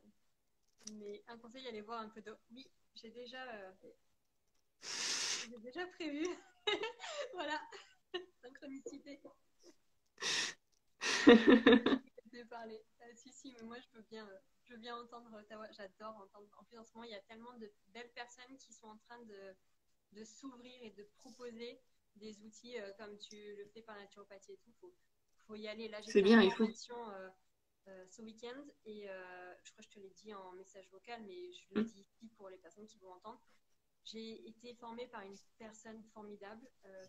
mais un conseil, allez voir un peu de. Oui, j'ai déjà prévu. Voilà, synchronicité. De parler. Si, mais moi je veux bien entendre ta voix. J'adore entendre. En plus, en ce moment, il y a tellement de belles personnes qui sont en train de s'ouvrir et de proposer des outils comme tu le fais par naturopathie et tout. Faut y aller. Là, C'est j'étais en bien, il faut. formation ce week-end et je crois que je te l'ai dit en message vocal, mais je le Mm. dis ici pour les personnes qui vont entendre. J'ai été formée par une personne formidable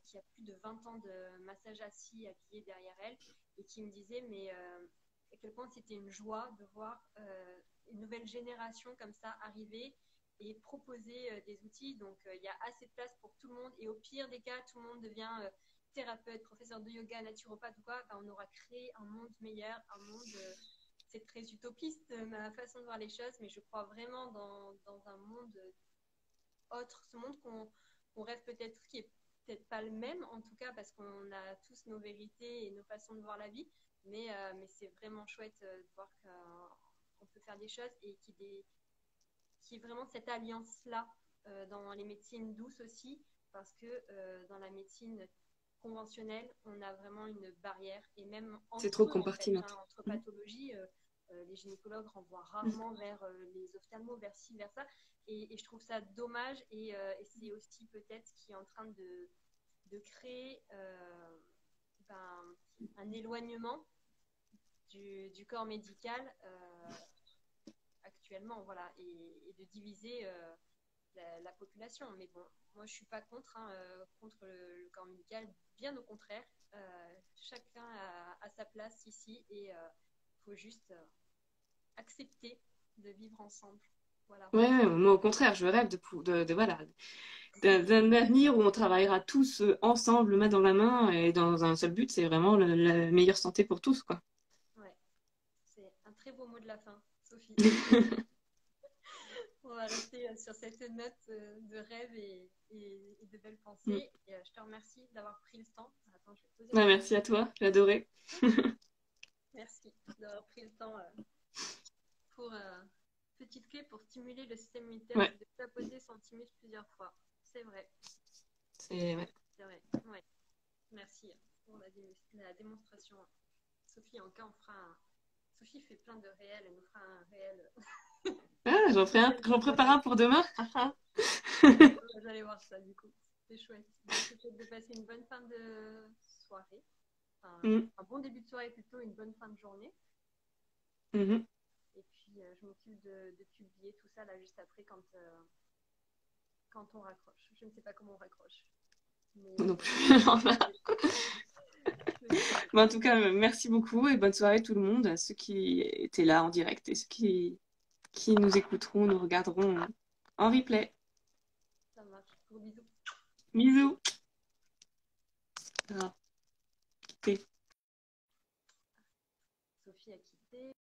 qui a plus de 20 ans de massage assis à pied derrière elle et qui me disait mais à quel point c'était une joie de voir une nouvelle génération comme ça arriver et proposer des outils. Donc il y a assez de place pour tout le monde et au pire des cas, tout le monde devient thérapeute, professeur de yoga, naturopathe ou quoi. Enfin, on aura créé un monde meilleur, un monde... c'est très utopiste ma façon de voir les choses, mais je crois vraiment dans un monde autre, ce monde qu'on rêve peut-être, qui est peut-être pas le même, en tout cas parce qu'on a tous nos vérités et nos façons de voir la vie, mais c'est vraiment chouette de voir qu'on peut faire des choses et qu'il y ait vraiment cette alliance-là dans les médecines douces aussi, parce que dans la médecine conventionnelle, on a vraiment une barrière, et même C'est entre trop eux, en fait, compartimenté. hein, entre Mm. pathologies, les gynécologues renvoient rarement vers les ophtalmos, vers ci, vers ça. Et je trouve ça dommage. Et c'est aussi peut-être qui est en train de créer un éloignement du corps médical actuellement, voilà, et de diviser la population. Mais bon, moi je suis pas contre, hein, contre le corps médical, bien au contraire. Chacun a sa place ici et il faut juste accepter de vivre ensemble. Voilà. Ouais, ouais, moi au contraire, je rêve voilà, d'un avenir où on travaillera tous ensemble, main dans la main, et dans un seul but, c'est vraiment la meilleure santé pour tous, quoi. Ouais, c'est un très beau mot de la fin, Sophie. On va rester sur cette note de rêve et de belles Mm. pensées. Et je te remercie d'avoir pris le temps. Attends, je vais poser Ouais, mon merci à toi, j'ai adoré. Merci d'avoir pris le temps pour petite clé pour stimuler le système immunitaire, Ouais, c'est de tapoter son thymus plusieurs fois. C'est vrai, ouais. c'est vrai. Ouais. Merci pour la démonstration. Sophie, en cas, Sophie fait plein de réels, elle nous fera un réel. Ah, j'en prépare un pour demain. J'allais voir ça du coup. C'est chouette. Donc, je te souhaite de passer une bonne fin de soirée. Enfin, Mm. un bon début de soirée plutôt, une bonne fin de journée. Mhm. Et puis, je m'occupe de publier tout ça là juste après quand on raccroche. Je ne sais pas comment on raccroche. Mais, Moi non plus. Mais en tout cas, merci beaucoup et bonne soirée tout le monde, à ceux qui étaient là en direct et ceux qui nous écouteront, nous regarderont en replay. ça marche. Gros bisous. Bisous. Ah.